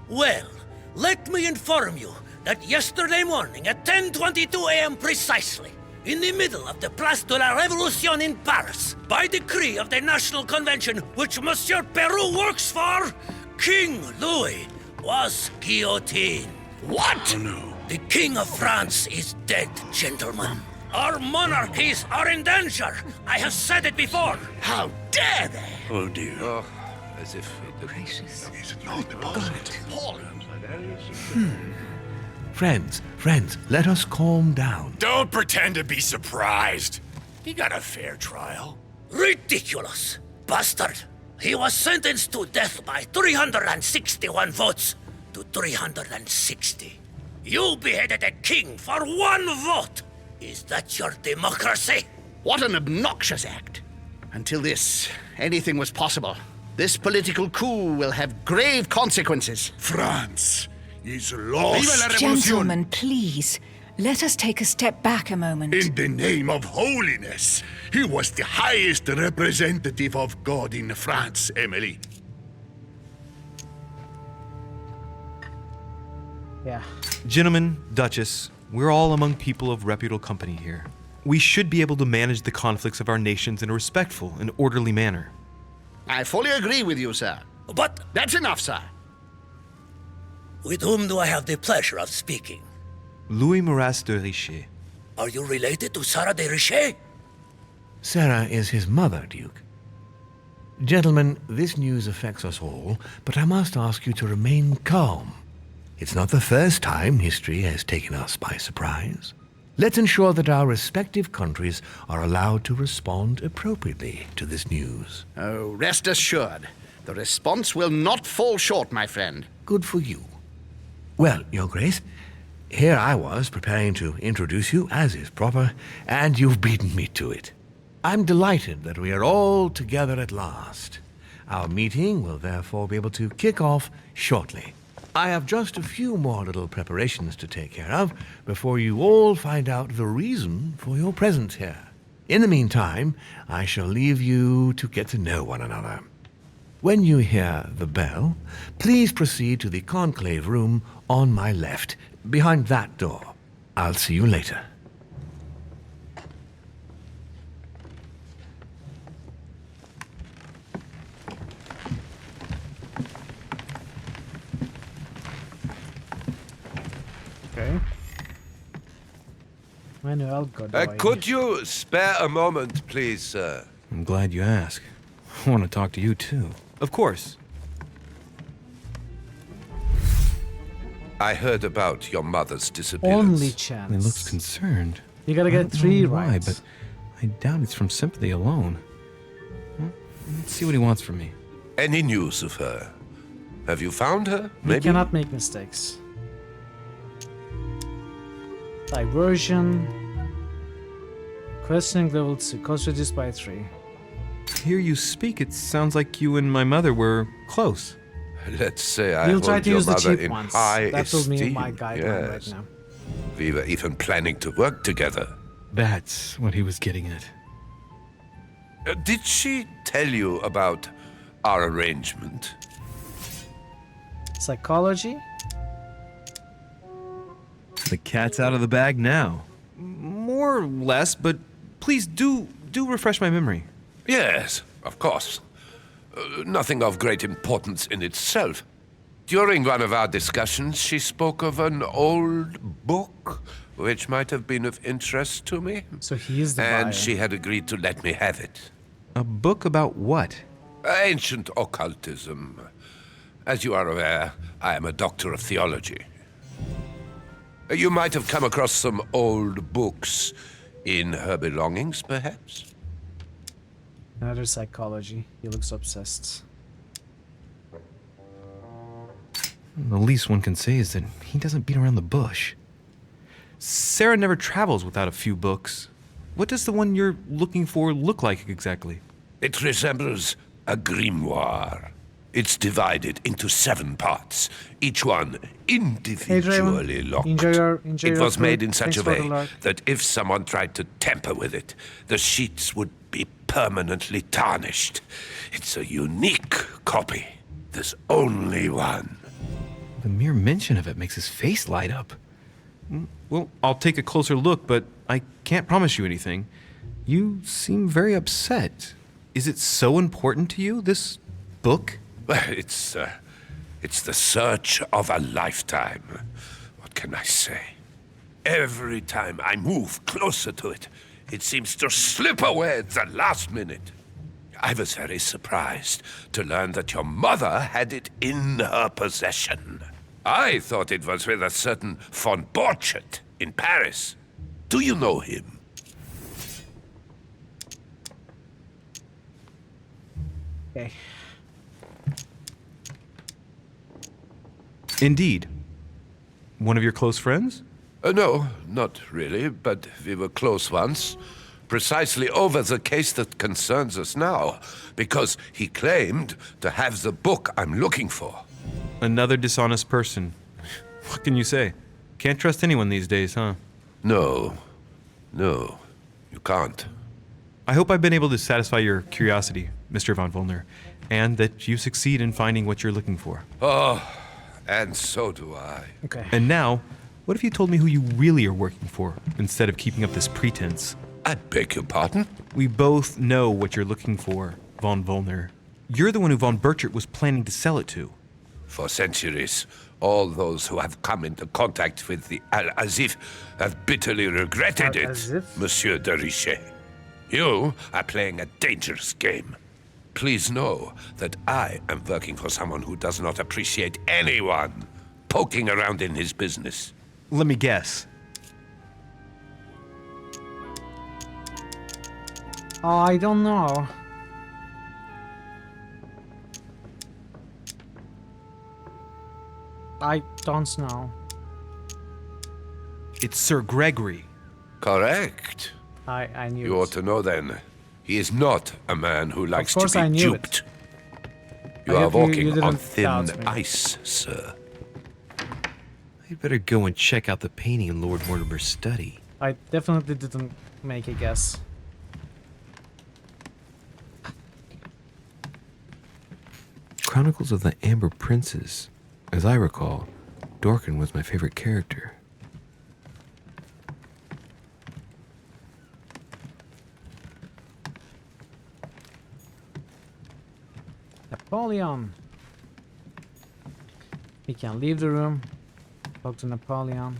Well, let me inform you that yesterday morning at 10:22 a.m. precisely, in the middle of the Place de la Révolution in Paris, by decree of the National Convention which Monsieur Peru works for, King Louis was guillotined. What? Oh, no. The King of France is dead, gentlemen. Our monarchies are in danger. I have said it before. How dare they? Oh, dear. Oh, as if it Gracious. Friends, let us calm down. Don't pretend to be surprised. He got a fair trial. Ridiculous! Bastard! He was sentenced to death by 361 votes to 360. You beheaded a king for 1 vote! Is that your democracy? What an obnoxious act. Until anything was possible. This political coup will have grave consequences. France is lost. Gentlemen, please. Let us take a step back a moment. In the name of holiness. He was the highest representative of God in France, Emily. Yeah. Gentlemen, Duchess, we're all among people of reputable company here. We should be able to manage the conflicts of our nations in a respectful and orderly manner. I fully agree with you, sir. But... That's enough, sir. With whom do I have the pleasure of speaking? Louis Maras de Richet. Are you related to Sarah de Richet? Sarah is his mother, Duke. Gentlemen, this news affects us all, but I must ask you to remain calm. It's not the first time history has taken us by surprise. Let's ensure that our respective countries are allowed to respond appropriately to this news. Oh, rest assured. The response will not fall short, my friend. Good for you. Well, Your Grace, here I was preparing to introduce you as is proper, and you've beaten me to it. I'm delighted that we are all together at last. Our meeting will therefore be able to kick off shortly. I have just a few more little preparations to take care of before you all find out the reason for your presence here. In the meantime, I shall leave you to get to know one another. When you hear the bell, please proceed to the conclave room on my left, behind that door. I'll see you later. Okay. Manuel Godoy. Could you spare a moment, please, sir? I'm glad you asked. I want to talk to you, too. Of course. I heard about your mother's disappearance. Only chance. He looks concerned. You gotta get 3 why, right. but I doubt it's from sympathy alone. Well, let's see what he wants from me. Any news of her? Have you found her? You cannot make mistakes. Diversion. Questioning level 2. Cost reduced by 3. Hear you speak, it sounds like you and my mother were close. Let's say I We'll hold try to your use the mother cheap in ones. high That will be esteem. my guideline right now. We were even planning to work together. That's what he was getting at. Did she tell you about our arrangement? Psychology? The cat's out of the bag now. More or less, but please do refresh my memory. Yes, of course. Nothing of great importance in itself. During one of our discussions, she spoke of an old book which might have been of interest to me. So he is the And buyer. she had agreed to let me have it. A book about what? Ancient occultism. As you are aware, I am a doctor of theology. You might have come across some old books in her belongings, perhaps? Another psychology. He looks obsessed. The least one can say is that he doesn't beat around the bush. Sarah never travels without a few books. What does the one you're looking for look like exactly? It resembles a grimoire. It's divided into 7 parts, each one individually locked. Enjoy It was your made food. in such Thanks a for the way lark. that if someone tried to tamper with it, the sheets would be permanently tarnished. It's a unique copy. There's only one. The mere mention of it makes his face light up. Well, I'll take a closer look, but I can't promise you anything. You seem very upset. Is it so important to you, this book? Well, it's the search of a lifetime. What can I say? Every time I move closer to it, it seems to slip away at the last minute. I was very surprised to learn that your mother had it in her possession. I thought it was with a certain von Borchardt in Paris. Do you know him? Okay. Indeed. One of your close friends? No, not really, but we were close once. Precisely over the case that concerns us now, because he claimed to have the book I'm looking for. Another dishonest person. What can you say? Can't trust anyone these days, huh? No, you can't. I hope I've been able to satisfy your curiosity, Mr. von Wollner, and that you succeed in finding what you're looking for. Oh, and so do I. Okay. And now, what if you told me who you really are working for, instead of keeping up this pretense? I beg your pardon? We both know what you're looking for, von Wollner. You're the one who von Burchard was planning to sell it to. For centuries, all those who have come into contact with the Al-Azif have bitterly regretted it, Monsieur de Richet. You are playing a dangerous game. Please know that I am working for someone who does not appreciate anyone poking around in his business. Let me guess. I don't know. I don't know. It's Sir Gregory. Correct. I knew You it. ought to know then. He is not a man who likes to be duped. You are walking on thin ice, sir. I'd better go and check out the painting in Lord Mortimer's study. I definitely didn't make a guess. Chronicles of the Amber Princes. As I recall, Dorkin was my favorite character. Napoleon. We can leave the room. Talk to Napoleon.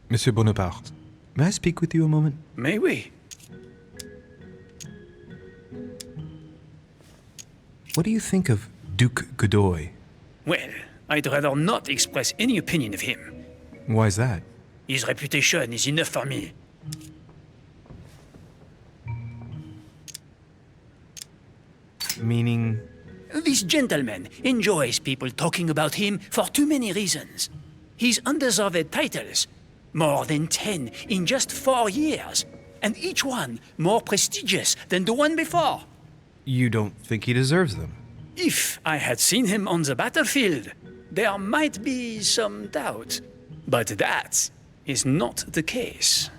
Monsieur Bonaparte, may I speak with you a moment? May we? What do you think of Duke Godoy? Well, I'd rather not express any opinion of him. Why is that? His reputation is enough for me. Meaning? This gentleman enjoys people talking about him for too many reasons. His undeserved titles, more than 10 in just 4 years, and each one more prestigious than the one before. You don't think he deserves them? If I had seen him on the battlefield, there might be some doubt. But that is not the case.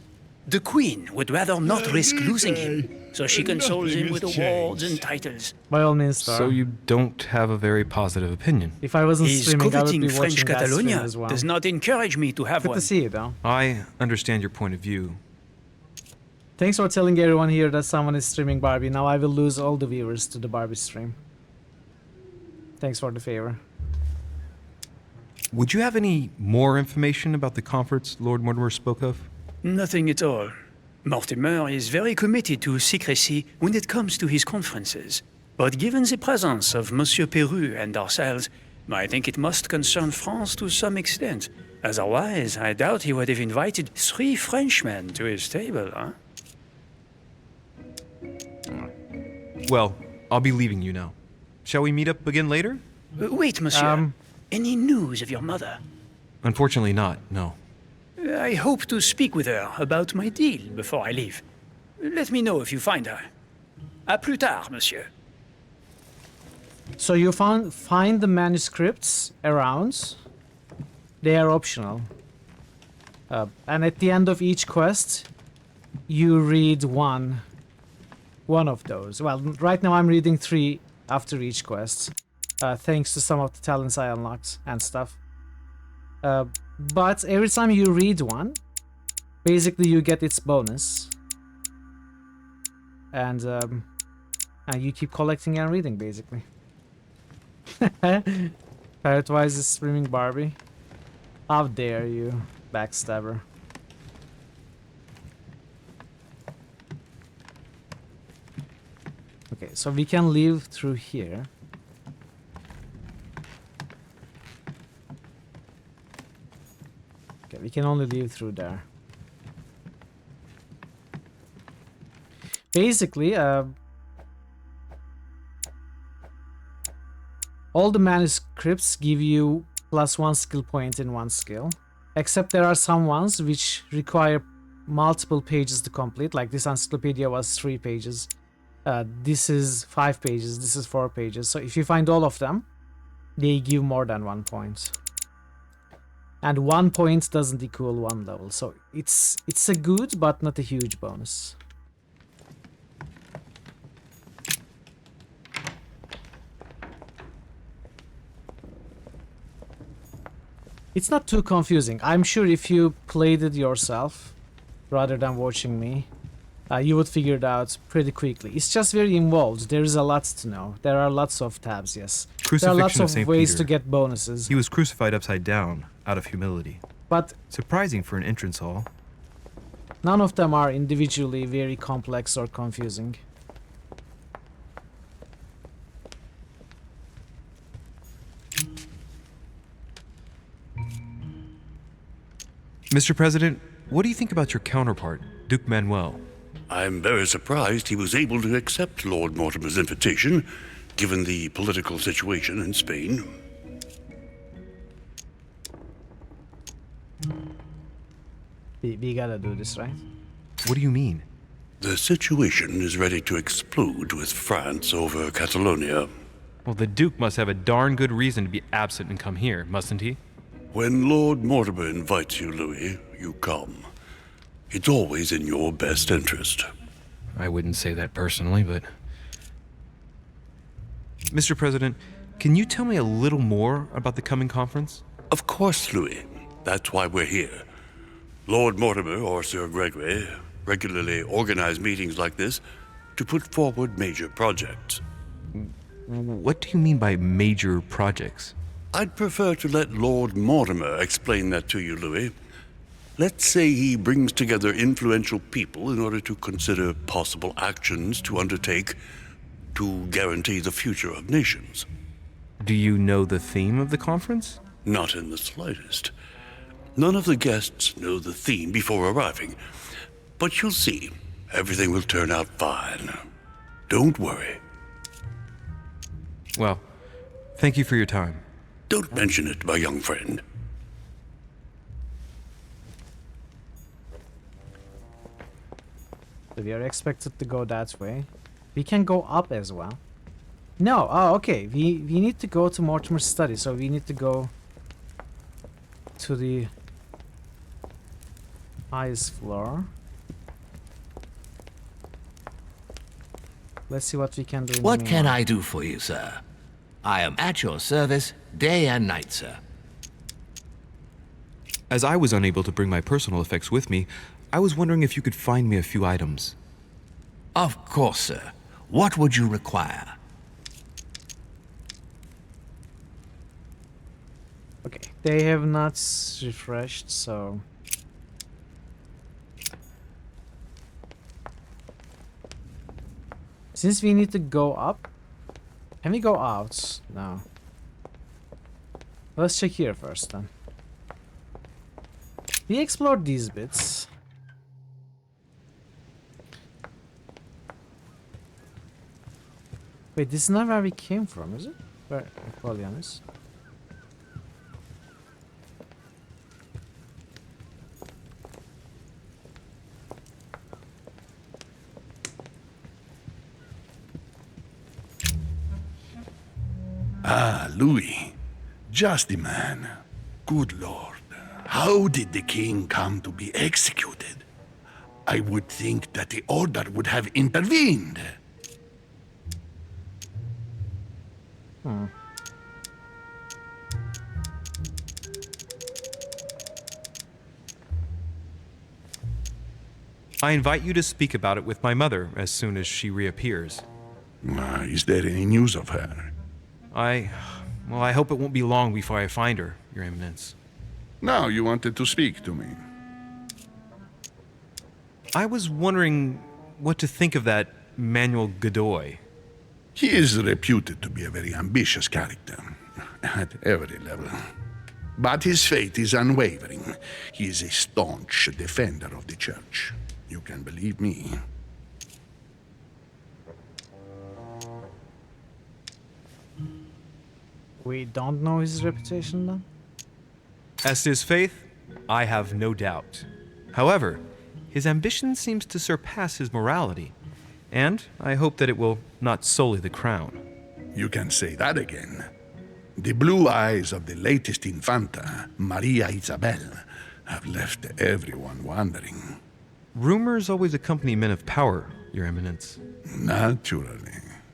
The Queen would rather not risk losing him, so she consoles him with awards and titles. By all means, Star. So you don't have a very positive opinion. If I wasn't His streaming, I would coveting be French watching that stream Catalonia as well. does not encourage me to have Good one. to see you, though. I understand your point of view. Thanks for telling everyone here that someone is streaming Barbie. Now I will lose all the viewers to the Barbie stream. Thanks for the favor. Would you have any more information about the conference Lord Mortimer spoke of? Nothing at all. Mortimer is very committed to secrecy when it comes to his conferences. But given the presence of Monsieur Peru and ourselves, I think it must concern France to some extent. Otherwise, I doubt he would have invited 3 Frenchmen to his table, huh? Well, I'll be leaving you now. Shall we meet up again later? Wait, monsieur. Any news of your mother? Unfortunately not, no. I hope to speak with her about my deal before I leave. Let me know if you find her. À plus tard, monsieur. So you find the manuscripts around. They are optional. And at the end of each quest, you read one of those. Well, right now I'm reading 3 after each quest. Thanks to some of the talents I unlocked and stuff. But every time you read one, basically you get its bonus. And you keep collecting and reading, basically. Parrotwise is streaming Barbie. How dare you, backstabber. Okay, so we can leave through here. Okay, we can only leave through there. All the manuscripts give you +1 skill point in one skill, except there are some ones which require multiple pages to complete, like this encyclopedia was 3 pages. This is 5 pages, this is 4 pages. So if you find all of them, they give more than 1 point. And 1 point doesn't equal 1 level, so it's a good but not a huge bonus. It's not too confusing. I'm sure if you played it yourself, rather than watching me, you would figure it out pretty quickly. It's just very involved. There is a lot to know. There are lots of tabs, yes. There are lots of ways to get bonuses. He was crucified upside down, out of humility. But surprising for an entrance hall. None of them are individually very complex or confusing. Mr. President, what do you think about your counterpart, Duke Manuel? I'm very surprised he was able to accept Lord Mortimer's invitation, given the political situation in Spain. We gotta do this, right? What do you mean? The situation is ready to explode with France over Catalonia. Well, the Duke must have a darn good reason to be absent and come here, mustn't he? When Lord Mortimer invites you, Louis, you come. It's always in your best interest. I wouldn't say that personally, but... Mr. President, can you tell me a little more about the coming conference? Of course, Louis. That's why we're here. Lord Mortimer or Sir Gregory regularly organize meetings like this to put forward major projects. What do you mean by major projects? I'd prefer to let Lord Mortimer explain that to you, Louis. Let's say he brings together influential people in order to consider possible actions to undertake to guarantee the future of nations. Do you know the theme of the conference? Not in the slightest. None of the guests know the theme before arriving. But you'll see, everything will turn out fine. Don't worry. Well, thank you for your time. Don't mention it, my young friend. So we are expected to go that way. We can go up as well. No, oh, okay. We need to go to Mortimer's study, so we need to go to the highest floor. Let's see what we can do. What can I do for you, sir? I am at your service day and night, sir. As I was unable to bring my personal effects with me, I was wondering if you could find me a few items. Of course, sir. What would you require? Okay, they have not refreshed, so... Since we need to go up, can we go out? No. Let's check here first then. We explored these bits. Wait, this is not where we came from, is it? Where Napoleon is? Ah, Louis. Just the man. Good Lord. How did the king come to be executed? I would think that the order would have intervened. I invite you to speak about it with my mother as soon as she reappears. Is there any news of her? Well, I hope it won't be long before I find her, Your Eminence. Now you wanted to speak to me. I was wondering what to think of that Manuel Godoy. He is reputed to be a very ambitious character, at every level. But his faith is unwavering. He is a staunch defender of the church. You can believe me. We don't know his reputation then? As to his faith, I have no doubt. However, his ambition seems to surpass his morality, and I hope that it will not sully the crown. You can say that again. The blue eyes of the latest Infanta, Maria Isabel, have left everyone wondering. Rumors always accompany men of power, Your Eminence. Naturally.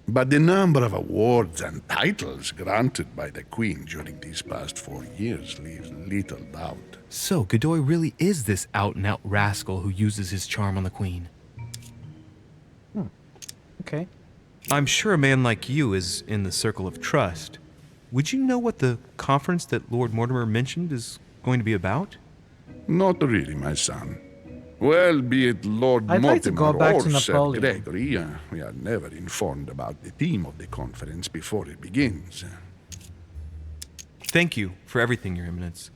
But the number of awards and titles granted by the Queen during these past 4 years leaves little doubt. So, Godoy really is this out-and-out rascal who uses his charm on the Queen. Okay. I'm sure a man like you is in the circle of trust. Would you know what the conference that Lord Mortimer mentioned is going to be about? Not really, my son. Well, be it Lord I'd like to Mortimer go back or to Sir Napoleon. Gregory, we are never informed about the theme of the conference before it begins. Thank you for everything, Your Eminence.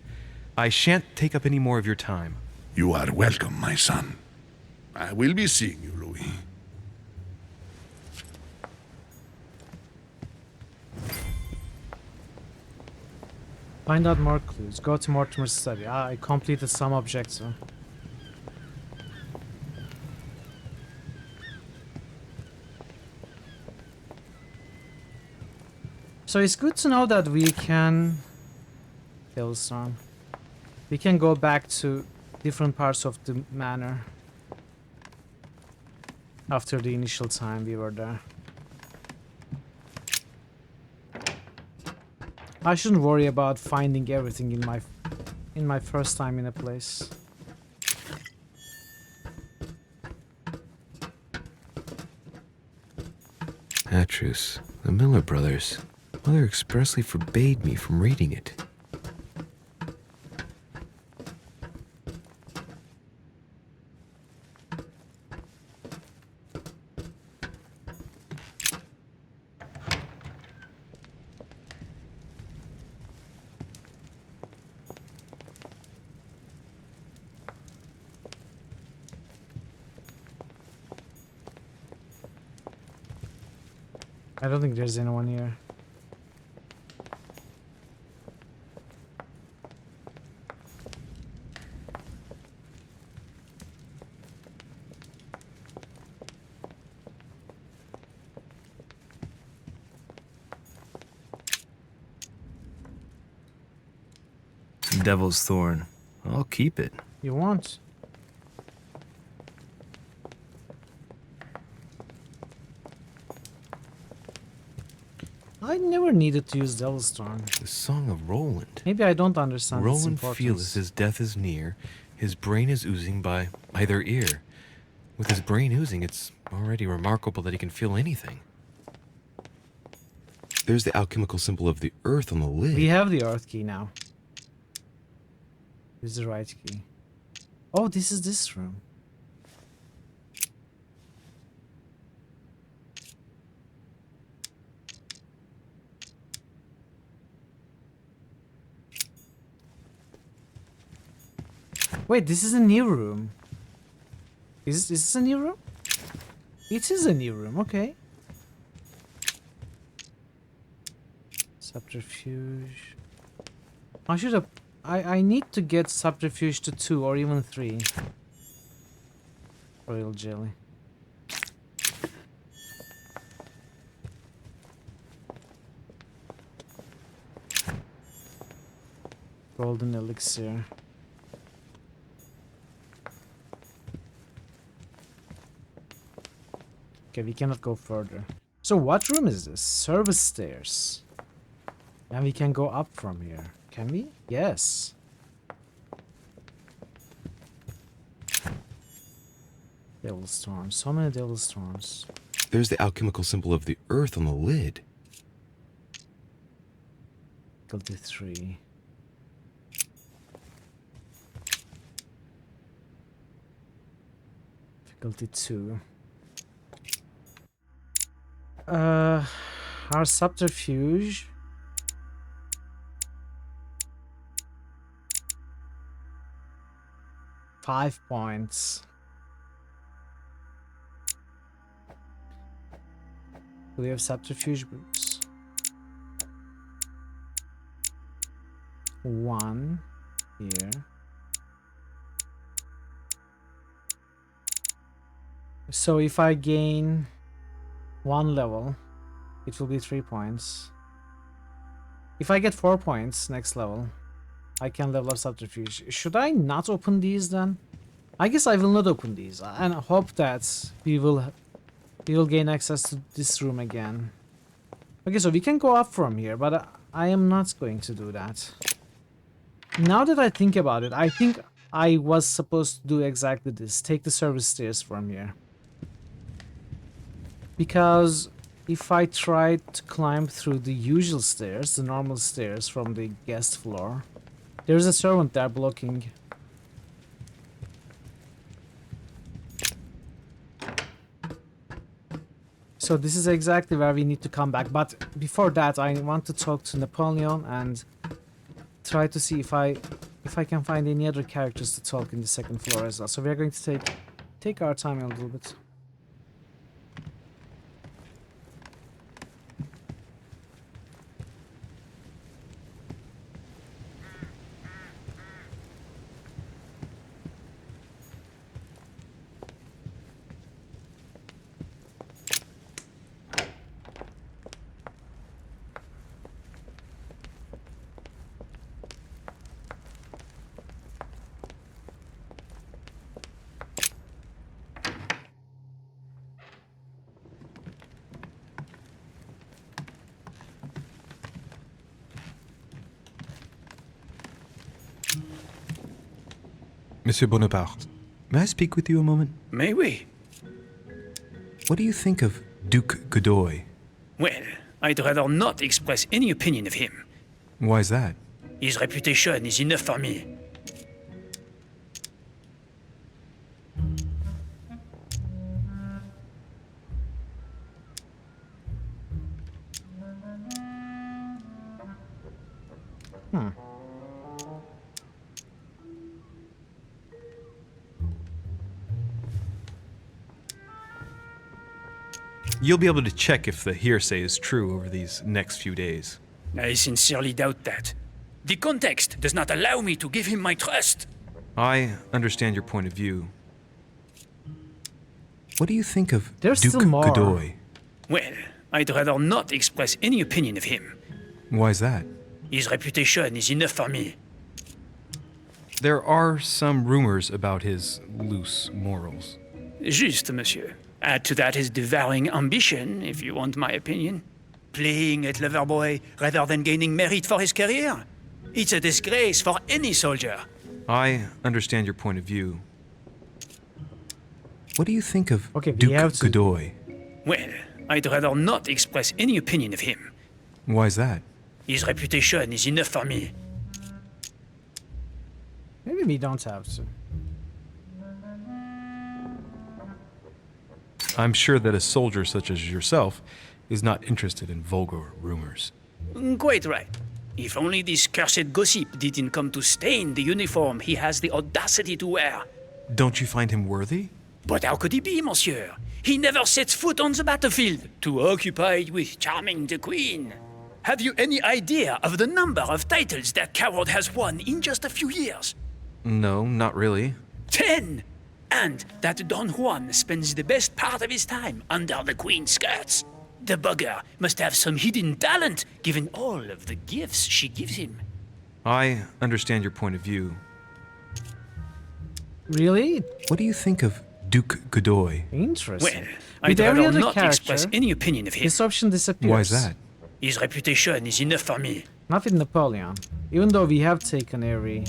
I shan't take up any more of your time. You are welcome, my son. I will be seeing you, Louis. Find out more clues. Go to Mortimer's study. I completed some objectives. So it's good to know that we can... Hillstorm. We can go back to different parts of the manor after the initial time we were there. I shouldn't worry about finding everything in my first time in a place. Atrus, the Miller brothers. Mother expressly forbade me from reading it. I don't think there's anyone here. Devil's Thorn. I'll keep it. You want? I never needed to use Devil's Thorn. The Song of Roland. Maybe I don't understand its Roland importance. feeleth his death is near. His brain is oozing by either ear. With his brain oozing, it's already remarkable that he can feel anything. There's the alchemical symbol of the earth on the lid. We have the earth key now. This is the right key. Oh, this is this room. Wait, this is a new room. Is this a new room? It is a new room, okay. Subterfuge. I should have... I need to get subterfuge to 2 or even 3. Royal jelly. Golden elixir. Okay, we cannot go further. So what room is this? Service stairs. And we can go up from here. Can we? Yes. Devil storms. So many devil storms. There's the alchemical symbol of the earth on the lid. Difficulty 3. Difficulty 2. Our subterfuge. $5 points. Do we have subterfuge boots? 1 here. So if I gain 1 level, it will be 3 points. If I get 4 points next level, I can level up subterfuge. Should I not open these then? I guess I will not open these and hope that we will gain access to this room again. Okay, so we can go up from here, but I am not going to do that. Now that I think about it, I think I was supposed to do exactly this. Take the service stairs from here. Because if I try to climb through the usual stairs, the normal stairs from the guest floor, there's a servant there blocking. So this is exactly where we need to come back. But before that, I want to talk to Napoleon and try to see if I can find any other characters to talk in the second floor as well. So we are going to take our time a little bit. Monsieur Bonaparte, may I speak with you a moment? May we? What do you think of Duke Godoy? Well, I'd rather not express any opinion of him. Why is that? His reputation is enough for me. You'll be able to check if the hearsay is true over these next few days. I sincerely doubt that. The context does not allow me to give him my trust. I understand your point of view. What do you think of There's Duke still more. Godoy? Well, I'd rather not express any opinion of him. Why is that? His reputation is enough for me. There are some rumors about his loose morals. Juste, monsieur. Add to that his devouring ambition, if you want my opinion. Playing at lover boy rather than gaining merit for his career. It's a disgrace for any soldier. I understand your point of view. What do you think of Duke Godoy? Well, I'd rather not express any opinion of him. Why is that? His reputation is enough for me. Maybe we don't have to. I'm sure that a soldier such as yourself is not interested in vulgar rumors. Quite right. If only this cursed gossip didn't come to stain the uniform he has the audacity to wear. Don't you find him worthy? But how could he be, monsieur? He never sets foot on the battlefield, too occupied with charming the queen. Have you any idea of the number of titles that coward has won in just a few years? No, not really. 10! And that Don Juan spends the best part of his time under the queen's skirts. The bugger must have some hidden talent, given all of the gifts she gives him. I understand your point of view. Really? What do you think of Duke Godoy? Interesting. Well, I'd rather not express any opinion of him. This option disappears. Why is that? His reputation is enough for me. Not with Napoleon. Even though we have taken every...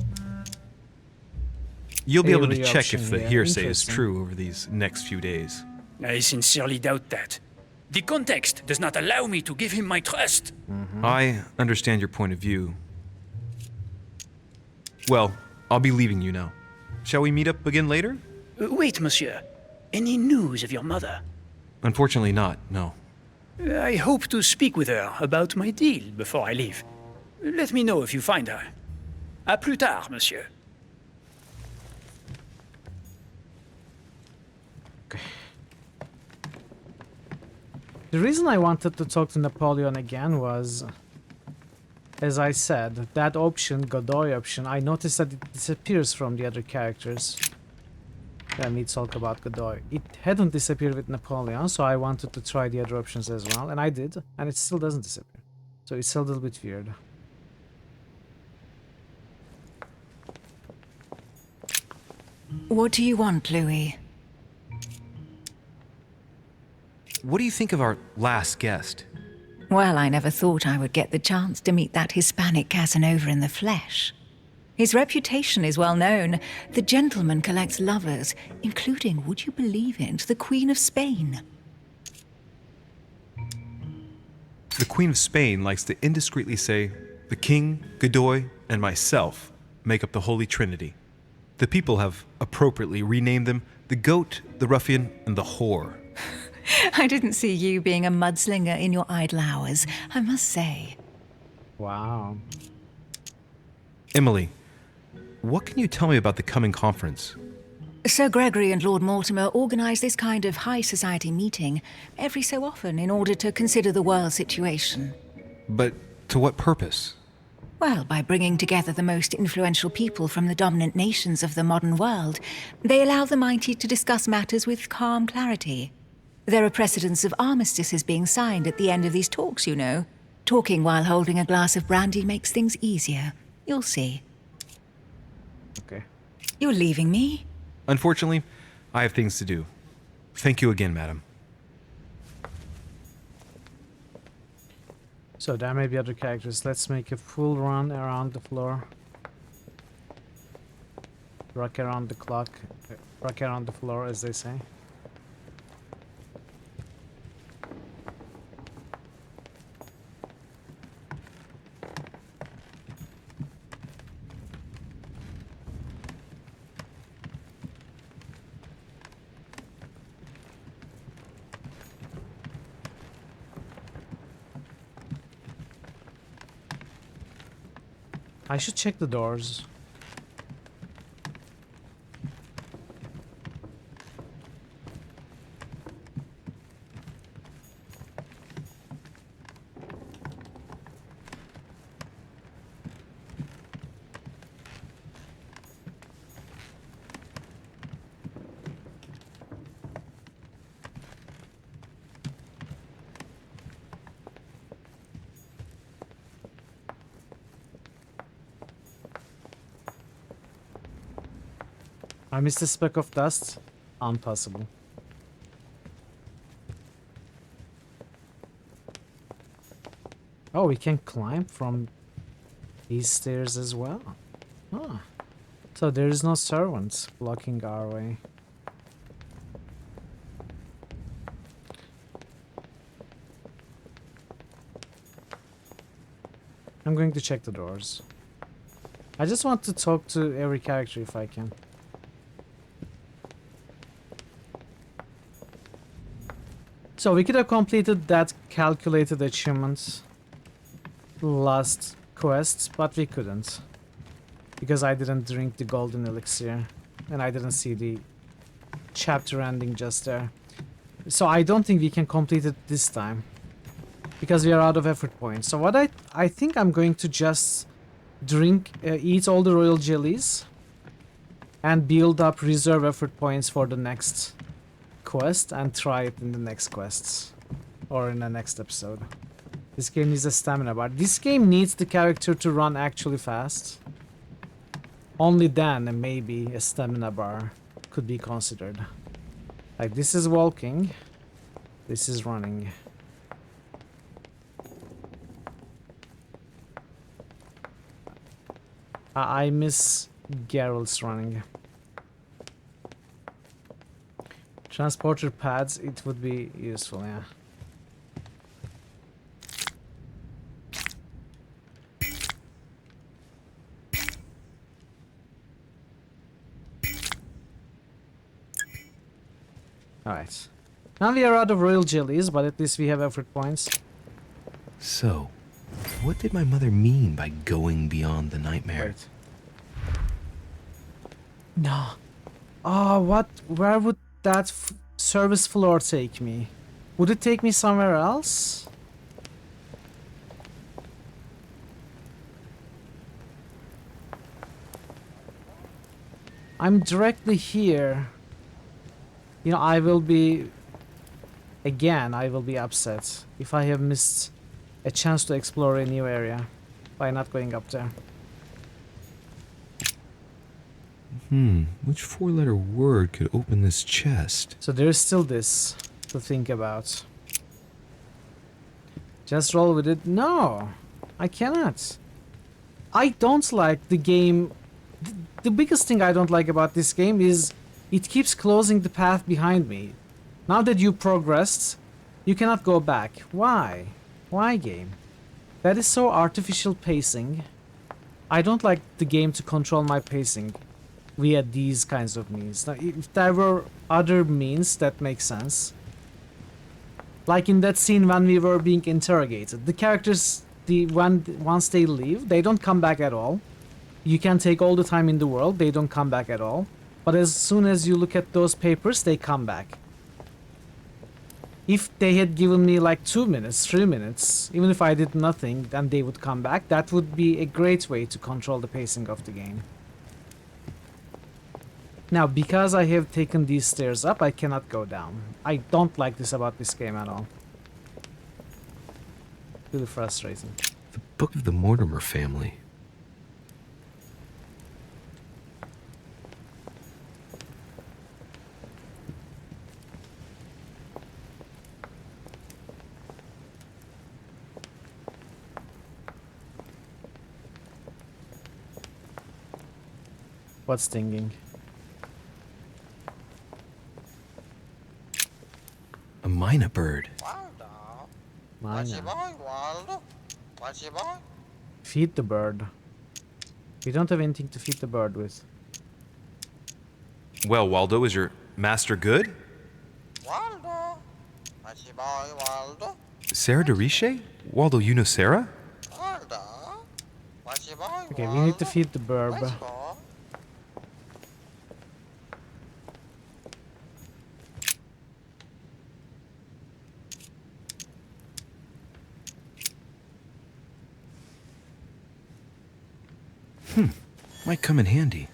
You'll be able to check if the hearsay is true over these next few days. I sincerely doubt that. The context does not allow me to give him my trust. I understand your point of view. Well, I'll be leaving you now. Shall we meet up again later? Wait, monsieur. Any news of your mother? Unfortunately not, no. I hope to speak with her about my deal before I leave. Let me know if you find her. À plus tard, monsieur. The reason I wanted to talk to Napoleon again was as I said, that option, Godoy option, I noticed that it disappears from the other characters. Let me talk about Godoy. It hadn't disappeared with Napoleon, so I wanted to try the other options as well, and I did, and it still doesn't disappear. So it's a little bit weird. What do you want, Louis? What do you think of our last guest? Well, I never thought I would get the chance to meet that Hispanic Casanova in the flesh. His reputation is well known. The gentleman collects lovers, including, would you believe it, the Queen of Spain. The Queen of Spain likes to indiscreetly say, the King, Godoy, and myself make up the Holy Trinity. The people have appropriately renamed them the Goat, the Ruffian, and the Whore. I didn't see you being a mudslinger in your idle hours, I must say. Wow. Emily, what can you tell me about the coming conference? Sir Gregory and Lord Mortimer organize this kind of high society meeting every so often in order to consider the world situation. But to what purpose? Well, by bringing together the most influential people from the dominant nations of the modern world, they allow the mighty to discuss matters with calm clarity. There are precedents of armistices being signed at the end of these talks, you know. Talking while holding a glass of brandy makes things easier. You'll see. Okay. You're leaving me? Unfortunately, I have things to do. Thank you again, madam. So there may be other characters. Let's make a full run around the floor. Rock around the clock. Rock around the floor, as they say. I should check the doors. I missed a speck of dust. Impossible. Oh, we can climb from these stairs as well. Huh. So there is no servants blocking our way. I'm going to check the doors. I just want to talk to every character if I can. So we could have completed that calculated achievement last quest, but we couldn't. Because I didn't drink the golden elixir and I didn't see the chapter ending just there. So I don't think we can complete it this time. Because we are out of effort points. So what I think I'm going to just eat all the royal jellies and build up reserve effort points for the next quest and try it in the next quests or in the next episode. This game needs a stamina bar. This game needs the character to run actually fast. Only then maybe a stamina bar could be considered. Like this is walking, this is running. I miss Geralt's running. Transporter pads, it would be useful, yeah. Alright. Now we are out of royal jellies, but at least we have effort points. So, what did my mother mean by going beyond the nightmare? Wait. No. Oh, what? Where would that service floor take me? Would it take me somewhere else? I'm directly here. You know, I will be upset if I have missed a chance to explore a new area by not going up there. Which four-letter word could open this chest? So there's still this to think about. Just roll with it? No, I cannot. I don't like the game. The biggest thing I don't like about this game is it keeps closing the path behind me. Now that you progressed, you cannot go back. Why? Why, game? That is so artificial pacing. I don't like the game to control my pacing via these kinds of means. Now, if there were other means that make sense. Like in that scene when we were being interrogated. The characters, once they leave, they don't come back at all. You can take all the time in the world, they don't come back at all. But as soon as you look at those papers, they come back. If they had given me like 2 minutes, 3 minutes, even if I did nothing, then they would come back. That would be a great way to control the pacing of the game. Now, because I have taken these stairs up, I cannot go down. I don't like this about this game at all. Really frustrating. The Book of the Mortimer family. What's stinging? A myna bird. Myna. Feed the bird. We don't have anything to feed the bird with. Well, Waldo, is your master good? Sarah de Riche? Waldo, you know Sarah? Okay, we need to feed the bird. Might come in handy.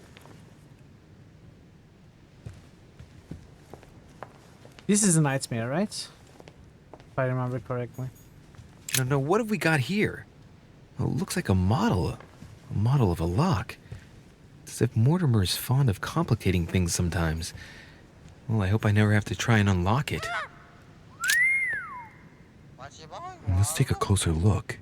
This is a nightmare, right? If I remember correctly. No, what have we got here? Oh, it looks like a model of a lock. It's as if Mortimer is fond of complicating things sometimes. Well, I hope I never have to try and unlock it. Let's take a closer look.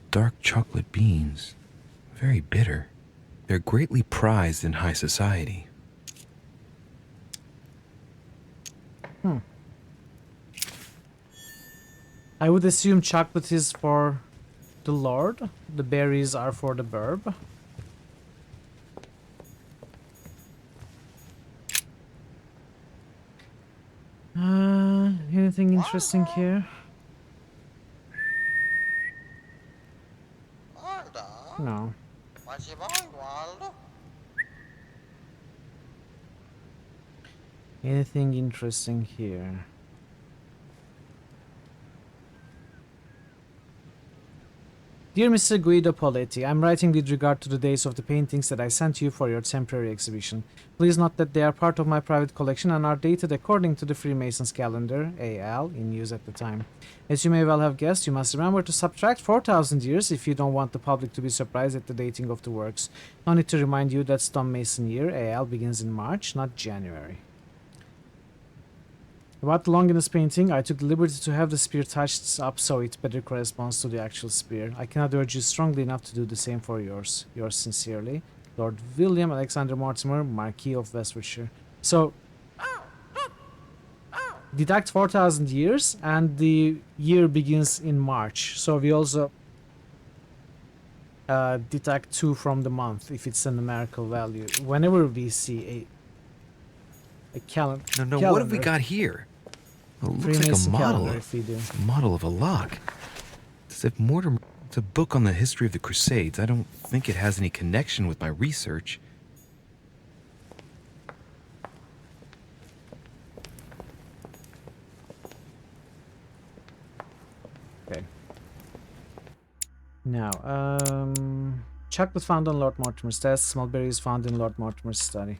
Dark chocolate beans. Very bitter. They're greatly prized in high society. I would assume chocolate is for the Lord. The berries are for the burb. Anything interesting here? No. Anything interesting here? Dear Mr. Guido Poletti, I'm writing with regard to the days of the paintings that I sent you for your temporary exhibition. Please note that they are part of my private collection and are dated according to the Freemasons calendar, AL, in use at the time. As you may well have guessed, you must remember to subtract 4,000 years if you don't want the public to be surprised at the dating of the works. No need to remind you that stonemason year, AL, begins in March, not January. About the Longinus painting, I took the liberty to have the spear touched up so it better corresponds to the actual spear. I cannot urge you strongly enough to do the same for yours. Yours sincerely, Lord William Alexander Mortimer, Marquis of Westfordshire. So, deduct 4,000 years, and the year begins in March. So we also deduct 2 from the month if it's a numerical value. Whenever we see a calendar. No, what have we got here? Oh, it looks like a model of a lock. It's as if Mortimer... It's a book on the history of the Crusades. I don't think it has any connection with my research. Okay. Now, chocolate found on Lord Mortimer's desk, small berries found in Lord Mortimer's study.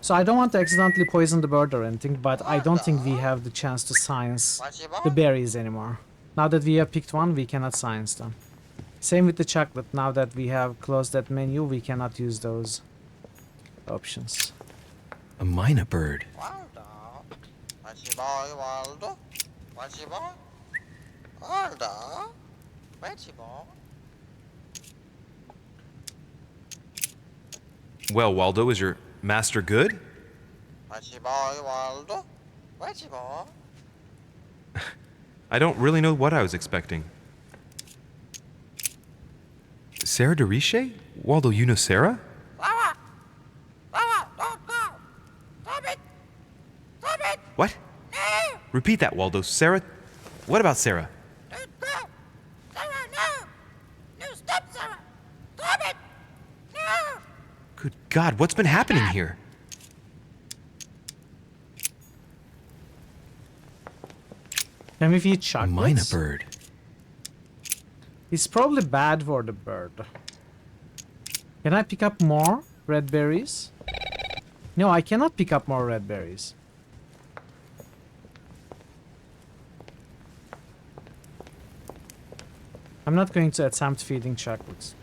So I don't want to accidentally poison the bird or anything, but I don't think we have the chance to science the berries anymore. Now that we have picked one, we cannot science them. Same with the chocolate. Now that we have closed that menu, we cannot use those options. A minor bird. Well, Waldo, is your master good? I don't really know what I was expecting. Sarah Deriche? Waldo, you know Sarah? What? Repeat that, Waldo. Sarah? What about Sarah? Good God, what's been happening here? Can we feed chocolates? A minor bird. It's probably bad for the bird. Can I pick up more red berries? No, I cannot pick up more red berries. I'm not going to attempt feeding chocolates.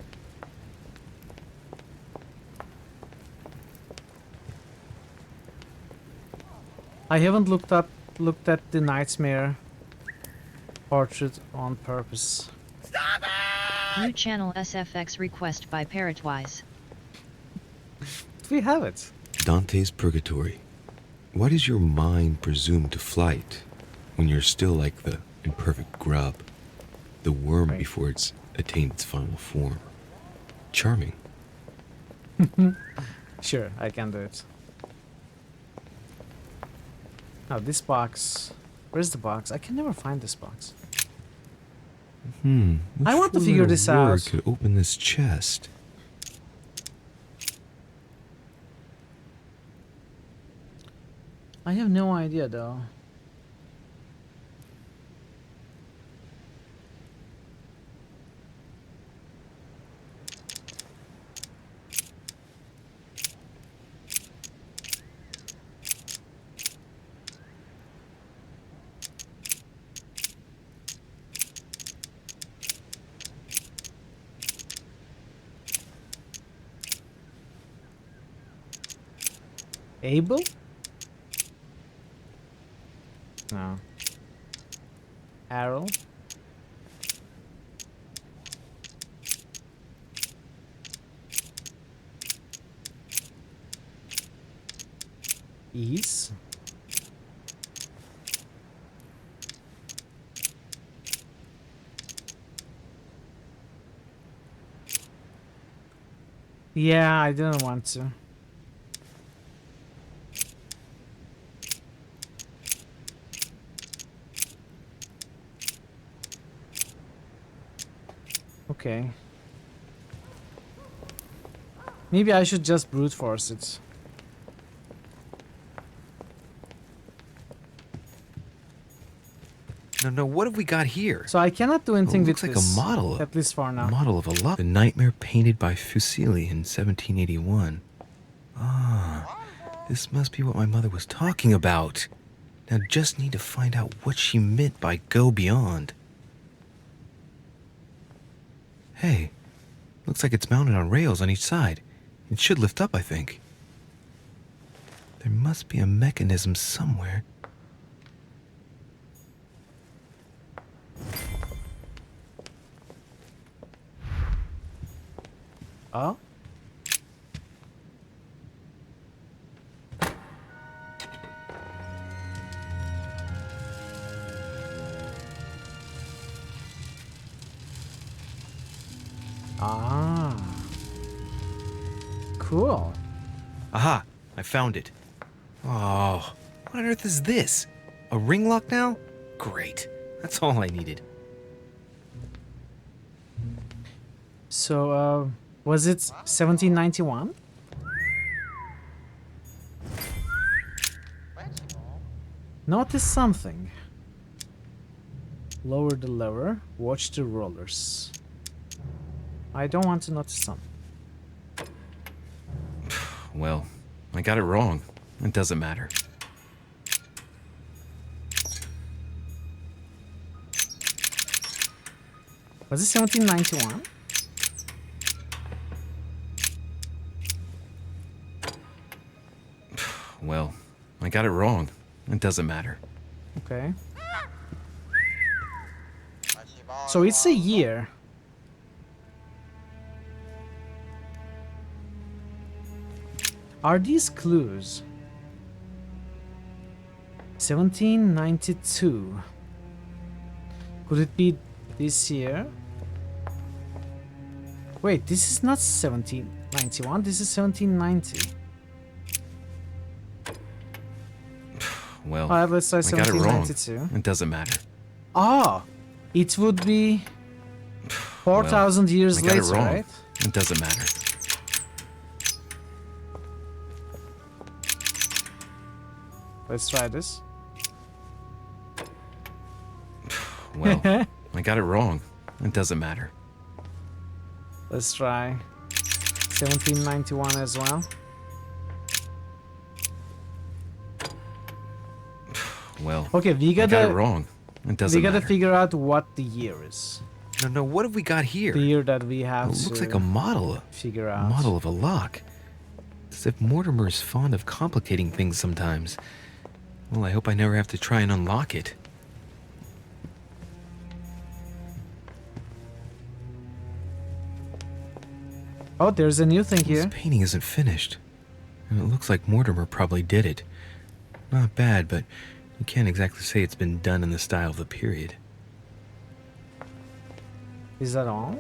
I haven't looked at the nightmare portrait on purpose. New channel SFX request by Parrotwise. We have it. Dante's Purgatory. Why does your mind presume to flight when you're still like the imperfect grub, the worm before it's attained its final form? Charming. Sure, I can do it. Now this box. Where's the box? I can never find this box. I want to figure this out. Could open this chest. I have no idea though. Able? No. Arrow? Ease? Yeah, I didn't want to. Okay. Maybe I should just brute force it. No, what have we got here? So I cannot do anything with this. Looks this. like a model. At least for now. A model of a love. The nightmare painted by Fuseli in 1781. Ah, this must be what my mother was talking about. Now just need to find out what she meant by go beyond. Hey, looks like it's mounted on rails on each side. It should lift up, I think. There must be a mechanism somewhere. Oh? Ah. Cool. Aha, I found it. Oh, what on earth is this? A ring lock now? Great. That's all I needed. So, was it 1791? Notice something. Lower the lever. Watch the rollers. I don't want to notice them. Well, I got it wrong. It doesn't matter. Was it 1791? Well, I got it wrong. It doesn't matter. Okay. So it's a year. Are these clues? 1792. Could it be this year? Wait, this is not 1791, this is 1790. Well, let's try I got it wrong. 1792. It doesn't matter. Ah, it would be 4,000 years I got later, it wrong. right? It doesn't matter. Let's try this. Well, I got it wrong. It doesn't matter. Let's try 1791 as well. Well, okay, we got it wrong. It doesn't We gotta matter. figure out what the year is. No, what have we got here? The year that we have It to looks like a model. figure A out. model of a lock. As if Mortimer is fond of complicating things sometimes. Well, I hope I never have to try and unlock it. Oh, there's a new thing here. This painting isn't finished. And it looks like Mortimer probably did it. Not bad, but you can't exactly say it's been done in the style of the period. Is that all?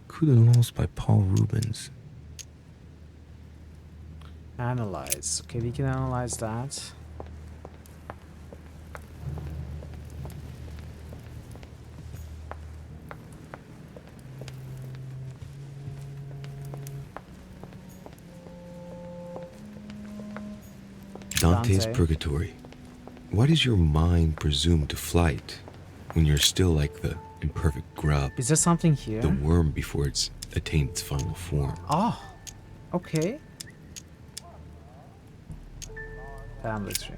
Coup de Lance by Paul Rubens. Analyze. Okay, we can analyze that. Dante's Dante. Purgatory. Why does your mind presume to flight when you're still like the imperfect grub? Is there something here? The worm before it's attained its final form. Oh, okay. Family tree.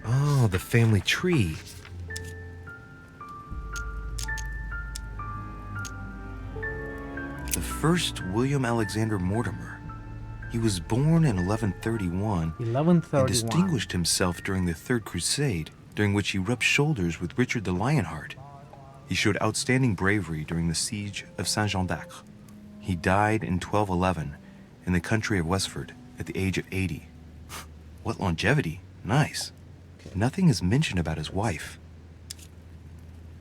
Oh, the family tree. The first William Alexander Mortimer. He was born in 1131 and distinguished himself during the Third Crusade, during which he rubbed shoulders with Richard the Lionheart. He showed outstanding bravery during the siege of Saint-Jean d'Acre. He died in 1211 in the country of Westford at the age of 80. What longevity. Nice. Nothing is mentioned about his wife.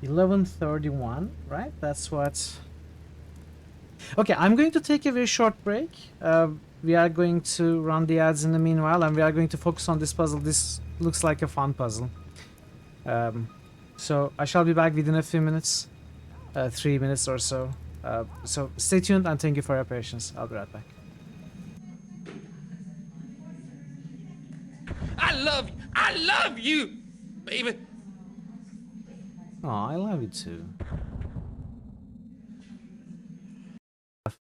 1131, right? That's what... Okay, I'm going to take a very short break. We are going to run the ads in the meanwhile, and we are going to focus on this puzzle. This looks like a fun puzzle. So I shall be back within a few minutes, 3 minutes or so. So stay tuned and thank you for your patience. I'll be right back. I love you, baby. Oh, I love you too.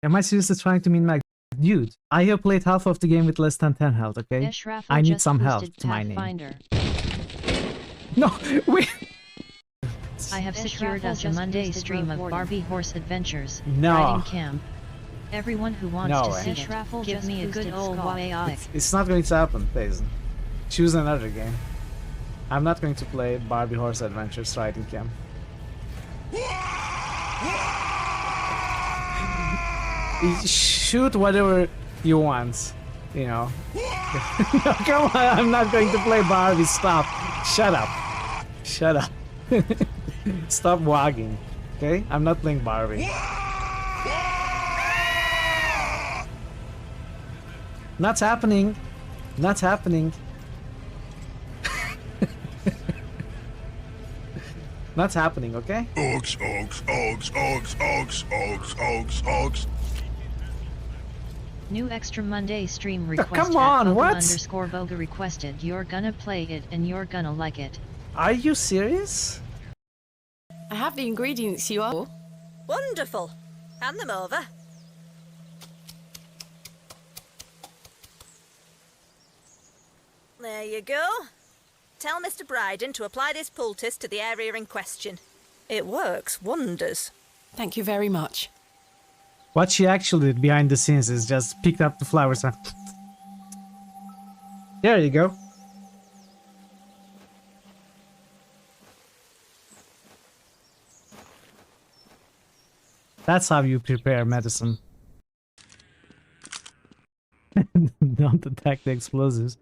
Am I seriously trying to mean Mag? Dude, I have played half of the game with less than 10 health, okay? I need some health to my name. No, wait! I have secured us a Monday stream of Barbie Horse Adventures. No. Riding camp. Everyone who wants No to way. see it, give me a good old YAIC. It's not going to happen, Payson. Choose another game. I'm not going to play Barbie Horse Adventures Riding Camp. Shoot whatever you want, you know. No, come on, I'm not going to play Barbie. Stop. Shut up. Shut up. Stop wagging, okay? I'm not playing Barbie. Not happening. Not happening. Not happening, okay? Oaks, oaks, oaks, oaks, oaks, oaks, oaks, oaks. New extra Monday stream request. Come on, what? _Boga requested. You're gonna play it and you're gonna like it. Are you serious? I have the ingredients you are. Wonderful. Hand them over. There you go. Tell Mr. Bryden to apply this poultice to the area in question. It works wonders. Thank you very much. What she actually did behind the scenes is just picked up the flowers and... There you go. That's how you prepare medicine. Don't attack the explosives.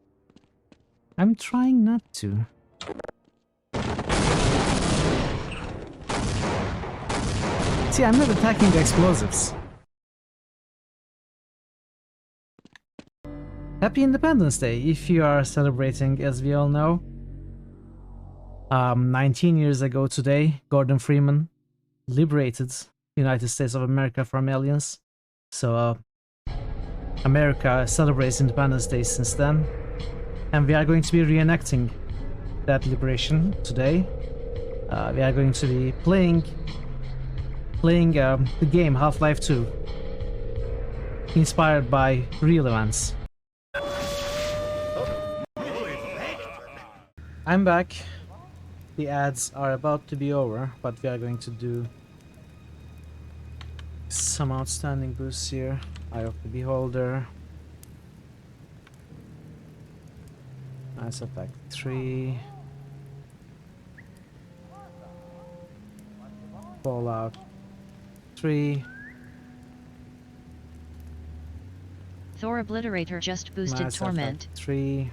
I'm trying not to. See, I'm not attacking the explosives. Happy Independence Day, if you are celebrating, as we all know. 19 years ago today, Gordon Freeman liberated United States of America from aliens. So, America celebrates Independence Day since then. And we are going to be reenacting that liberation today. We are going to be playing the game Half-Life 2, inspired by real events. I'm back. The ads are about to be over, but we are going to do some outstanding boosts here. Eye of the Beholder. Mass Effect 3. Fallout 3. Thor Obliterator just boosted Mass Torment. Effect 3.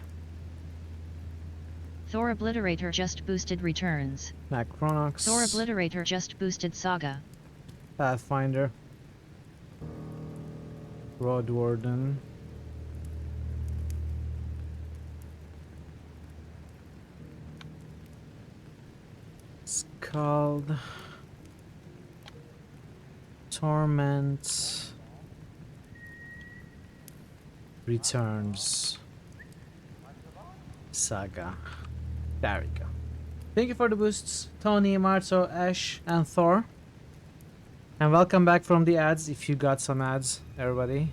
Thor Obliterator just boosted Returns. Macronox. Thor Obliterator just boosted Saga. Pathfinder. Road Warden. Scald. Torment. Returns. Saga. There we go. Thank you for the boosts, Tony, Marto, Ash, and Thor. And welcome back from the ads, if you got some ads, everybody.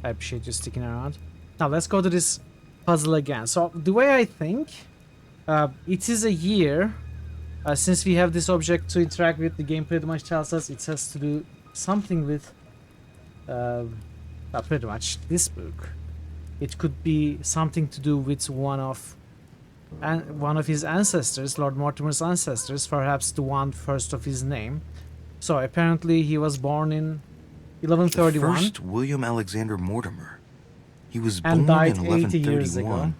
I appreciate you sticking around. Now let's go to this puzzle again. So the way I think, it is a year since we have this object to interact with. The game pretty much tells us it has to do something with pretty much this book. It could be something to do with one of his ancestors, Lord Mortimer's ancestors, perhaps the one first of his name. So apparently he was born in 1131. The first William Alexander Mortimer. He was and born died in 80 years ago. 1131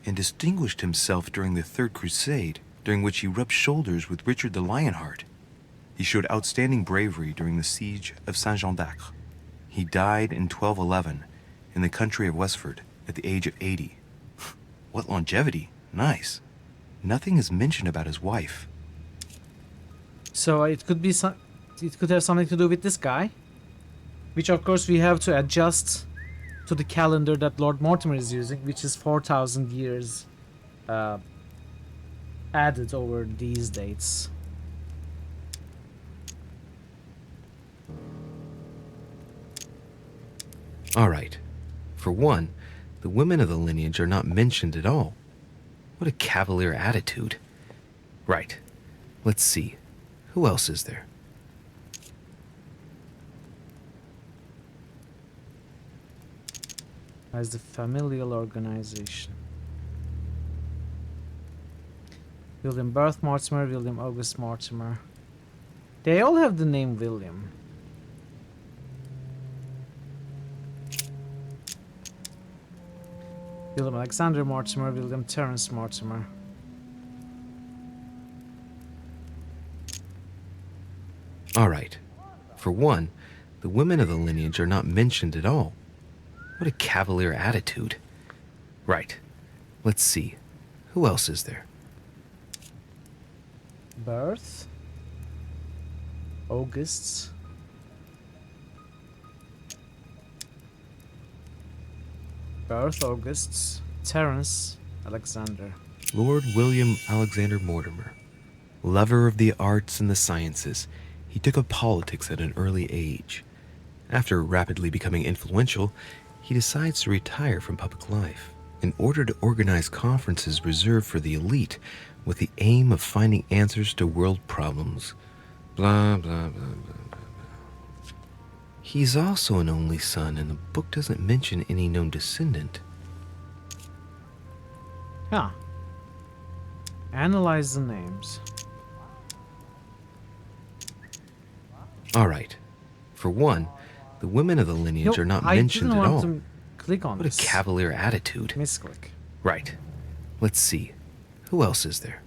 and distinguished himself during the Third Crusade, during which he rubbed shoulders with Richard the Lionheart. He showed outstanding bravery during the siege of Saint-Jean d'Acre. He died in 1211 in the country of Westford at the age of 80. What longevity! Nice. Nothing is mentioned about his wife. So it could be it could have something to do with this guy, which of course we have to adjust to the calendar that Lord Mortimer is using, which is 4,000 years added over these dates. All right. For one, the women of the lineage are not mentioned at all. What a cavalier attitude. Right. Let's see. Who else is there? As the familial organization. William Birth Mortimer, William August Mortimer. They all have the name William. William Alexander Mortimer, William Terence Mortimer. All right. For one, the women of the lineage are not mentioned at all. What a cavalier attitude. Right. Let's see. Who else is there? Birth. Augusts. Birth August. Terence Alexander. Lord William Alexander Mortimer. Lover of the arts and the sciences, he took up politics at an early age. After rapidly becoming influential, he decides to retire from public life in order to organize conferences reserved for the elite with the aim of finding answers to world problems. Blah, blah, blah, blah, blah, blah. He's also an only son, and the book doesn't mention any known descendant. Huh. Analyze the names. All right. For one, the women of the lineage are not mentioned at all. I didn't want to click on this. What a cavalier attitude. Misclick. Right. Let's see. Who else is there?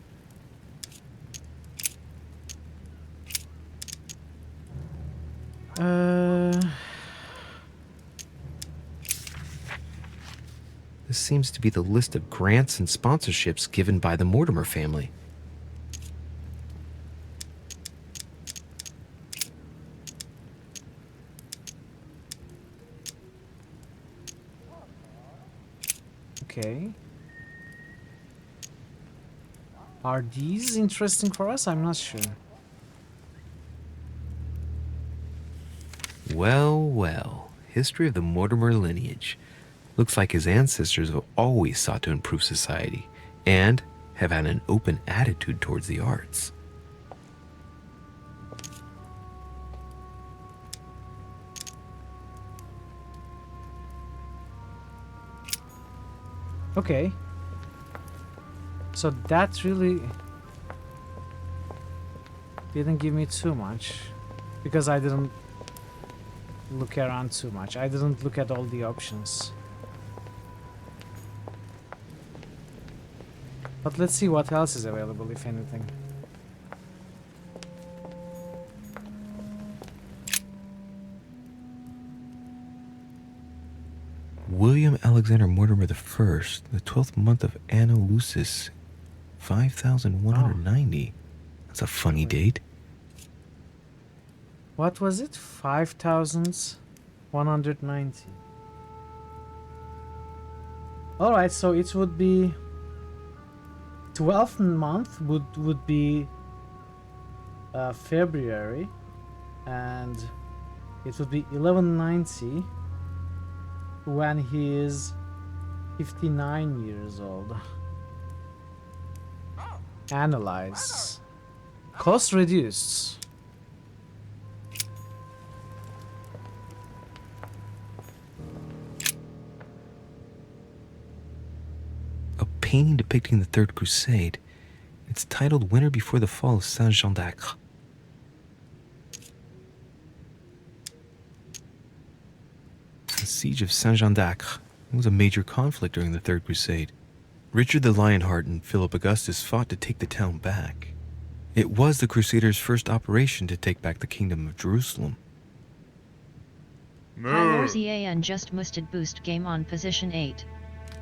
This seems to be the list of grants and sponsorships given by the Mortimer family. Okay. Are these interesting for us? I'm not sure. Well, well. History of the Mortimer lineage. Looks like his ancestors have always sought to improve society and have had an open attitude towards the arts. Okay. So that really didn't give me too much because I didn't look around too much. I didn't look at all the options. But let's see what else is available, if anything. William Alexander Mortimer I, the 12th month of Anno Lucis, 5190. That's a funny date. What was it? 5190. Alright, so it would be 12th month would be February, and it would be 1190 when he is 59 years old. Analyze. Cost reduced. A painting depicting the Third Crusade. It's titled Winter Before the Fall of Saint-Jean d'Acre. The Siege of Saint-Jean d'Acre was a major conflict during the Third Crusade. Richard the Lionheart and Philip Augustus fought to take the town back. It was the Crusaders' first operation to take back the Kingdom of Jerusalem. and just musted boost game on position 8.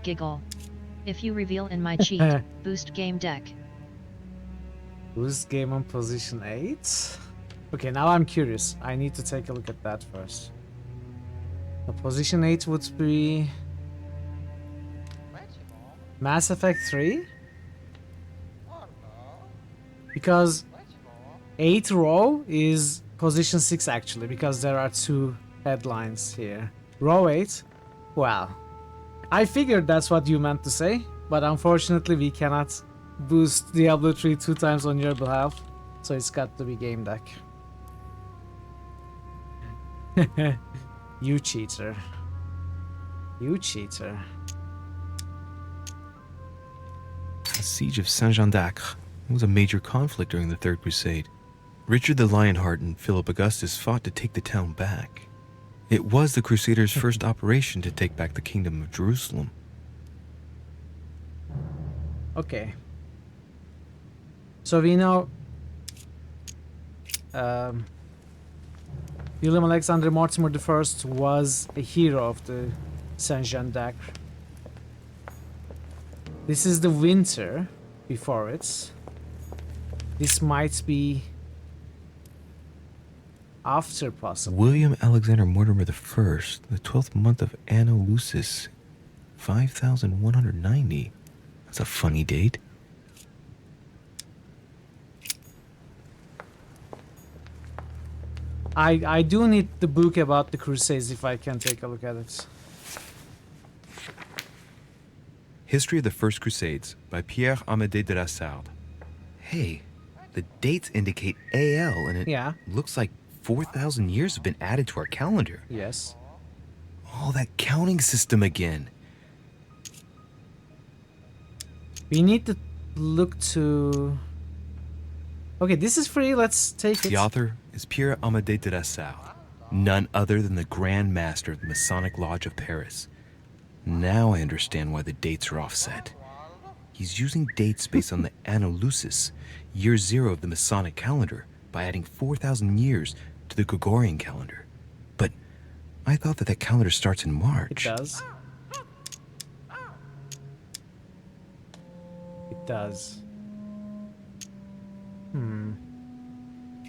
Giggle. If you reveal in my cheat, boost game deck. Boost game on position 8? Okay, now I'm curious. I need to take a look at that first. The position 8 would be Mass Effect 3? Because 8 row is position 6 actually, because there are 2 headlines here. Row 8? Well, I figured that's what you meant to say, but unfortunately we cannot boost Diablo 3 2 times on your behalf, so it's got to be game deck. You cheater. You cheater. The Siege of Saint-Jean d'Acre was a major conflict during the Third Crusade. Richard the Lionheart and Philip Augustus fought to take the town back. It was the Crusaders' first operation to take back the Kingdom of Jerusalem. Okay. So we know William Alexander Mortimer I was a hero of the Saint-Jean d'Acre. This is the winter before it. This might be after, possibly. William Alexander Mortimer I, the 12th month of Anno Lucis, 5,190. That's a funny date. I do need the book about the Crusades if I can take a look at it. History of the First Crusades by Pierre Amédée de la Sarde. Hey, the dates indicate AL and it looks like 4,000 years have been added to our calendar. Yes. Oh, that counting system again. We need to look to... Okay, this is free. Let's take it. The author is Pierre Amédée de la Sarde, none other than the Grand Master of the Masonic Lodge of Paris. Now I understand why the dates are offset. He's using dates based on the Anno Lucis, year 0 of the Masonic calendar, by adding 4,000 years to the Gregorian calendar. But I thought that that calendar starts in March. It does. It does.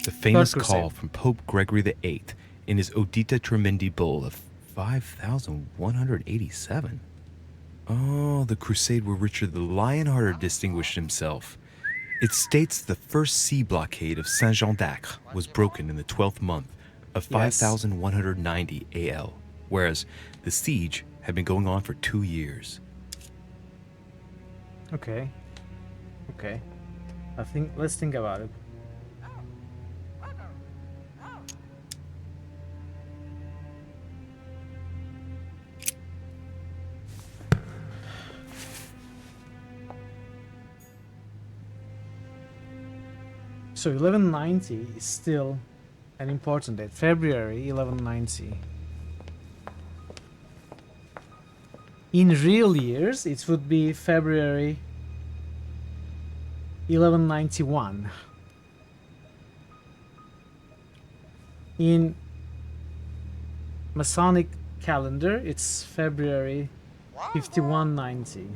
The famous call from Pope Gregory VIII in his Audita Tremendi Bull of 5,187. Oh, the crusade where Richard the Lionhearted distinguished himself. It states the first sea blockade of Saint-Jean d'Acre was broken in the 12th month of 5,190 AL, whereas the siege had been going on for 2 years. Okay. Okay. Let's think about it. So 1190 is still an important date. February 1190. In real years, it would be February 1191. In Masonic calendar, it's February 5190.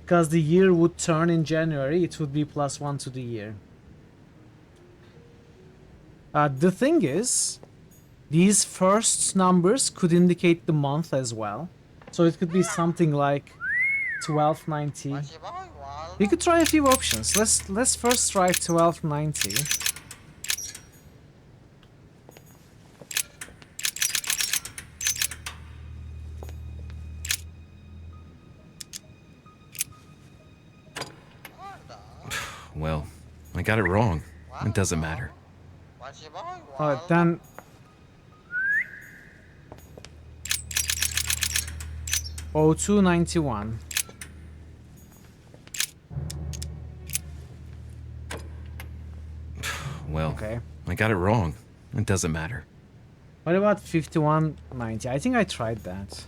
Because the year would turn in January, it would be +1 to the year. The thing is, these first numbers could indicate the month as well. So it could be something like 1290. We could try a few options. Let's first try 1290. Well, I got it wrong. It doesn't matter. Then... Oh, 291. Well, okay. I got it wrong. It doesn't matter. What about 5190? I think I tried that.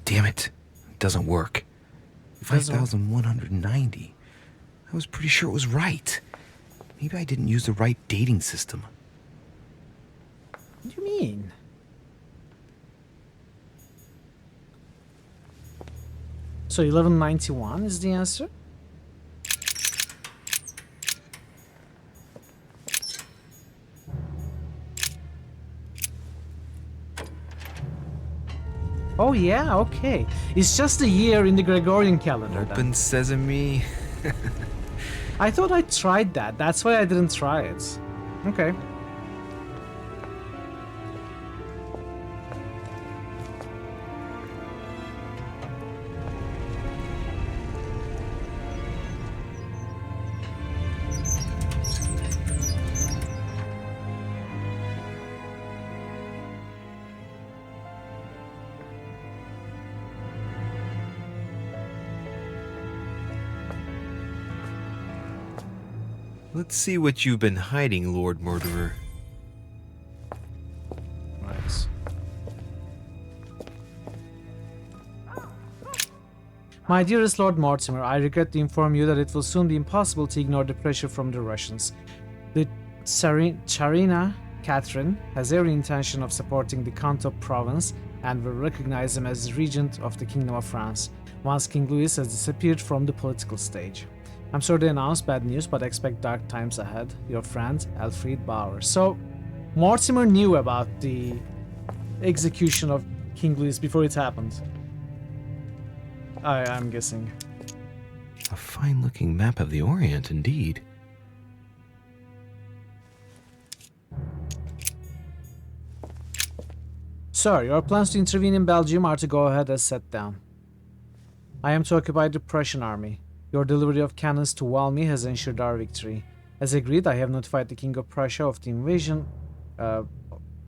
Damn it. It doesn't work. 5,190. I was pretty sure it was right. Maybe I didn't use the right dating system. What do you mean? So 1191 is the answer? Oh yeah, okay. It's just a year in the Gregorian calendar. Open sesame. I thought I tried that. That's why I didn't try it. Okay. Let's see what you've been hiding, Lord Murderer. Nice. My dearest Lord Mortimer, I regret to inform you that it will soon be impossible to ignore the pressure from the Russians. The Tsarina Catherine has every intention of supporting the Kantop province and will recognize him as regent of the Kingdom of France, once King Louis has disappeared from the political stage. I'm sorry to announce bad news, but expect dark times ahead. Your friend, Alfred Bauer. So, Mortimer knew about the execution of King Louis before it happened. I'm guessing. A fine-looking map of the Orient, indeed. Sir, your plans to intervene in Belgium are to go ahead as set down. I am to occupy the Prussian army. Your delivery of cannons to Valmy has ensured our victory. As agreed, I have notified the King of Prussia of the invasion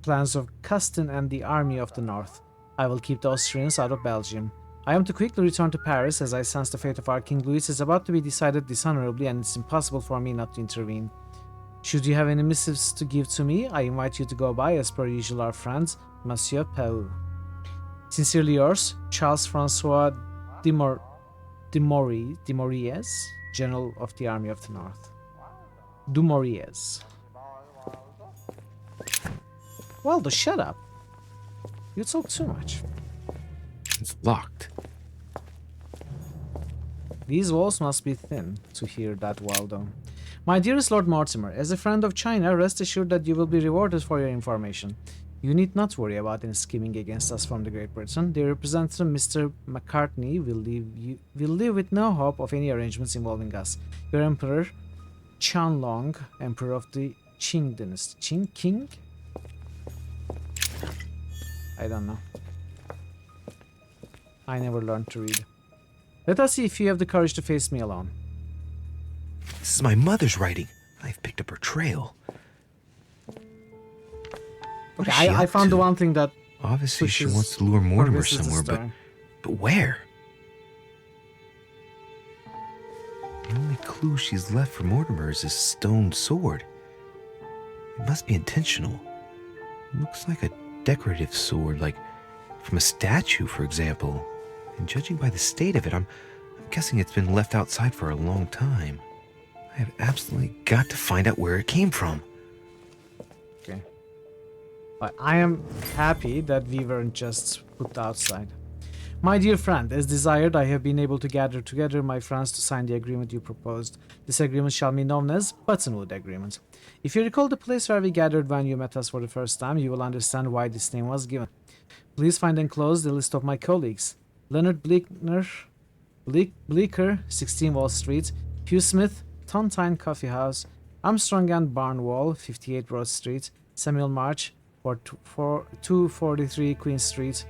plans of Custine and the Army of the North. I will keep the Austrians out of Belgium. I am to quickly return to Paris as I sense the fate of our King Louis is about to be decided dishonorably and it's impossible for me not to intervene. Should you have any missives to give to me, I invite you to go by as per usual our friends, Monsieur Peu. Sincerely yours, Charles-Francois Dumouriez, General of the Army of the North. Dumouriez. Waldo, shut up. You talk too much. It's locked. These walls must be thin to hear that, Waldo. My dearest Lord Mortimer, as a friend of China, rest assured that you will be rewarded for your information. You need not worry about any scheming against us from the Great Britain. The representative, Mr. McCartney, will live with no hope of any arrangements involving us. Your Emperor, Qianlong, Emperor of the Qing dynasty. King? I don't know. I never learned to read. Let us see if you have the courage to face me alone. This is my mother's writing. I've picked up her trail. Okay, I found the one thing that obviously she wants to lure Mortimer somewhere, but where? The only clue she's left for Mortimer is this stone sword. It must be intentional. It looks like a decorative sword, like from a statue, for example. And judging by the state of it, I'm guessing it's been left outside for a long time. I have absolutely got to find out where it came from. Okay. But I am happy that we weren't just put outside. My dear friend, as desired, I have been able to gather together my friends to sign the agreement you proposed. This agreement shall be known as Buttonwood Agreement. If you recall the place where we gathered when you met us for the first time, you will understand why this name was given. Please find enclosed the list of my colleagues. Leonard Bleecker, 16 Wall Street, Hugh Smith, Tontine Coffee House, Armstrong and Barnwall, 58 Broad Street, Samuel March, 243 Queen Street,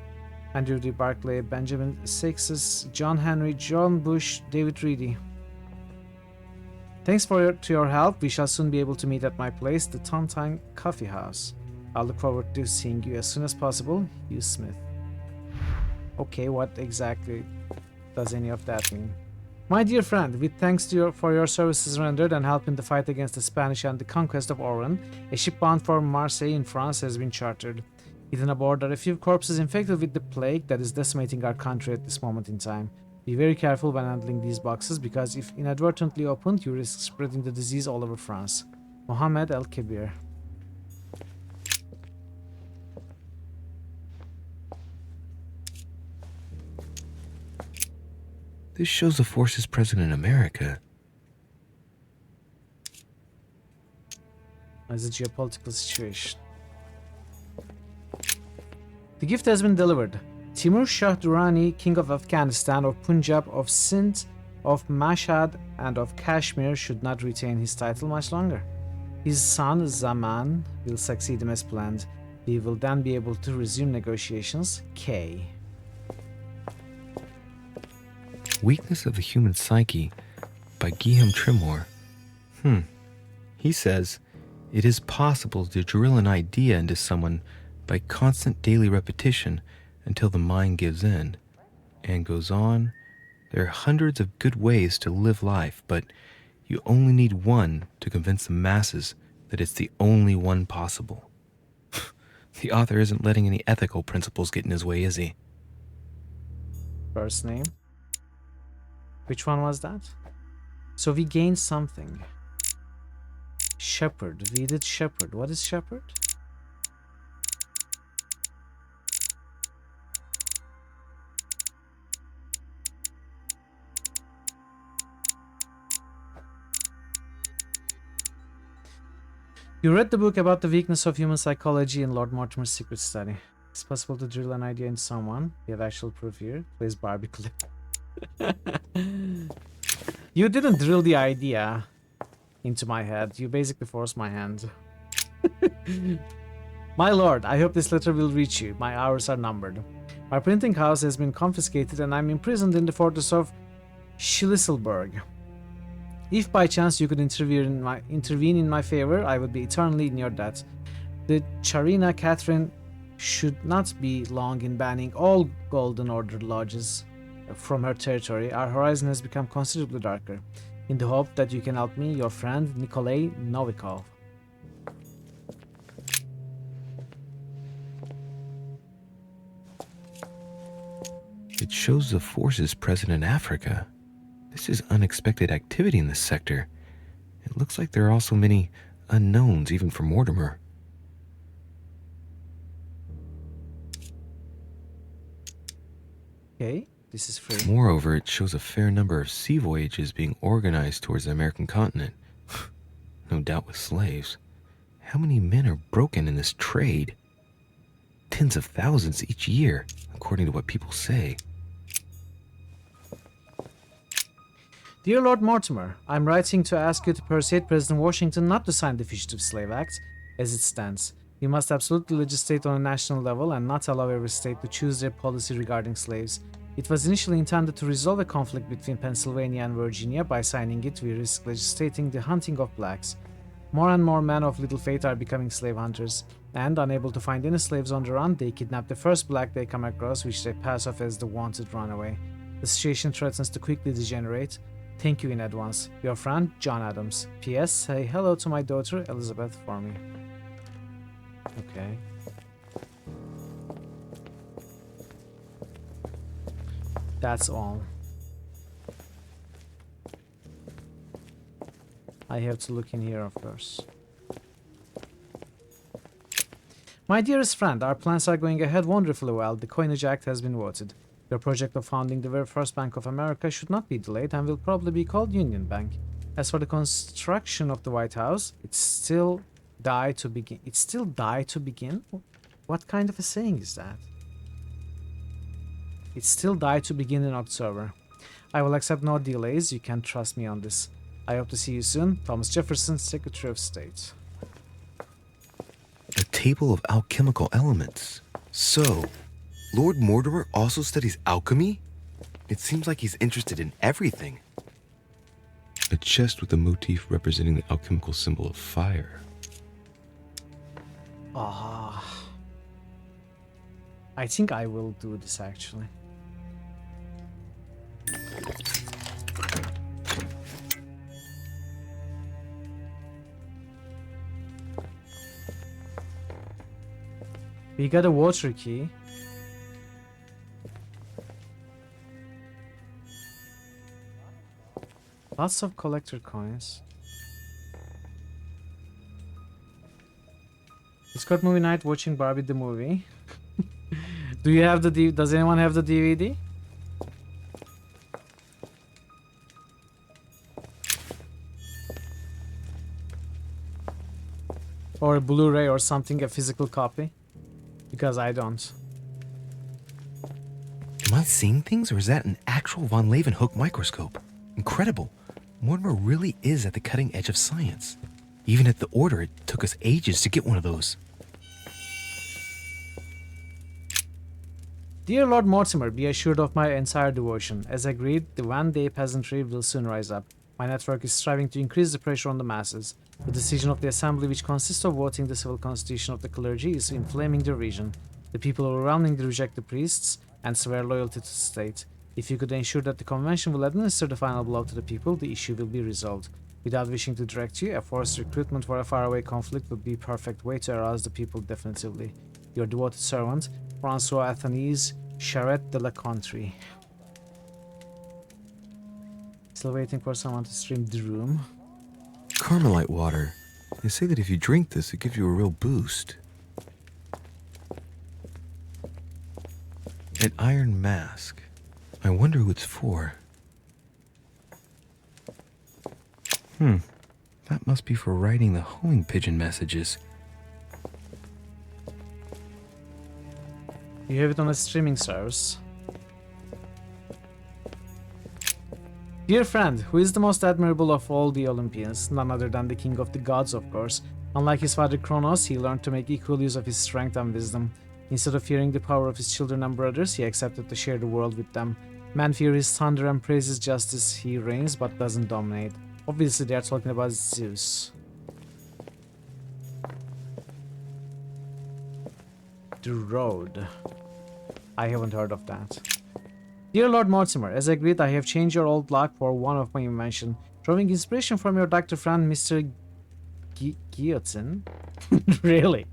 Andrew D. Barclay, Benjamin Sixes, John Henry, John Bush, David Reedy. Thanks to your help. We shall soon be able to meet at my place, the Tontine Coffee House. I'll look forward to seeing you as soon as possible. Hugh Smith. Okay, what exactly does any of that mean? My dear friend, with thanks to for your services rendered and help in the fight against the Spanish and the conquest of Oran, a ship bound for Marseille in France has been chartered. Hidden aboard are a few corpses infected with the plague that is decimating our country at this moment in time. Be very careful when handling these boxes, because if inadvertently opened, you risk spreading the disease all over France. Mohammed El-Kebir. This shows the forces present in America. As a geopolitical situation. The gift has been delivered. Timur Shah Durrani, King of Afghanistan, of Punjab, of Sindh, of Mashhad, and of Kashmir should not retain his title much longer. His son, Zaman, will succeed him as planned. We will then be able to resume negotiations. K. Weakness of the Human Psyche by Guillaume Trimore. He says, it is possible to drill an idea into someone by constant daily repetition until the mind gives in. And goes on, there are hundreds of good ways to live life, but you only need one to convince the masses that it's the only one possible. The author isn't letting any ethical principles get in his way, is he? First name? Which one was that? So we gained something. Shepherd. We did shepherd. What is shepherd? You read the book about the weakness of human psychology in Lord Mortimer's secret study. It's possible to drill an idea into someone. You have actual proof here. Please Barbie clip. You didn't drill the idea into my head. You basically forced my hand. My lord, I hope this letter will reach you. My hours are numbered. My printing house has been confiscated and I'm imprisoned in the fortress of Schlisselburg. If by chance you could intervene in my favor, I would be eternally in your debt. The Tsarina Catherine should not be long in banning all Golden Order lodges from her territory. Our horizon has become considerably darker. In the hope that you can help me, your friend Nikolay Novikov. It shows the forces present in Africa. This is unexpected activity in this sector. It looks like there are also many unknowns, even for Mortimer. Okay, this is free. Moreover, it shows a fair number of sea voyages being organized towards the American continent. No doubt with slaves. How many men are broken in this trade? Tens of thousands each year, according to what people say. Dear Lord Mortimer, I'm writing to ask you to persuade President Washington not to sign the Fugitive Slave Act as it stands. You must absolutely legislate on a national level and not allow every state to choose their policy regarding slaves. It was initially intended to resolve a conflict between Pennsylvania and Virginia. By signing it, we risk legislating the hunting of blacks. More and more men of little faith are becoming slave hunters, and unable to find any slaves on the run, they kidnap the first black they come across, which they pass off as the wanted runaway. The situation threatens to quickly degenerate. Thank you in advance. Your friend, John Adams. P.S. Say hello to my daughter, Elizabeth, for me. Okay. That's all. I have to look in here, of course. My dearest friend, our plans are going ahead wonderfully well. The Coinage Act has been voted. Your project of founding the very first Bank of America should not be delayed and will probably be called Union Bank. As for the construction of the White House, it's still die to begin. It's still die to begin? What kind of a saying is that? It's still die to begin in October. I will accept no delays. You can trust me on this. I hope to see you soon. Thomas Jefferson, Secretary of State. A table of alchemical elements. So, Lord Mortimer also studies alchemy? It seems like he's interested in everything. A chest with a motif representing the alchemical symbol of fire. I think I will do this actually. We got a water key. Lots of collector coins. Discord movie night watching Barbie the movie. Do you have the does anyone have the DVD? Or a Blu-ray or something, a physical copy? Because I don't. Am I seeing things, or is that an actual von Leeuwenhoek microscope? Incredible. Mortimer really is at the cutting edge of science. Even at the Order, it took us ages to get one of those. Dear Lord Mortimer, be assured of my entire devotion. As agreed, the one-day peasantry will soon rise up. My network is striving to increase the pressure on the masses. The decision of the Assembly, which consists of voting the civil constitution of the clergy, is inflaming the region. The people overwhelmingly reject the priests and swear loyalty to the state. If you could ensure that the convention will administer the final blow to the people, the issue will be resolved. Without wishing to direct you, a forced recruitment for a faraway conflict would be a perfect way to arouse the people definitively. Your devoted servant, Francois Athanase Charette de la Country. Still waiting for someone to stream the room. Carmelite water. They say that if you drink this, it gives you a real boost. An iron mask. I wonder who it's for. That must be for writing the homing pigeon messages. You have it on a streaming service. Dear friend, who is the most admirable of all the Olympians? None other than the king of the gods, of course. Unlike his father Kronos, he learned to make equal use of his strength and wisdom. Instead of fearing the power of his children and brothers, he accepted to share the world with them. Men fear his thunder and praise his justice. He reigns but doesn't dominate. Obviously, they are talking about Zeus. The road. I haven't heard of that. Dear Lord Mortimer, as agreed, I have changed your old lock for one of my invention. Drawing inspiration from your doctor friend, Mr. Guillotine? Really?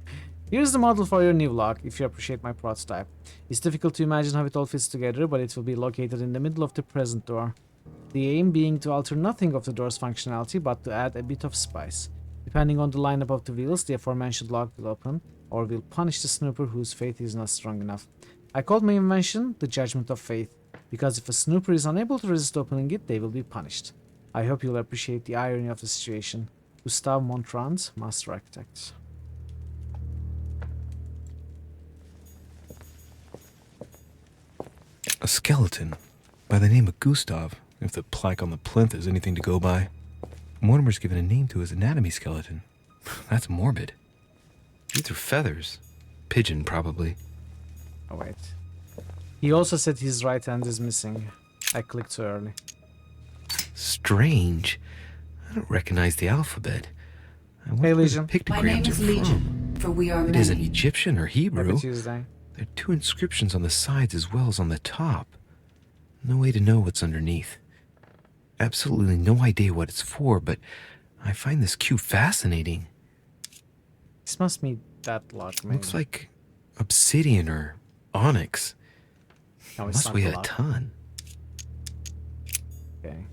Here's the model for your new lock, if you appreciate my prototype. It's difficult to imagine how it all fits together, but it will be located in the middle of the present door. The aim being to alter nothing of the door's functionality, but to add a bit of spice. Depending on the lineup of the wheels, the aforementioned lock will open, or will punish the snooper whose faith is not strong enough. I called my invention the Judgment of Faith, because if a snooper is unable to resist opening it, they will be punished. I hope you'll appreciate the irony of the situation. Gustave Montrand, Master Architect. A skeleton by the name of Gustav, if the plaque on the plinth is anything to go by. Mortimer's given a name to his anatomy skeleton. That's morbid. These are feathers. Pigeon, probably. Oh, wait. He also said his right hand is missing. I clicked too early. Strange. I don't recognize the alphabet. I wonder Hey, where Legion. the pictograms My name is are Legion, for we are It many. isn't Egyptian or Hebrew. Happy Tuesday. There are two inscriptions on the sides as well as on the top. No way to know what's underneath. Absolutely no idea what it's for, but I find this cube fascinating. This must be that lock, maybe. Looks like obsidian or onyx. No, it's Must not weigh the a lock. ton. Okay.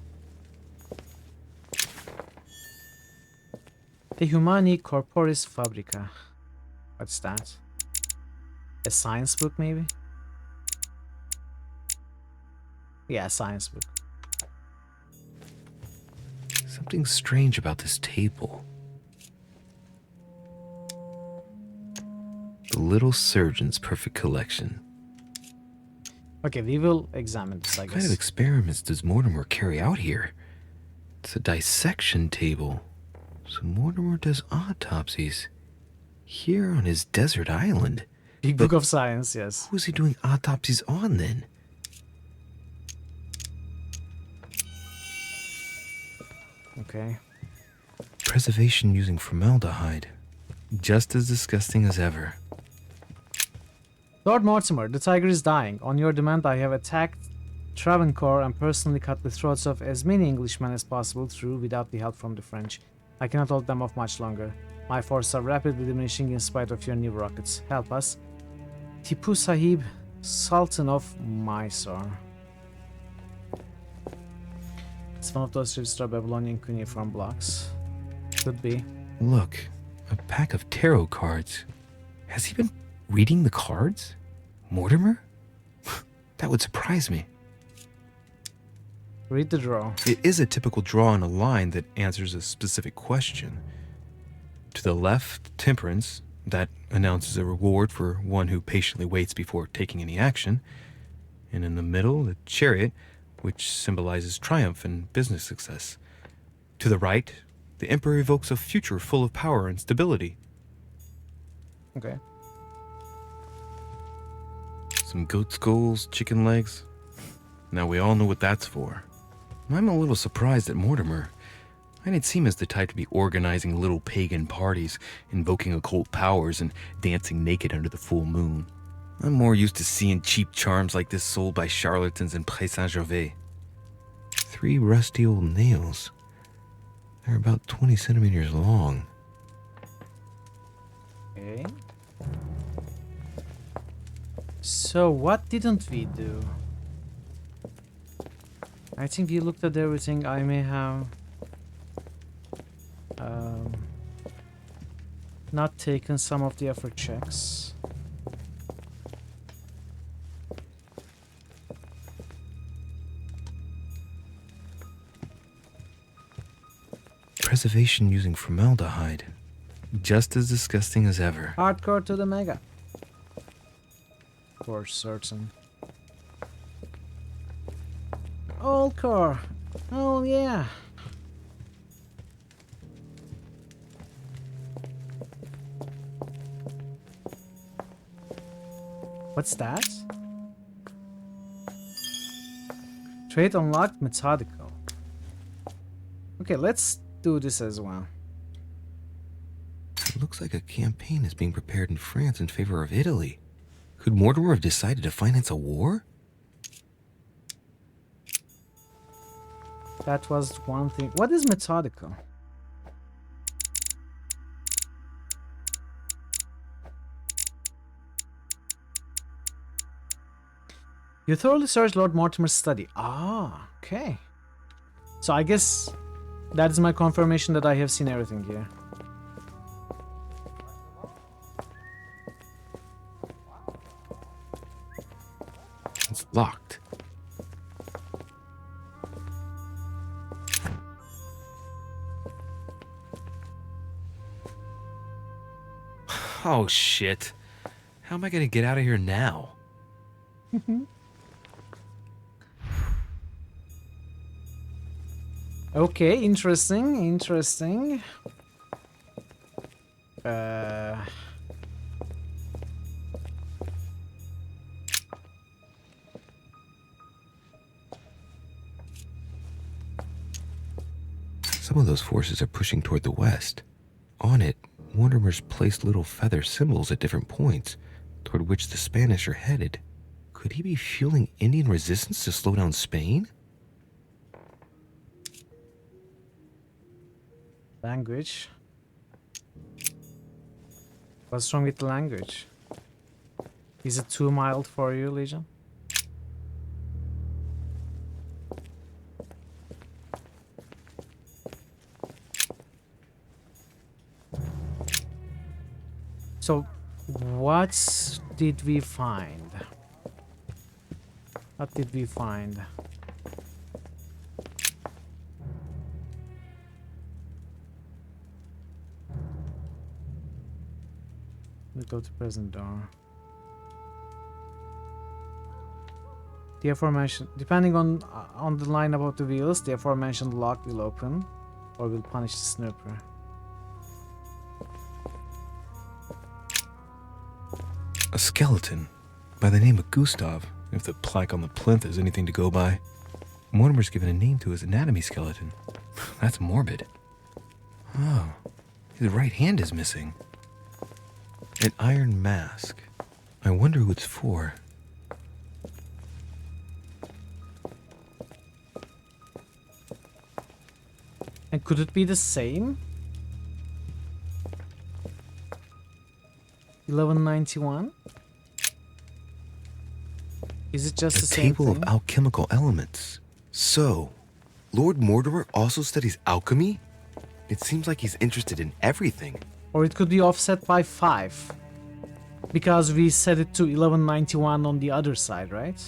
De Humani Corporis Fabrica. What's that? A science book, maybe? Yeah, science book. Something strange about this table. The Little Surgeon's Perfect Collection. Okay, we will examine this, I What guess. kind of experiments does Mortimer carry out here? It's a dissection table. So Mortimer does autopsies here on his desert island. Big Book of Science, yes. Who's he doing autopsies on then? Okay. Preservation using formaldehyde. Just as disgusting as ever. Lord Mortimer, the tiger is dying. On your demand, I have attacked Travancore and personally cut the throats of as many Englishmen as possible through without the help from the French. I cannot hold them off much longer. My forces are rapidly diminishing in spite of your new rockets. Help us. Tipu Sahib, Sultan of Mysore. It's one of those registered Babylonian cuneiform blocks. Could be. Look, a pack of tarot cards. Has he been reading the cards? Mortimer? That would surprise me. Read the draw. It is a typical draw in a line that answers a specific question. To the left, Temperance. That announces a reward for one who patiently waits before taking any action. And in the middle, the Chariot, which symbolizes triumph and business success. To the right, the Emperor evokes a future full of power and stability. Okay. Some goat skulls, chicken legs. Now we all know what that's for. I'm a little surprised at Mortimer. I didn't seem as the type to be organizing little pagan parties, invoking occult powers, and dancing naked under the full moon. I'm more used to seeing cheap charms like this sold by charlatans in Pré Saint-Gervais. 3 rusty old nails. They're about 20 centimeters long. Okay. So what didn't we do? I think we looked at everything. I may have not taken some of the effort checks. Preservation using formaldehyde. Just as disgusting as ever. Hardcore to the mega. For certain. Old core. Oh yeah. What's that? Trait unlocked, methodical. Okay, let's do this as well. It looks like a campaign is being prepared in France in favor of Italy. Could Mortimer have decided to finance a war? That was one thing. What is methodical? You thoroughly searched Lord Mortimer's study. Ah, okay. So I guess that is my confirmation that I have seen everything here. It's locked. Oh shit. How am I gonna get out of here now? Okay, interesting. Some of those forces are pushing toward the west. On it, Mortimer's placed little feather symbols at different points, toward which the Spanish are headed. Could he be fueling Indian resistance to slow down Spain? Language. What's wrong with the language? Is it too mild for you, Legion? So, what did we find? What did we find? We go to present door. The aforementioned, depending on the line about the wheels, the aforementioned lock will open, or will punish the snooper. A skeleton by the name of Gustav, if the plaque on the plinth is anything to go by. Mortimer's given a name to his anatomy skeleton. That's morbid. Oh, his right hand is missing. An iron mask. I wonder who it's for. And could it be the same? 1191? Is it just the same table thing? of alchemical elements. So, Lord Mortimer also studies alchemy? It seems like he's interested in everything. Or it could be offset by 5. Because we set it to 1191 on the other side, right?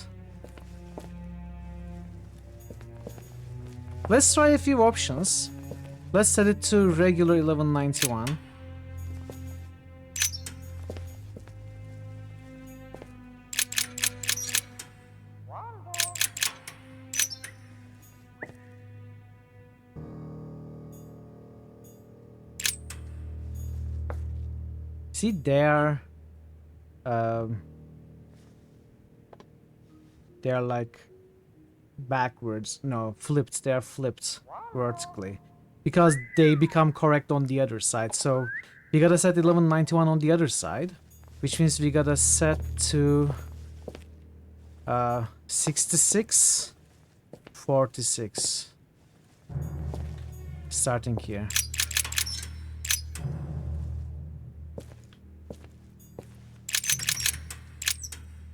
Let's try a few options. Let's set it to regular 1191. See, they're like backwards. No, flipped. They're flipped vertically because they become correct on the other side. So we gotta set 1191 on the other side, which means we gotta set to 66, 46. Starting here.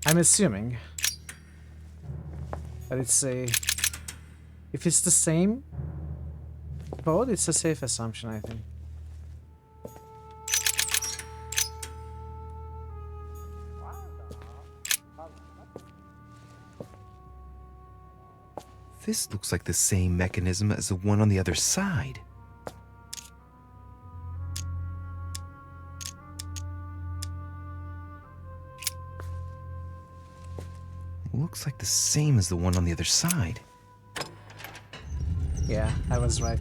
I'm assuming that it's a... If it's the same code, it's a safe assumption, I think. This looks like the same mechanism as the one on the other side. looks like the same as the one on the other side. Yeah, I was right.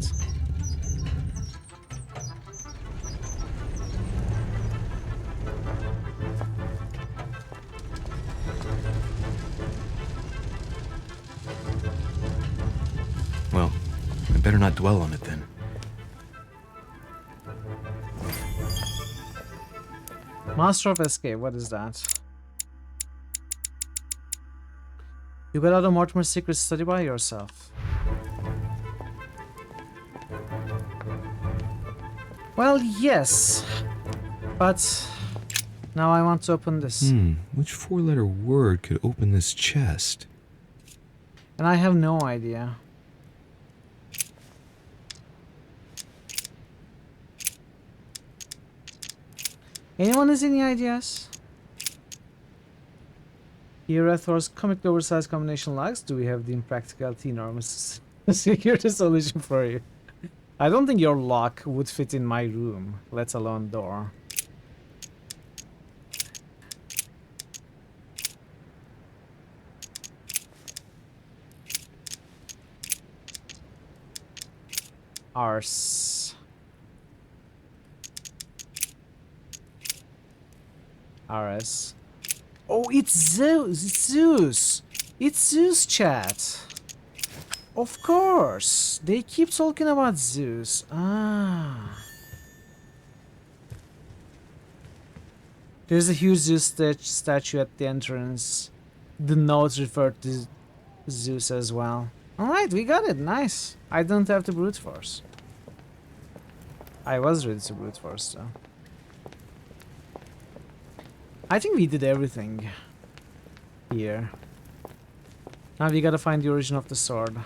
Well, I better not dwell on it then. Master of Escape, what is that? You got out of Mortimer's secret study by yourself. Well, yes. But now I want to open this. Which four-letter word could open this chest? And I have no idea. Anyone has any ideas? Here at Thor's comically oversized combination locks, do we have the impracticality enormous security solution for you? I don't think your lock would fit in my room, let alone door. Arse. RS. Oh, it's Zeus! It's Zeus! It's Zeus, chat! Of course! They keep talking about Zeus. Ah. There's a huge Zeus statue at the entrance. The notes refer to Zeus as well. Alright, we got it. Nice. I don't have to brute force. I was ready to brute force, though. I think we did everything here. Now we gotta find the origin of the sword.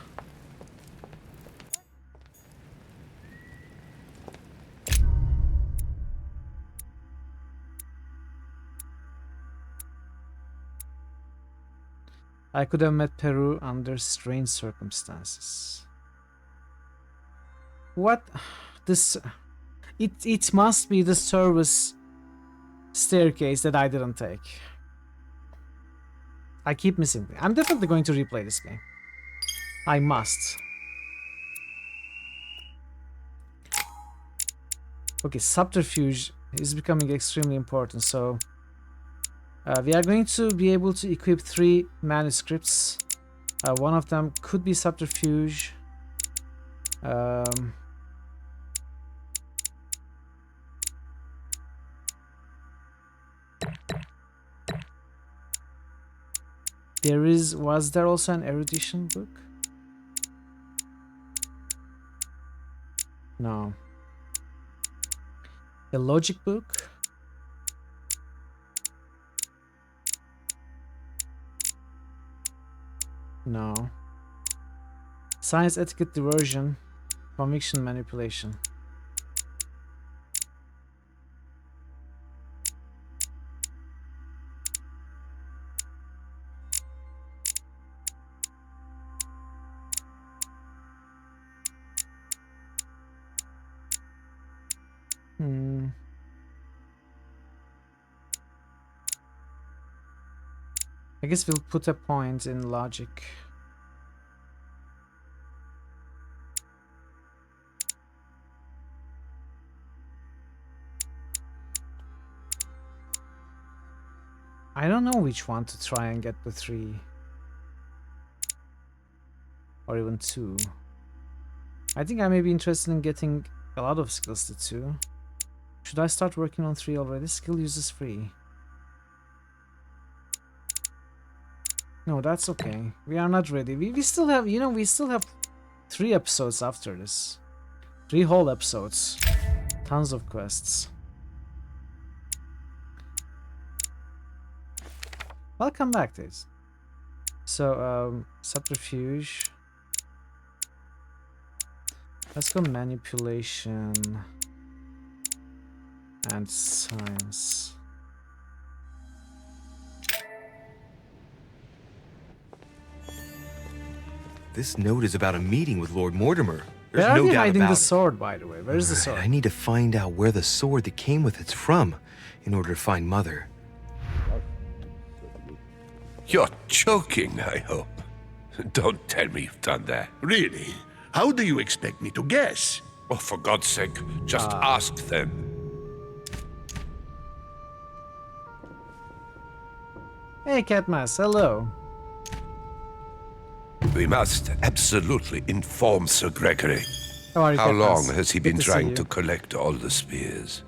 I could have met Peru under strange circumstances. What? This... It must be the service staircase that I didn't take. I keep missing things. I'm definitely going to replay this game. I must. Okay, subterfuge is becoming extremely important, so we are going to be able to equip 3 manuscripts. One of them could be subterfuge. Was there also an erudition book? No. A logic book? No. Science, etiquette, diversion, conviction, manipulation. I guess we'll put a point in logic. I don't know which one to try and get the 3. Or even 2. I think I may be interested in getting a lot of skills to 2. Should I start working on 3 already? Skill uses 3. No, that's okay. We are not ready. We still have, you know, we still have 3 episodes after this. 3 whole episodes. Tons of quests. I'll come back to this. So, subterfuge. Let's go manipulation and science. This note is about a meeting with Lord Mortimer. There's Where are no you doubt hiding about the it. sword, by the way? Where's the Right, sword? I need to find out where the sword that came with it's from in order to find Mother. You're joking, I hope. Don't tell me you've done that. Really? How do you expect me to guess? Oh, for God's sake, just ask them. Hey, Catmas, hello. We must absolutely inform Sir Gregory. How are you, How Catmas? long has he Good been to see trying you. to collect all the spears?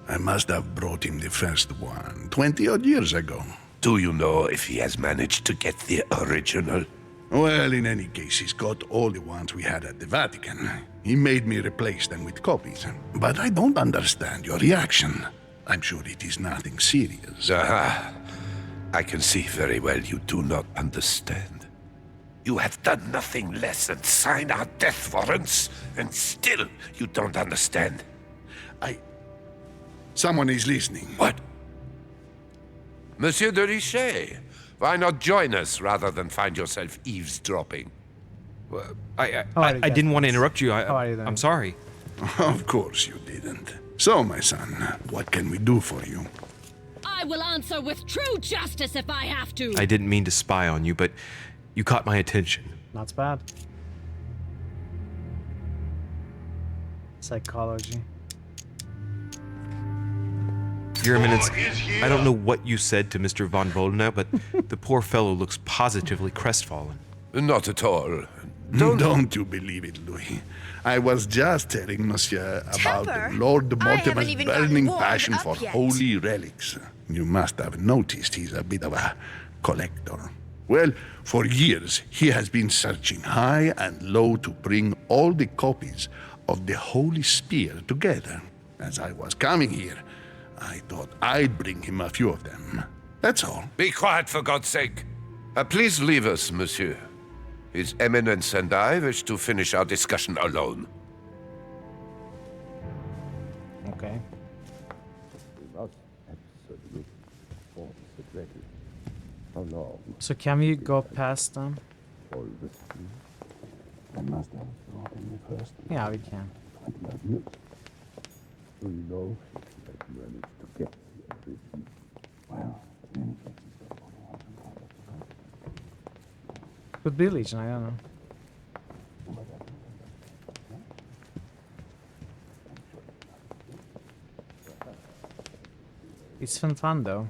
I must have brought him the first one 20-odd years ago. Do you know if he has managed to get the original? Well, in any case, he's got all the ones we had at the Vatican. He made me replace them with copies. But I don't understand your reaction. I'm sure it is nothing serious. Aha. I can see very well you do not understand. You have done nothing less than sign our death warrants, and still you don't understand. Someone is listening. What? Monsieur de Richet, why not join us rather than find yourself eavesdropping? I didn't want to interrupt you. I'm sorry. Of course you didn't. So, my son, what can we do for you? I will answer with true justice if I have to. I didn't mean to spy on you, but you caught my attention. Not bad. Psychology. Your Eminence, I don't know what you said to Mr. von Volna, but the poor fellow looks positively crestfallen. Not at all. Don't you believe it, Louis. I was just telling Monsieur about Lord Mortimer's burning passion for holy relics. You must have noticed he's a bit of a collector. Well, for years he has been searching high and low to bring all the copies of the Holy Spear together. As I was coming here, I thought I'd bring him a few of them. That's all. Be quiet, for God's sake. Please leave us, monsieur. His Eminence and I wish to finish our discussion alone. Okay. So can we go past them? Yeah, we can. Could be Legion, I don't know. It's fun though.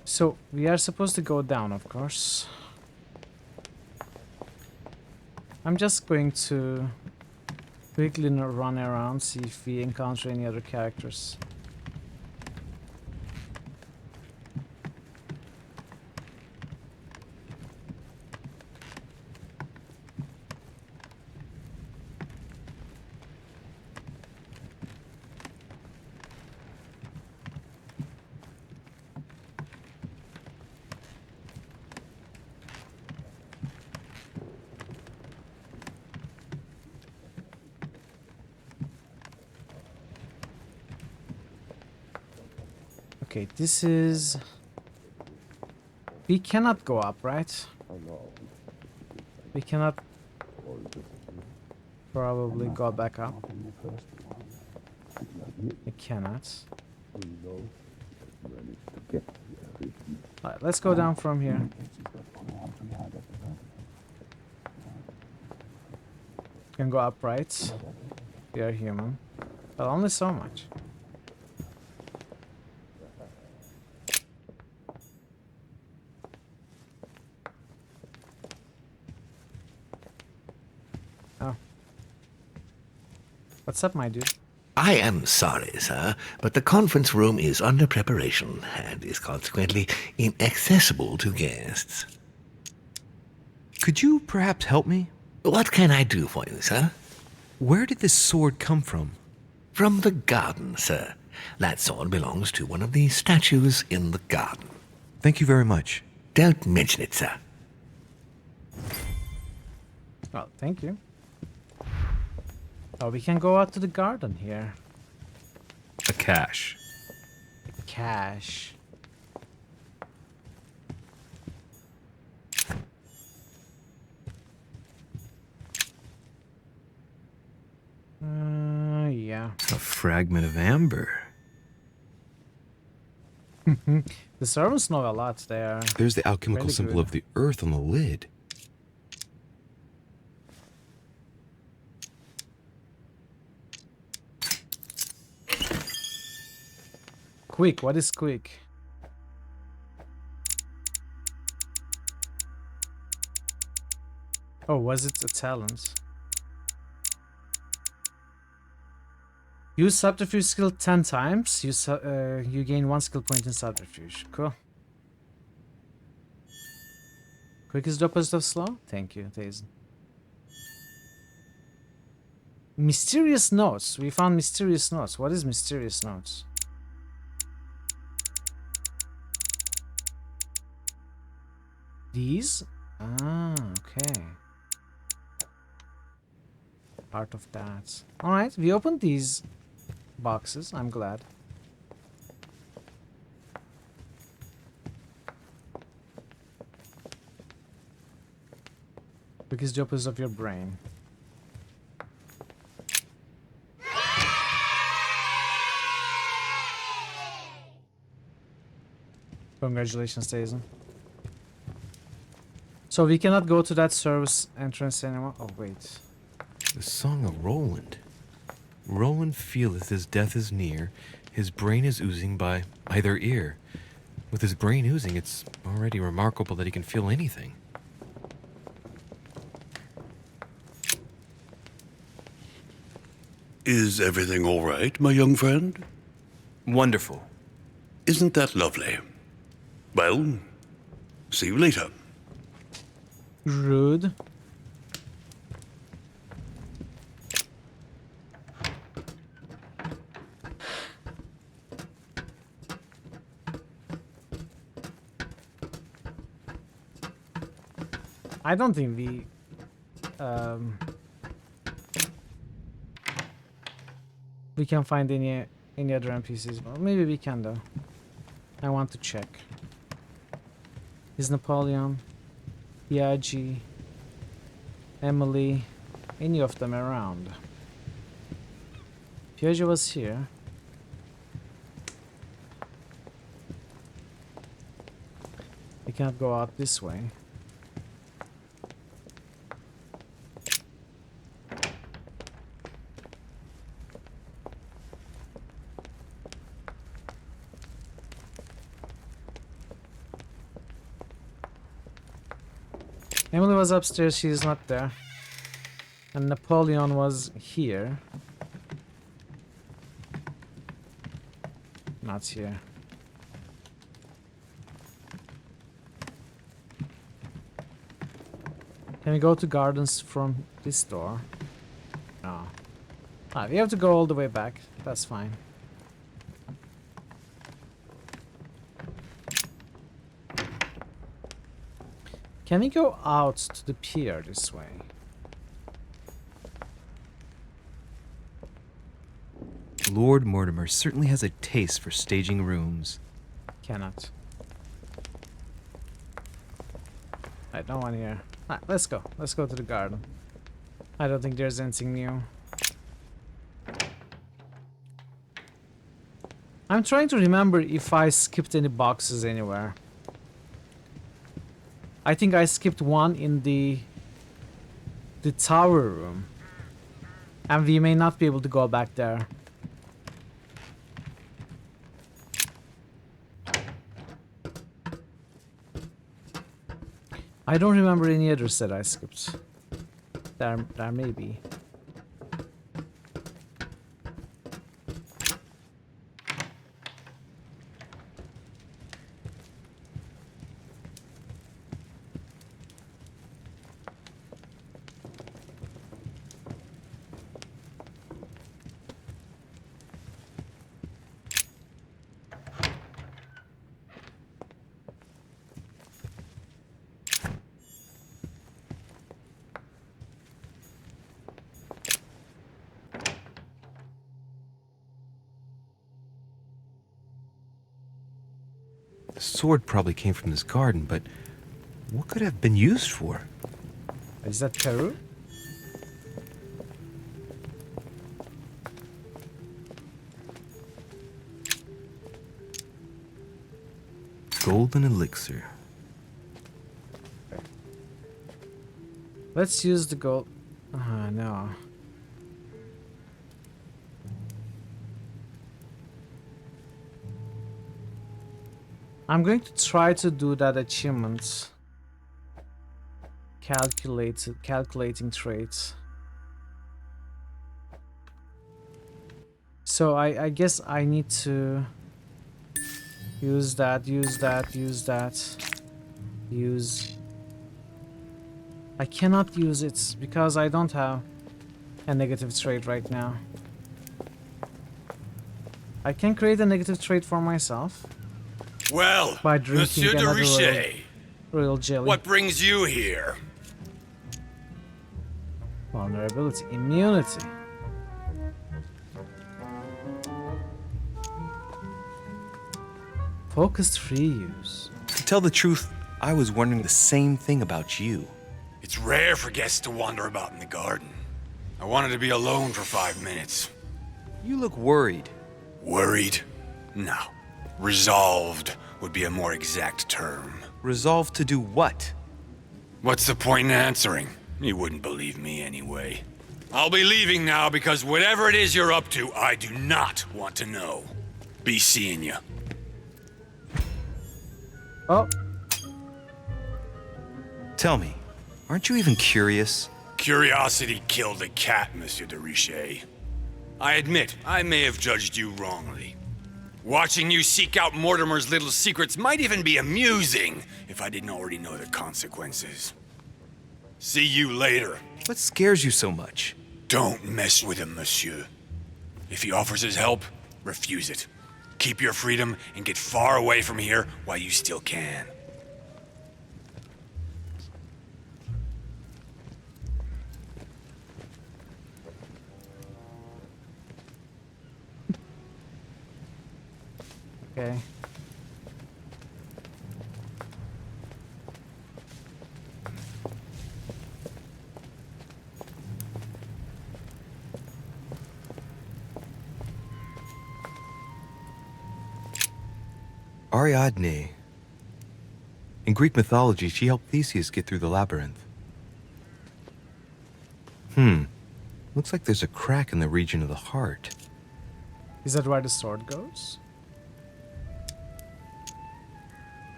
So we are supposed to go down, of course. I'm just going to quickly run around, see if we encounter any other characters. Okay, this is... We cannot go up, right? We cannot probably go back up. We cannot. Alright, let's go down from here. Can go up, right? We are human. But only so much. What's up, my dude? I am sorry, sir, but the conference room is under preparation and is consequently inaccessible to guests. Could you perhaps help me? What can I do for you, sir? Where did this sword come from? From the garden, sir. That sword belongs to one of the statues in the garden. Thank you very much. Don't mention it, sir. Well, thank you. Oh, we can go out to the garden here. A cache. Cache. Yeah. A fragment of amber. The servants know a lot. They are. There's the alchemical really symbol good. of the earth on the lid. Quick, what is quick? Oh, was it a talent? Use subterfuge skill 10 times. You gain 1 skill point in subterfuge. Cool. Quick is the opposite of slow? Thank you, Tazen. Mysterious notes. We found mysterious notes. What is mysterious notes? These? Ah, okay. Part of that. Alright, we opened these boxes. I'm glad. Because the opposite of your brain. Congratulations, Tazen. So we cannot go to that service entrance anymore. Oh, wait. The Song of Roland. Roland feeleth his death is near. His brain is oozing by either ear. With his brain oozing, it's already remarkable that he can feel anything. Is everything all right, my young friend? Wonderful. Isn't that lovely? Well, see you later. Rude. I don't think we can find any other NPCs. Well, maybe we can though. I want to check. Is Napoleon, Piaggi, Emily, any of them around? Piaggi was here. We can't go out this way. Emily was upstairs, she is not there. And Napoleon was here. Not here. Can we go to gardens from this door? No. Ah, we have to go all the way back. That's fine. Can we go out to the pier this way? Lord Mortimer certainly has a taste for staging rooms. Cannot. Alright, no one here. Alright, let's go. Let's go to the garden. I don't think there's anything new. I'm trying to remember if I skipped any boxes anywhere. I think I skipped one in the tower room. And we may not be able to go back there. I don't remember any others that I skipped. There may be. The sword probably came from this garden, but what could it have been used for? Is that Peru? Golden elixir. Let's use the gold. No. I'm going to try to do that achievement. Calculating traits. So I guess I need to use that. I cannot use it because I don't have a negative trait right now. I can create a negative trait for myself. Well, by drinking Monsieur de another Richet, royal jelly. what brings you here? Vulnerability, immunity. Focused free use. To tell the truth, I was wondering the same thing about you. It's rare for guests to wander about in the garden. I wanted to be alone for 5 minutes. You look worried. Worried? No. Resolved would be a more exact term. Resolved to do what? What's the point in answering? You wouldn't believe me anyway. I'll be leaving now because whatever it is you're up to, I do not want to know. Be seeing you. Oh. Tell me, aren't you even curious? Curiosity killed a cat, Monsieur de Richet. I admit, I may have judged you wrongly. Watching you seek out Mortimer's little secrets might even be amusing if I didn't already know the consequences. See you later. What scares you so much? Don't mess with him, monsieur. If he offers his help, refuse it. Keep your freedom and get far away from here while you still can. Okay. Ariadne. In Greek mythology, she helped Theseus get through the labyrinth. Looks like there's a crack in the region of the heart. Is that where the sword goes?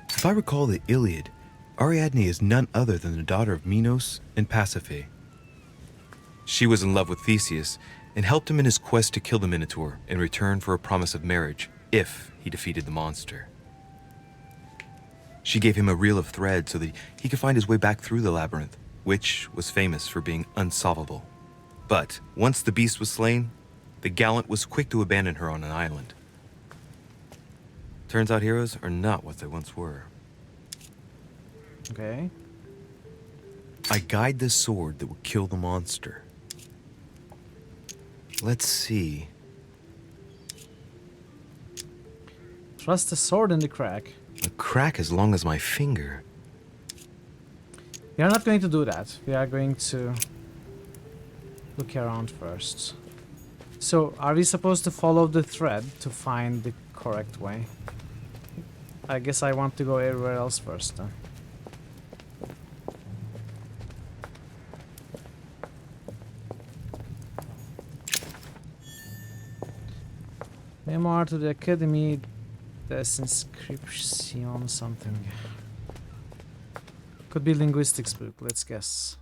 If I recall the Iliad, Ariadne is none other than the daughter of Minos and Pasiphae. She was in love with Theseus and helped him in his quest to kill the Minotaur in return for a promise of marriage if he defeated the monster. She gave him a reel of thread so that he could find his way back through the labyrinth, which was famous for being unsolvable. But once the beast was slain, the gallant was quick to abandon her on an island. Turns out heroes are not what they once were. Okay. I guide the sword that will kill the monster. Let's see. Thrust the sword in the crack. A crack as long as my finger. We are not going to do that. We are going to look around first. So, are we supposed to follow the thread to find the correct way? I guess I want to go everywhere else first then. Memoir to the Academy, des inscription something. Could be linguistics book, let's guess.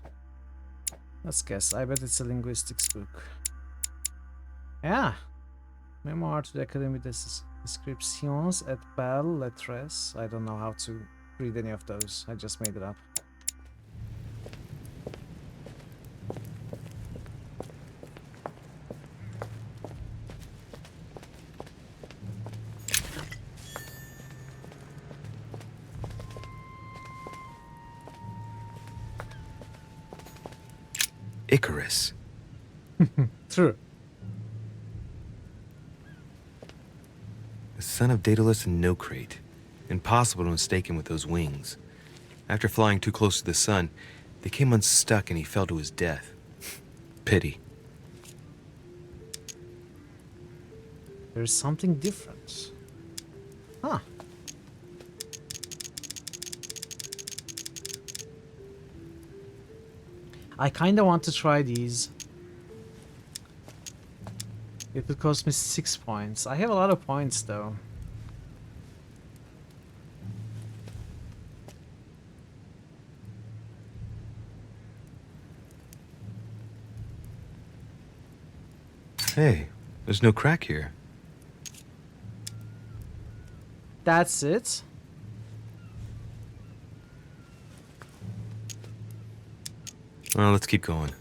I bet it's a linguistics book. Yeah! Memoir to the Academy des inscriptions et belles lettres. I don't know how to read any of those, I just made it up. Icarus. True. The son of Daedalus and Nocrate. Impossible to mistake him with those wings. After flying too close to the sun, they came unstuck and he fell to his death. Pity. There's something different. Huh. I kind of want to try these. It would cost me 6 points. I have a lot of points though. Hey, there's no crack here. That's it. Well, let's keep going.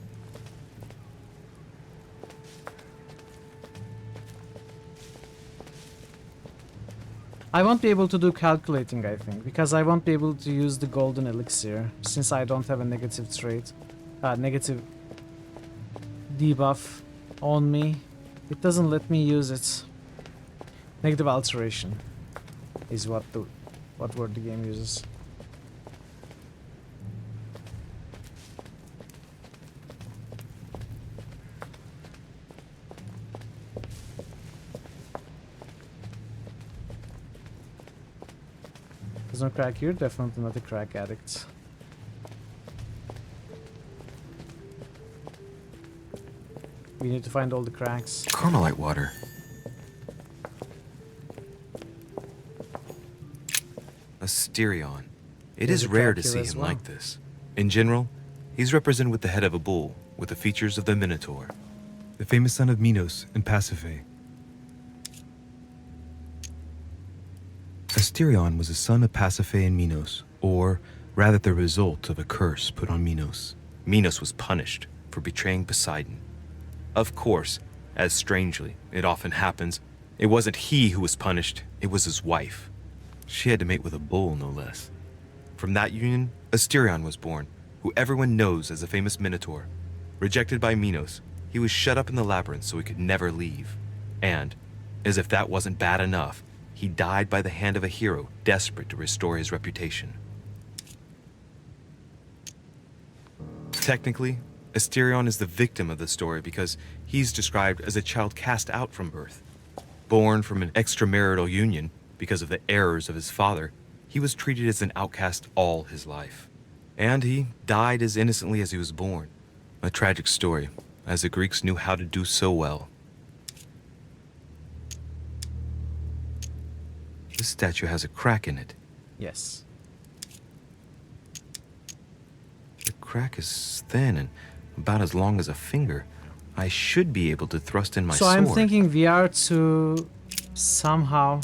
I won't be able to do calculating, I think, because I won't be able to use the golden elixir since I don't have a negative trait, negative debuff on me. It doesn't let me use it. Negative alteration is what word the game uses. There's no crack here, definitely not a crack addict. We need to find all the cracks. Carmelite water. Asterion. It is rare to see him like this. In general, he's represented with the head of a bull, with the features of the Minotaur. The famous son of Minos and Pasiphae. Asterion was a son of Pasiphae and Minos, or rather the result of a curse put on Minos. Minos was punished for betraying Poseidon. Of course, as strangely it often happens, it wasn't he who was punished, it was his wife. She had to mate with a bull, no less. From that union, Asterion was born, who everyone knows as the famous Minotaur. Rejected by Minos, he was shut up in the labyrinth so he could never leave. And, as if that wasn't bad enough, he died by the hand of a hero desperate to restore his reputation. Technically, Asterion is the victim of the story because he's described as a child cast out from birth. Born from an extramarital union because of the errors of his father, he was treated as an outcast all his life. And he died as innocently as he was born. A tragic story, as the Greeks knew how to do so well. This statue has a crack in it. Yes. The crack is thin and about as long as a finger. I should be able to thrust in my sword. So I'm thinking we are to somehow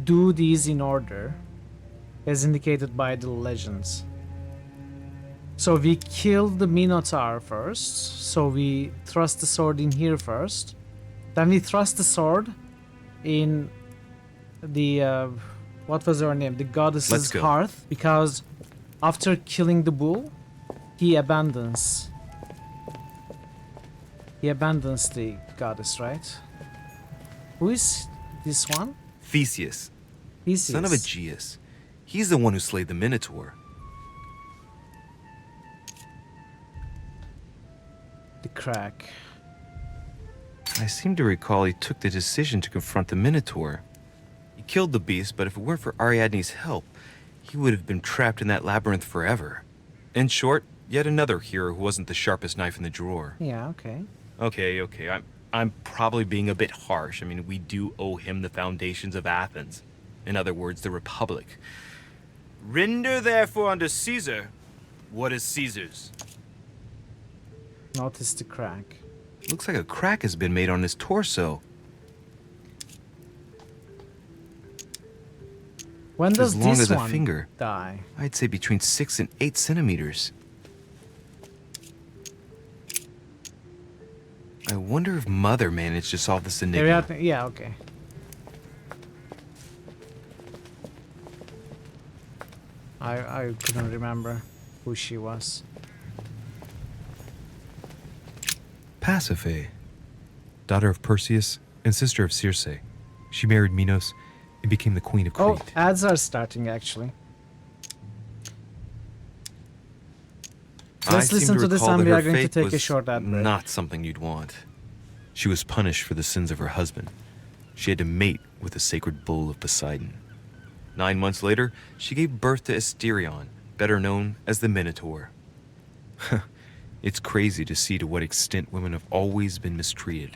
do these in order, as indicated by the legends. So we kill the Minotaur first, so we thrust the sword in here first. Then we thrust the sword in the, what was her name? The goddess's hearth, because after killing the bull, he abandons the goddess, right? Who is this one? Theseus, son of Aegeus. He's the one who slayed the Minotaur. The crack. I seem to recall he took the decision to confront the Minotaur. He killed the beast, but if it weren't for Ariadne's help, he would have been trapped in that labyrinth forever. In short, yet another hero who wasn't the sharpest knife in the drawer. Yeah, okay. Okay. I'm probably being a bit harsh. I mean, we do owe him the foundations of Athens. In other words, the Republic. Render therefore unto Caesar what is Caesar's. Notice the crack. Looks like a crack has been made on his torso. When does as long this as a one finger die? I'd say between 6 and 8 centimeters. I wonder if Mother managed to solve this enigma. Yeah, okay. I couldn't remember who she was. Pasiphae, daughter of Perseus and sister of Circe. She married Minos and became the queen of Crete. Oh, ads are starting actually. Let's listen to this and we are going to take a short ad break. Not something you'd want. She was punished for the sins of her husband. She had to mate with the sacred bull of Poseidon. 9 months later, she gave birth to Asterion, better known as the Minotaur. It's crazy to see to what extent women have always been mistreated.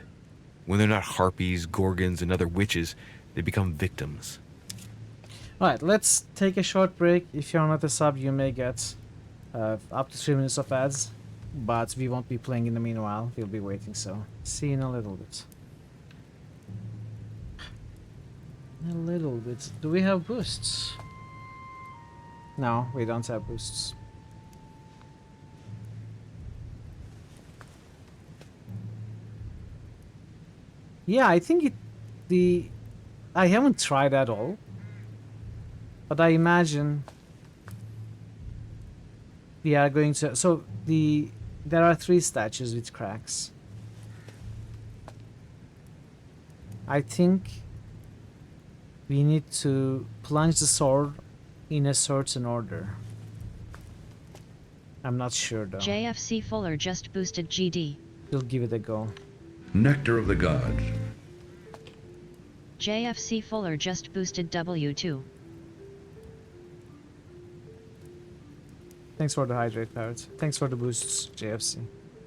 When they're not harpies, gorgons, and other witches, they become victims. Alright, let's take a short break. If you're not a sub, you may get up to 3 minutes of ads, but we won't be playing in the meanwhile. We'll be waiting, so see you in a little bit. A little bit. Do we have boosts? No, we don't have boosts. Yeah, I think I haven't tried at all, but I imagine we are going to. So there are 3 statues with cracks. I think we need to plunge the sword in a certain order. I'm not sure though. JFC Fuller just boosted GD. We'll give it a go. Nectar of the Gods. JFC Fuller just boosted W2. Thanks for the hydrate, Parrot. Thanks for the boosts, JFC.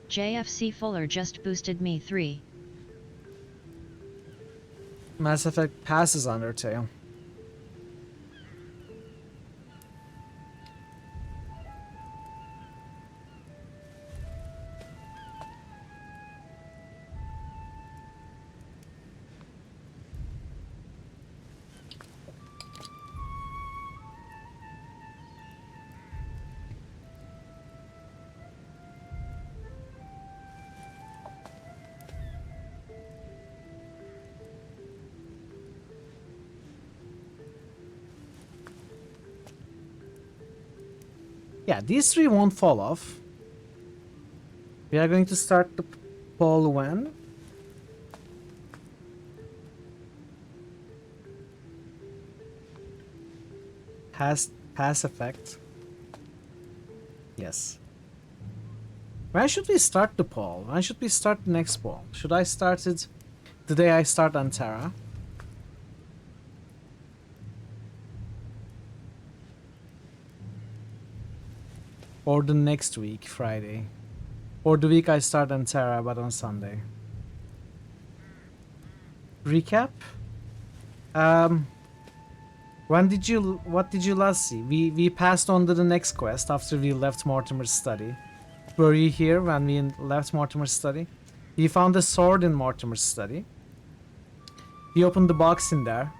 JFC Fuller just boosted me 3. Mass Effect passes Undertale. Yeah, these 3 won't fall off. We are going to start the poll when? Pass effect. Yes. When should we start the poll? When should we start the next poll? Should I start it the day I start Antara? Or the next week, Friday. Or the week I start Antara, but on Sunday. Recap? What did you last see? We passed on to the next quest after we left Mortimer's study. Were you here when we left Mortimer's study? We found a sword in Mortimer's study. We opened the box in there.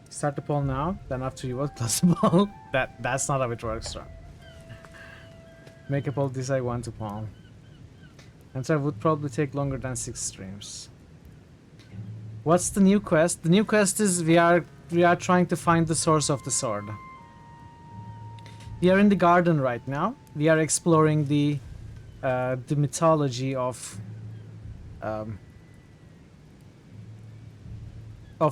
Start the poll now, then after you vote, close the poll. That's not how it works, right? Make a poll, decide when to poll. And so it would probably take longer than 6 streams. What's the new quest? The new quest is we are trying to find the source of the sword. We are in the garden right now. We are exploring the mythology of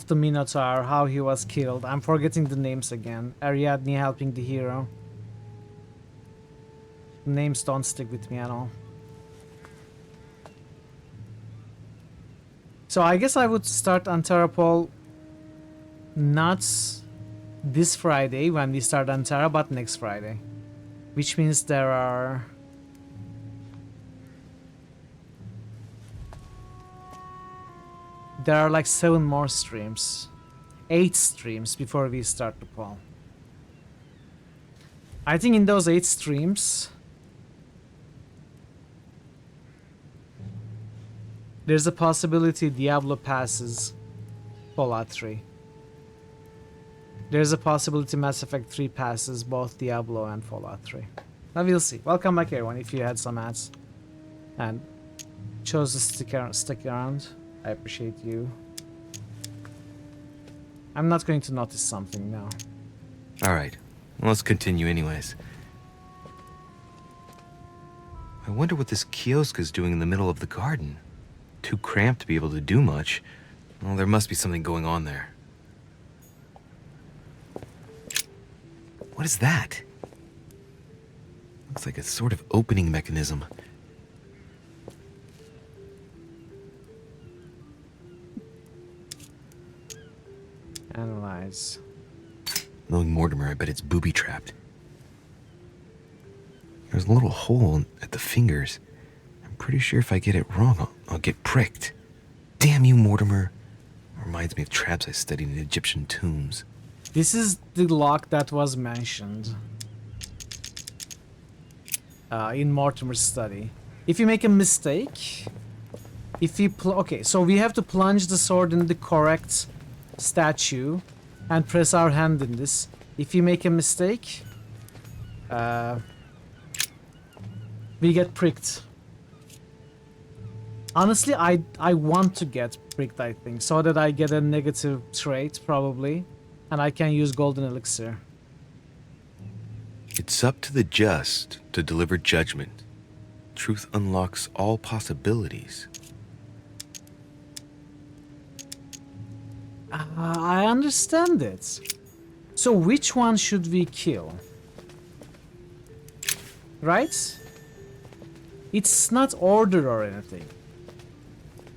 the Minotaur, how he was killed. I'm forgetting the names again. Ariadne helping the hero. Names don't stick with me at all. So I guess I would start Antara poll not this Friday when we start Antara, but next Friday. Which means there are... There are like 7 more streams. 8 streams before we start the poll. I think in those 8 streams... there's a possibility Diablo passes Fallout 3. There's a possibility Mass Effect 3 passes both Diablo and Fallout 3. Now we'll see. Welcome back everyone if you had some ads and chose to stick around. I appreciate you. I'm not going to notice something now. Alright, well, let's continue anyways. I wonder what this kiosk is doing in the middle of the garden. Too cramped to be able to do much. Well, there must be something going on there. What is that? Looks like a sort of opening mechanism. Analyze. Knowing Mortimer, I bet it's booby-trapped. There's a little hole at the fingers. I'm pretty sure if I get it wrong, I'll get pricked. Damn you, Mortimer. Reminds me of traps I studied in Egyptian tombs. This is the lock that was mentioned in Mortimer's study. If you make a mistake, if you okay, so we have to plunge the sword in the correct statue and press our hand in this. If you make a mistake, we get pricked. Honestly, I want to get pricked, I think, so that I get a negative trait, probably, and I can use golden elixir. It's up to the just to deliver judgment. Truth unlocks all possibilities. I understand it. So which one should we kill? Right? It's not order or anything.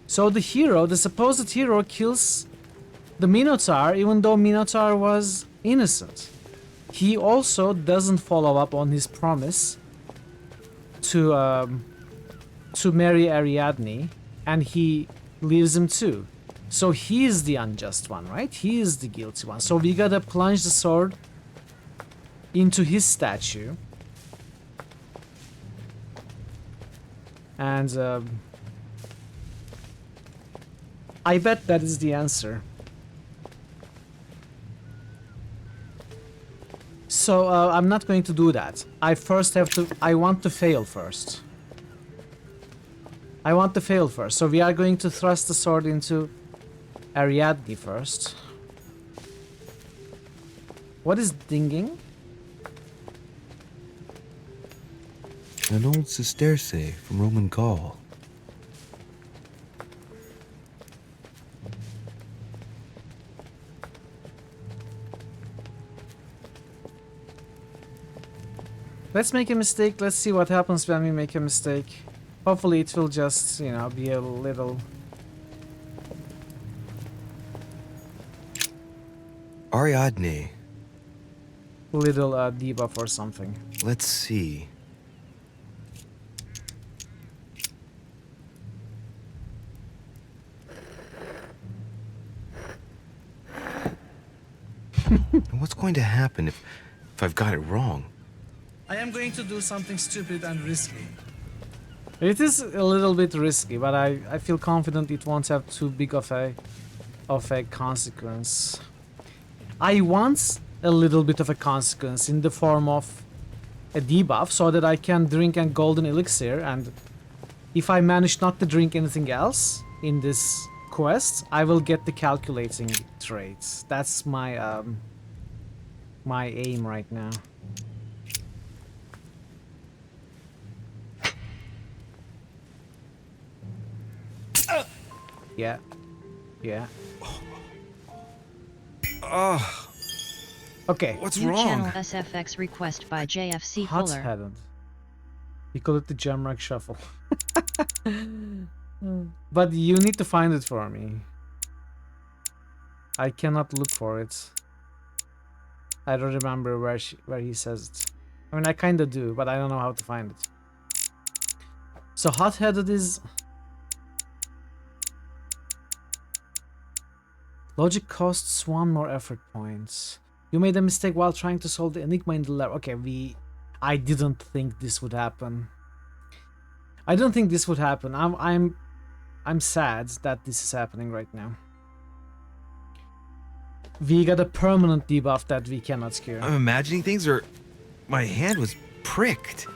So the hero, the supposed hero, kills the Minotaur even though Minotaur was innocent. He also doesn't follow up on his promise to marry Ariadne, and he leaves him too. So he is the unjust one, right? He is the guilty one. So we gotta plunge the sword into his statue. And I bet that is the answer. So I'm not going to do that. I want to fail first. I want to fail first. So we are going to thrust the sword into Ariadne first. What is dinging? An old sesterce from Roman Gaul. Let's make a mistake. Let's see what happens when we make a mistake. Hopefully it will just, you know, be a little... Ariadne. Little debuff or something. Let's see. What's going to happen if I've got it wrong? I am going to do something stupid and risky. It is a little bit risky, but I feel confident it won't have too big of a consequence. I want a little bit of a consequence in the form of a debuff so that I can drink a golden elixir, and if I manage not to drink anything else in this quest, I will get the calculating traits. That's my my aim right now. Yeah. Yeah. Okay. What's New wrong? Channel SFX request by JFC Fuller. Hot-headed. You call it the Jamrock Shuffle. But you need to find it for me. I cannot look for it. I don't remember where he says it. I mean, I kinda do, but I don't know how to find it. So hot-headed is... Logic costs 1 more effort point. You made a mistake while trying to solve the enigma in the lab. Okay, I didn't think this would happen. I don't think this would happen. I'm sad that this is happening right now. We got a permanent debuff that we cannot cure. I'm imagining things, or my hand was pricked.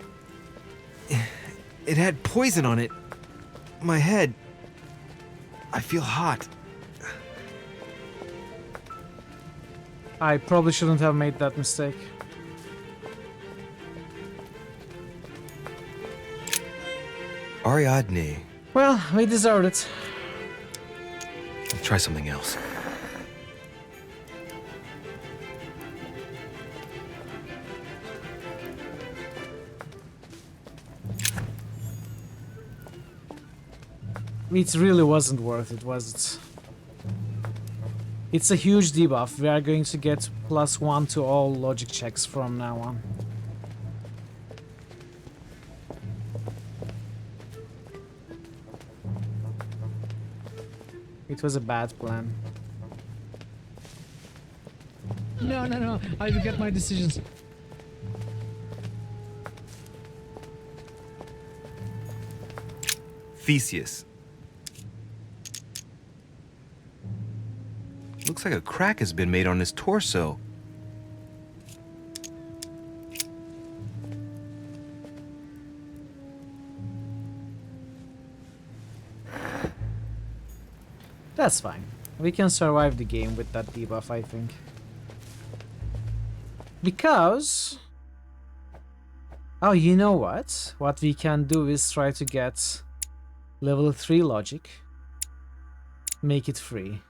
It had poison on it. My head. I feel hot. I probably shouldn't have made that mistake. Ariadne. Well, we deserved it. I'll try something else. It really wasn't worth it, was it? It's a huge debuff. We are going to get +1 to all logic checks from now on. It was a bad plan. No, no, no. I regret my decisions. Theseus. Looks like a crack has been made on his torso. That's fine. We can survive the game with that debuff, I think. Because... oh, you know what? What we can do is try to get level 3 logic. Make it free.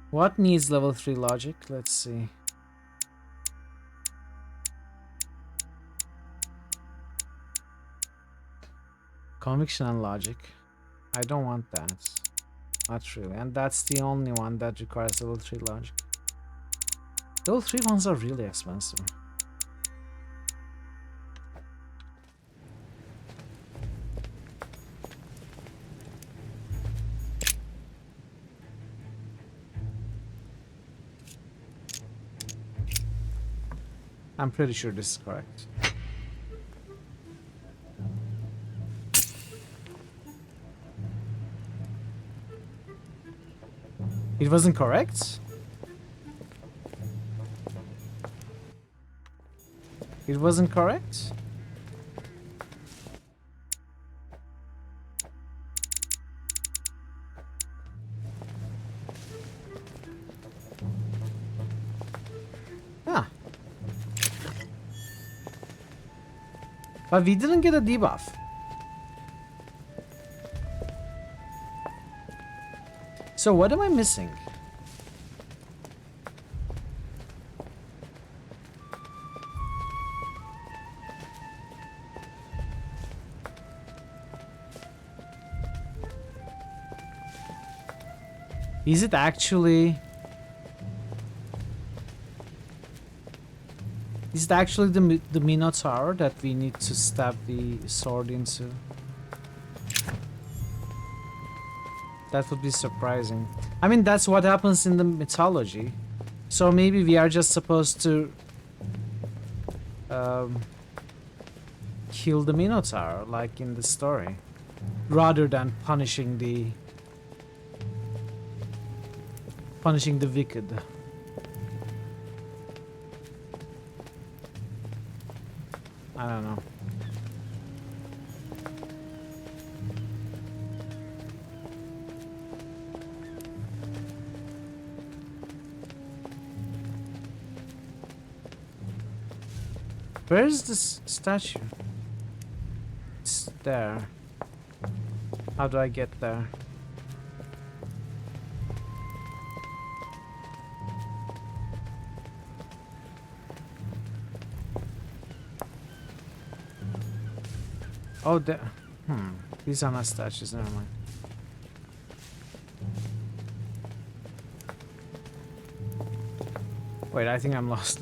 What needs level 3 logic? Let's see. Conviction and logic. I don't want that. Not really. And that's the only one that requires level 3 logic. Level 3 ones are really expensive. I'm pretty sure this is correct. It wasn't correct? It wasn't correct? Ah. But we didn't get a debuff. So what am I missing? Is it actually... is it actually the Minotaur that we need to stab the sword into? That would be surprising. I mean, that's what happens in the mythology. So maybe we are just supposed to kill the Minotaur, like in the story, rather than punishing the wicked. I don't know. Where is this statue? It's there. How do I get there? Oh, there. These are not statues, never mind. Wait, I think I'm lost.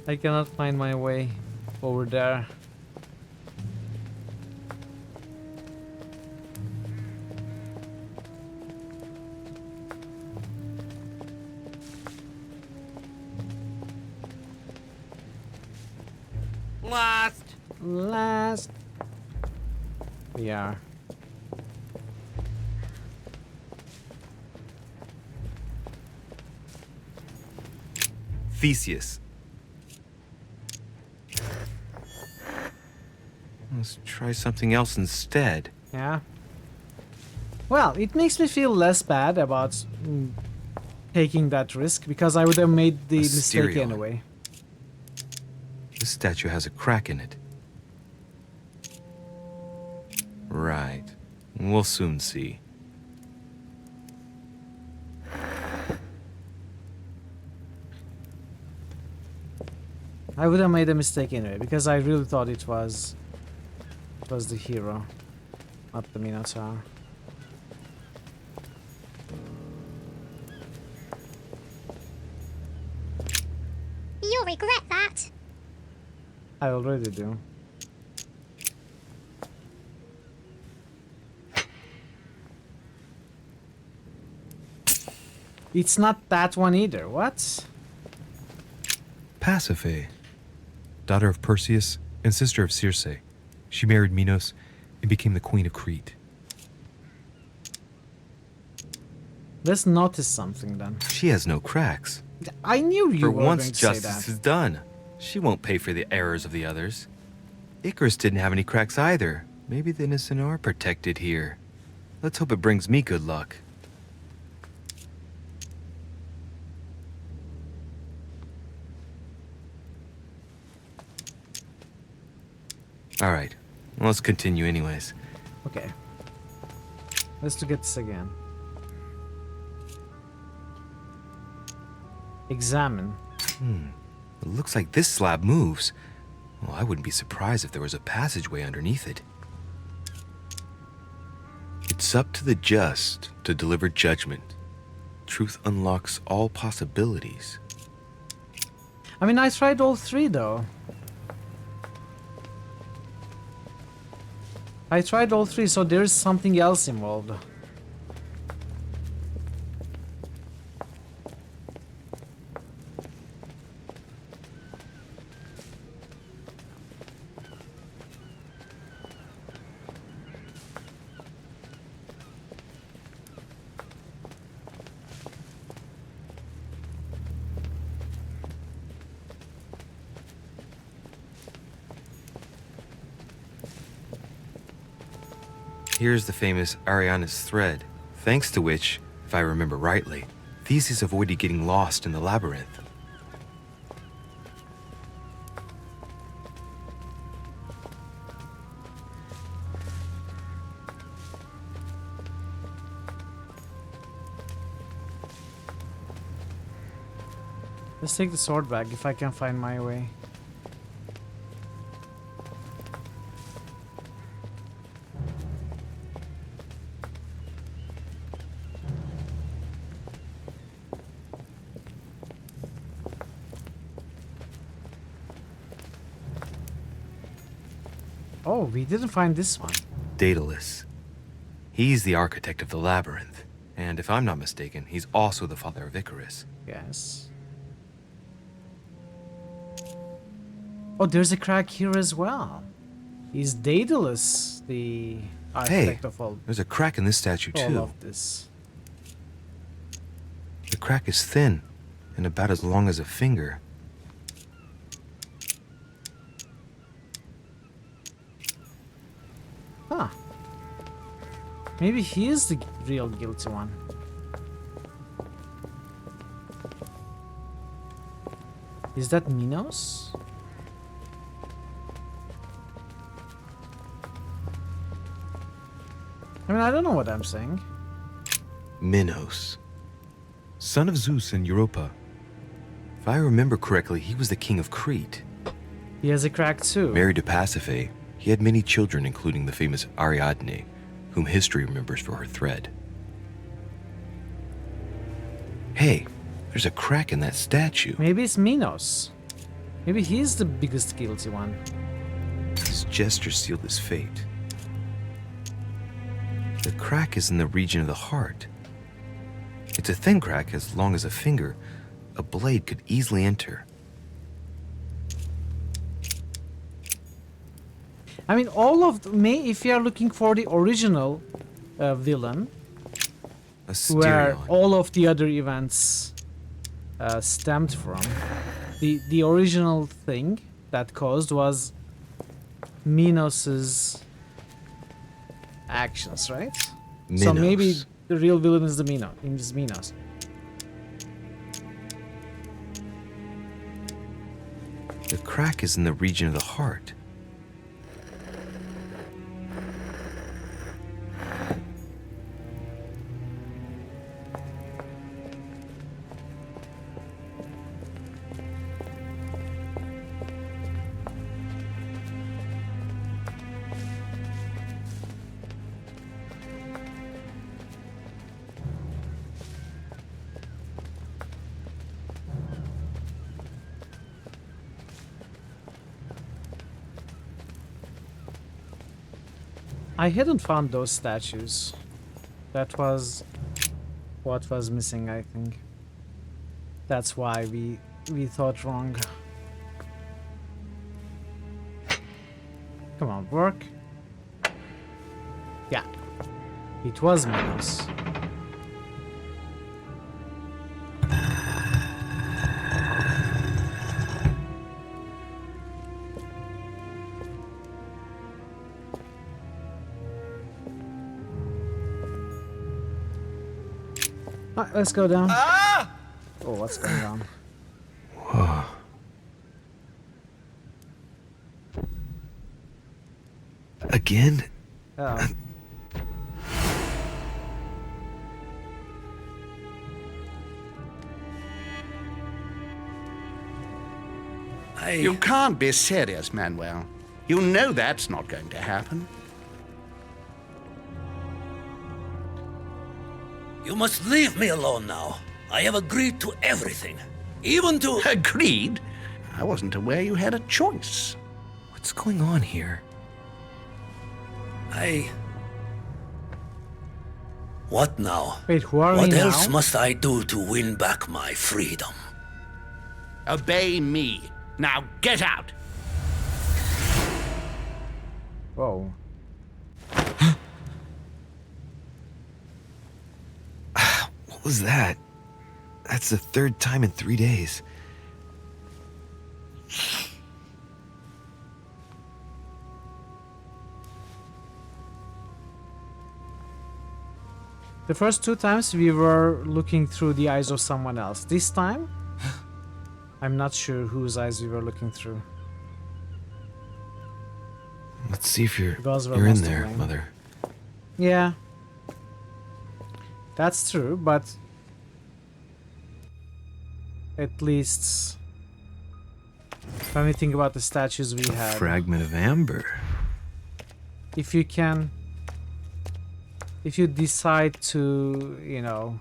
I cannot find my way over there. Last. We are. Theseus. Let's try something else instead. Yeah. Well, it makes me feel less bad about taking that risk, because I would have made the mistake anyway. This statue has a crack in it. Right. We'll soon see. I would have made a mistake anyway, because I really thought it was was the hero, not the Minotaur. You'll regret that. I already do. It's not that one either. What? Pasiphae, daughter of Perseus and sister of Circe. She married Minos and became the queen of Crete. Let's notice something then. She has no cracks. I knew you For were once going to say justice that. is done. She won't pay for the errors of the others. Icarus didn't have any cracks either. Maybe the innocent are protected here. Let's hope it brings me good luck. Alright, let's continue anyways. Okay. Let's look at this again. Examine. It looks like this slab moves. Well, I wouldn't be surprised if there was a passageway underneath it. It's up to the just to deliver judgment. Truth unlocks all possibilities. I mean, I tried all three though. I tried all three, so there's something else involved. Here's the famous Ariana's thread, thanks to which, if I remember rightly, Theseus avoided getting lost in the labyrinth. Let's take the sword back if I can find my way. Oh, we didn't find this one. Daedalus. He's the architect of the labyrinth, and if I'm not mistaken, he's also the father of Icarus. Yes. Oh, there's a crack here as well. Is Daedalus the architect of all? There's a crack in this statue too. All of this. The crack is thin and about as long as a finger. Huh. Maybe he is the real guilty one. Is that Minos? I mean, I don't know what I'm saying. Minos, son of Zeus and Europa. If I remember correctly, he was the king of Crete. He has a crack too. Married to Pasiphae, he had many children, including the famous Ariadne, whom history remembers for her thread. Hey, there's a crack in that statue. Maybe it's Minos. Maybe he's the biggest guilty one. His gesture sealed his fate. The crack is in the region of the heart. It's a thin crack as long as a finger. A blade could easily enter. I mean, all of if you are looking for the original villain, where all of the other events stemmed from, the original thing that caused was Minos's actions, right? Minos. So maybe the real villain is the Minos. The crack is in the region of the heart. I hadn't found those statues. That was what was missing, I think. That's why we thought wrong. Come on, work. Yeah. It was Minos. Alright, let's go down. Ah! Oh, what's going on? Whoa. Again? Oh. You can't be serious, Manuel. You know that's not going to happen. You must leave me alone now. I have agreed to everything. Even to... Agreed? I wasn't aware you had a choice. What's going on here? What now? Wait, who are we What now? else must I do to win back my freedom? Obey me. Now get out! Whoa. What was that? That's the third time in 3 days. The first 2 times we were looking through the eyes of someone else. This time, I'm not sure whose eyes we were looking through. Let's see if you're Those were in most there, annoying. Mother. Yeah. That's true, but at least when we think about the statues we had, Fragment of amber. if you decide to, you know,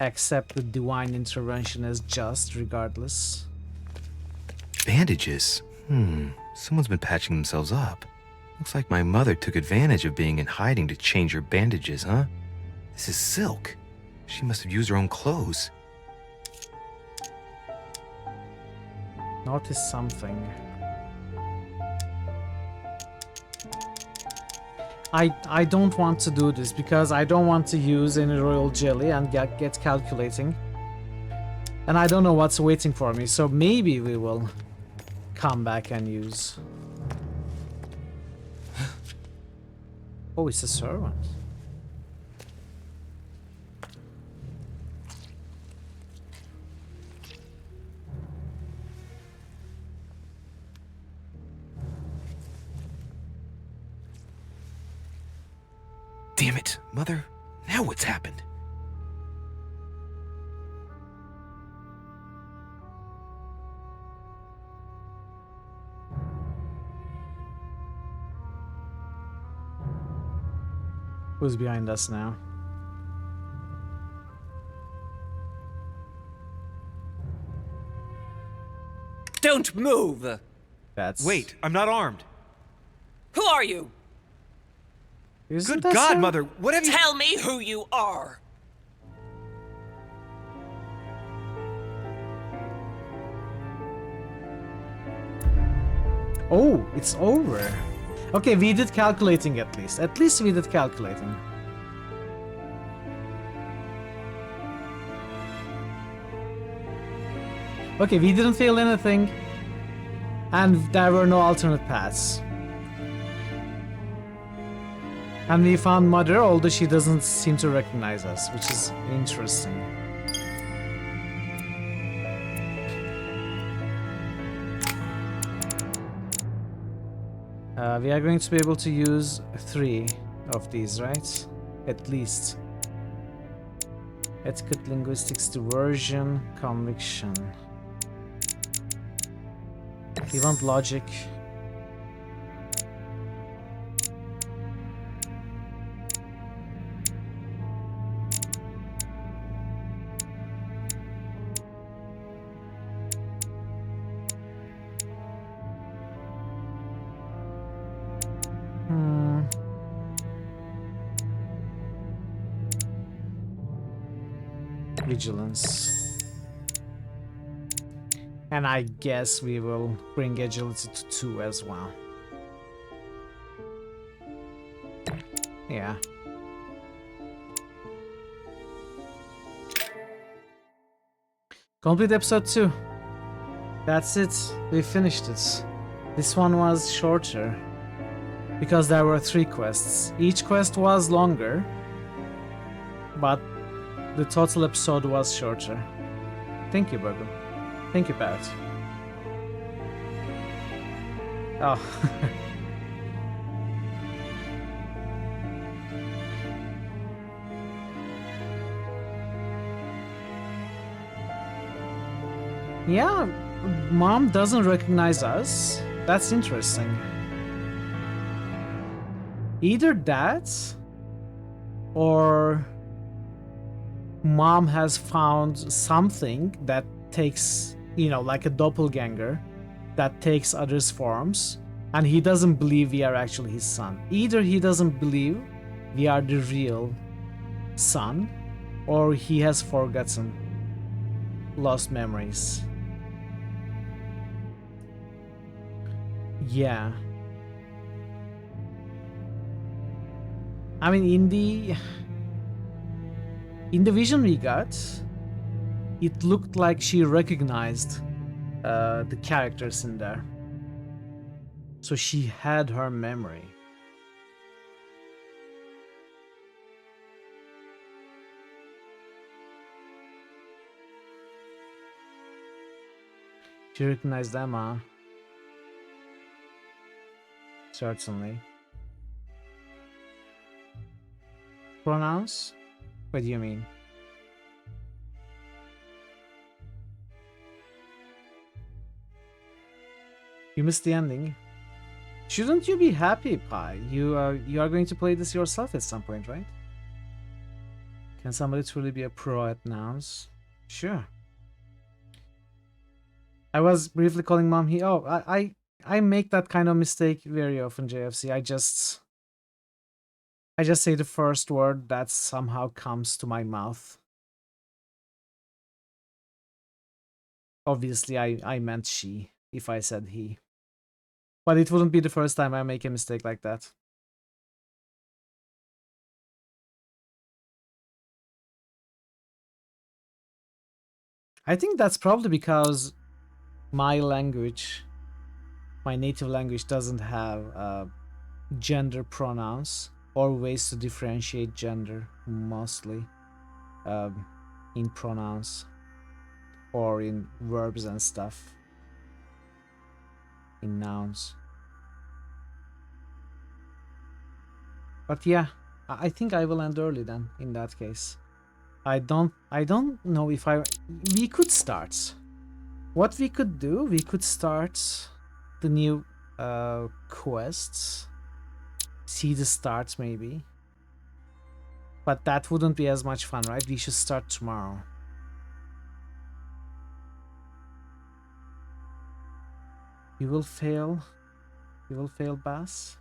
accept the divine intervention as just regardless. Bandages. Someone's been patching themselves up. Looks like my mother took advantage of being in hiding to change her bandages, huh? This is silk. She must have used her own clothes. Notice something. I don't want to do this because I don't want to use any royal jelly and get calculating. And I don't know what's waiting for me, so maybe we will come back and use. Oh, it's a servant. Damn it, Mother. Now what's happened? Who's behind us now? Don't move! That's... Wait, I'm not armed. Who are you? Isn't Good that God, so? Mother, what have you... Tell me who you are. Oh, it's over. Okay, we did calculating at least. At least we did calculating. Okay, we didn't fail anything. And there were no alternate paths. And we found Mother, although she doesn't seem to recognize us, which is interesting. We are going to be able to use 3 of these, right? At least. Etiquette, linguistics, diversion, conviction. We want logic. vigilance. And I guess we will bring agility to 2 as well. Yeah. Complete episode 2. That's it. We finished it. This one was shorter because there were 3 quests. Each quest was longer, but the total episode was shorter. Thank you, Burgle. Thank you, Barrett. Oh. Yeah, Mom doesn't recognize us. That's interesting. Either that, or Mom has found something that takes, you know, like a doppelganger that takes others' forms, and he doesn't believe we are actually his son. Either he doesn't believe we are the real son, or he has forgotten, lost memories. Yeah. I mean, in the vision we got, it looked like she recognized the characters in there. So she had her memory. She recognized them, huh? Certainly. Pronouns? What do you mean? You missed the ending. Shouldn't you be happy, Pi? You are going to play this yourself at some point, right? Can somebody truly be a pro at nouns? Sure. I was briefly calling Mom he. Oh, I make that kind of mistake very often, JFC. I just say the first word that somehow comes to my mouth. Obviously, I meant she if I said he. But it wouldn't be the first time I make a mistake like that. I think that's probably because my language, my native language, doesn't have gender pronouns or ways to differentiate gender, mostly in pronouns or in verbs and stuff, in nouns. But yeah, I think I will end early then, in that case. I don't know if we could start. What we could do, we could start the new quests. See the start maybe. But that wouldn't be as much fun, right? We should start tomorrow. You will fail. You will fail, Bass.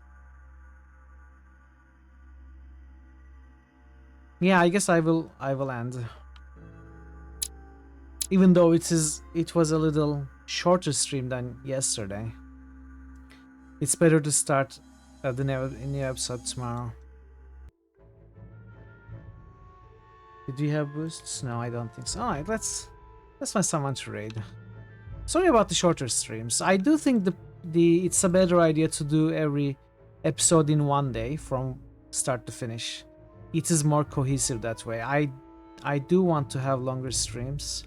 Yeah, I guess I will end. Even though it was a little shorter stream than yesterday. It's better to start the new episode tomorrow. Did we have boosts? No, I don't think so. Alright, let's find someone to raid. Sorry about the shorter streams. I do think it's a better idea to do every episode in one day from start to finish. It is more cohesive that way. I do want to have longer streams,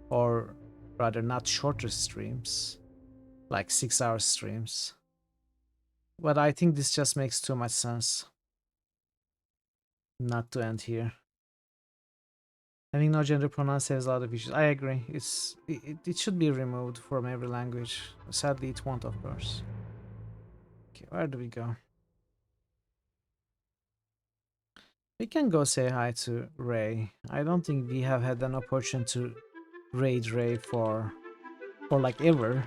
or rather not shorter streams, like 6-hour streams. But I think this just makes too much sense not to end here. Having no gender pronouns saves a lot of issues. I agree. It should be removed from every language. Sadly, it won't, of course. Okay, where do we go? We can go say hi to Ray. I don't think we have had an opportunity to raid Ray for like ever.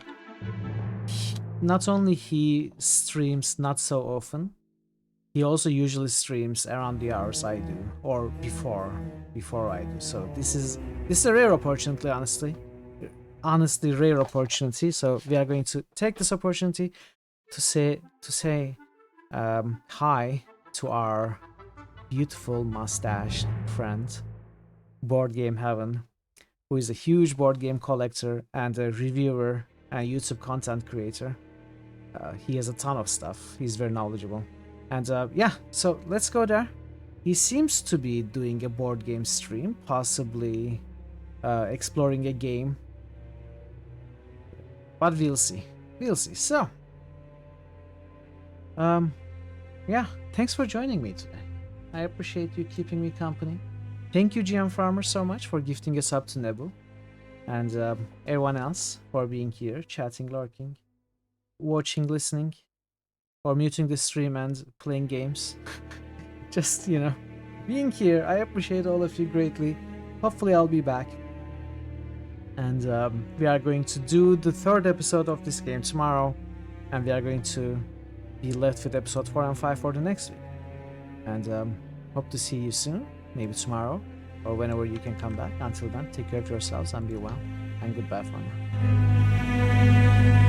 Not only he streams not so often, he also usually streams around the hours I do, or before I do. So this is a rare opportunity, honestly rare opportunity. So we are going to take this opportunity to say hi to our beautiful mustached friend, Board Game Heaven, who is a huge board game collector and a reviewer and YouTube content creator. He has a ton of stuff. He's very knowledgeable. And yeah, so let's go there. He seems to be doing a board game stream, possibly exploring a game. But we'll see. We'll see. So, yeah, thanks for joining me today. I appreciate you keeping me company. Thank you, GM Farmer, so much for gifting a sub to Nebu. And everyone else for being here, chatting, lurking, watching, listening, or muting the stream and playing games. Just, you know, being here. I appreciate all of you greatly. Hopefully I'll be back. And we are going to do the 3rd episode of this game tomorrow. And we are going to be left with episode 4 and 5 for the next week. And hope to see you soon. Maybe tomorrow. Or whenever you can come back. Until then, take care of yourselves and be well. And goodbye for now.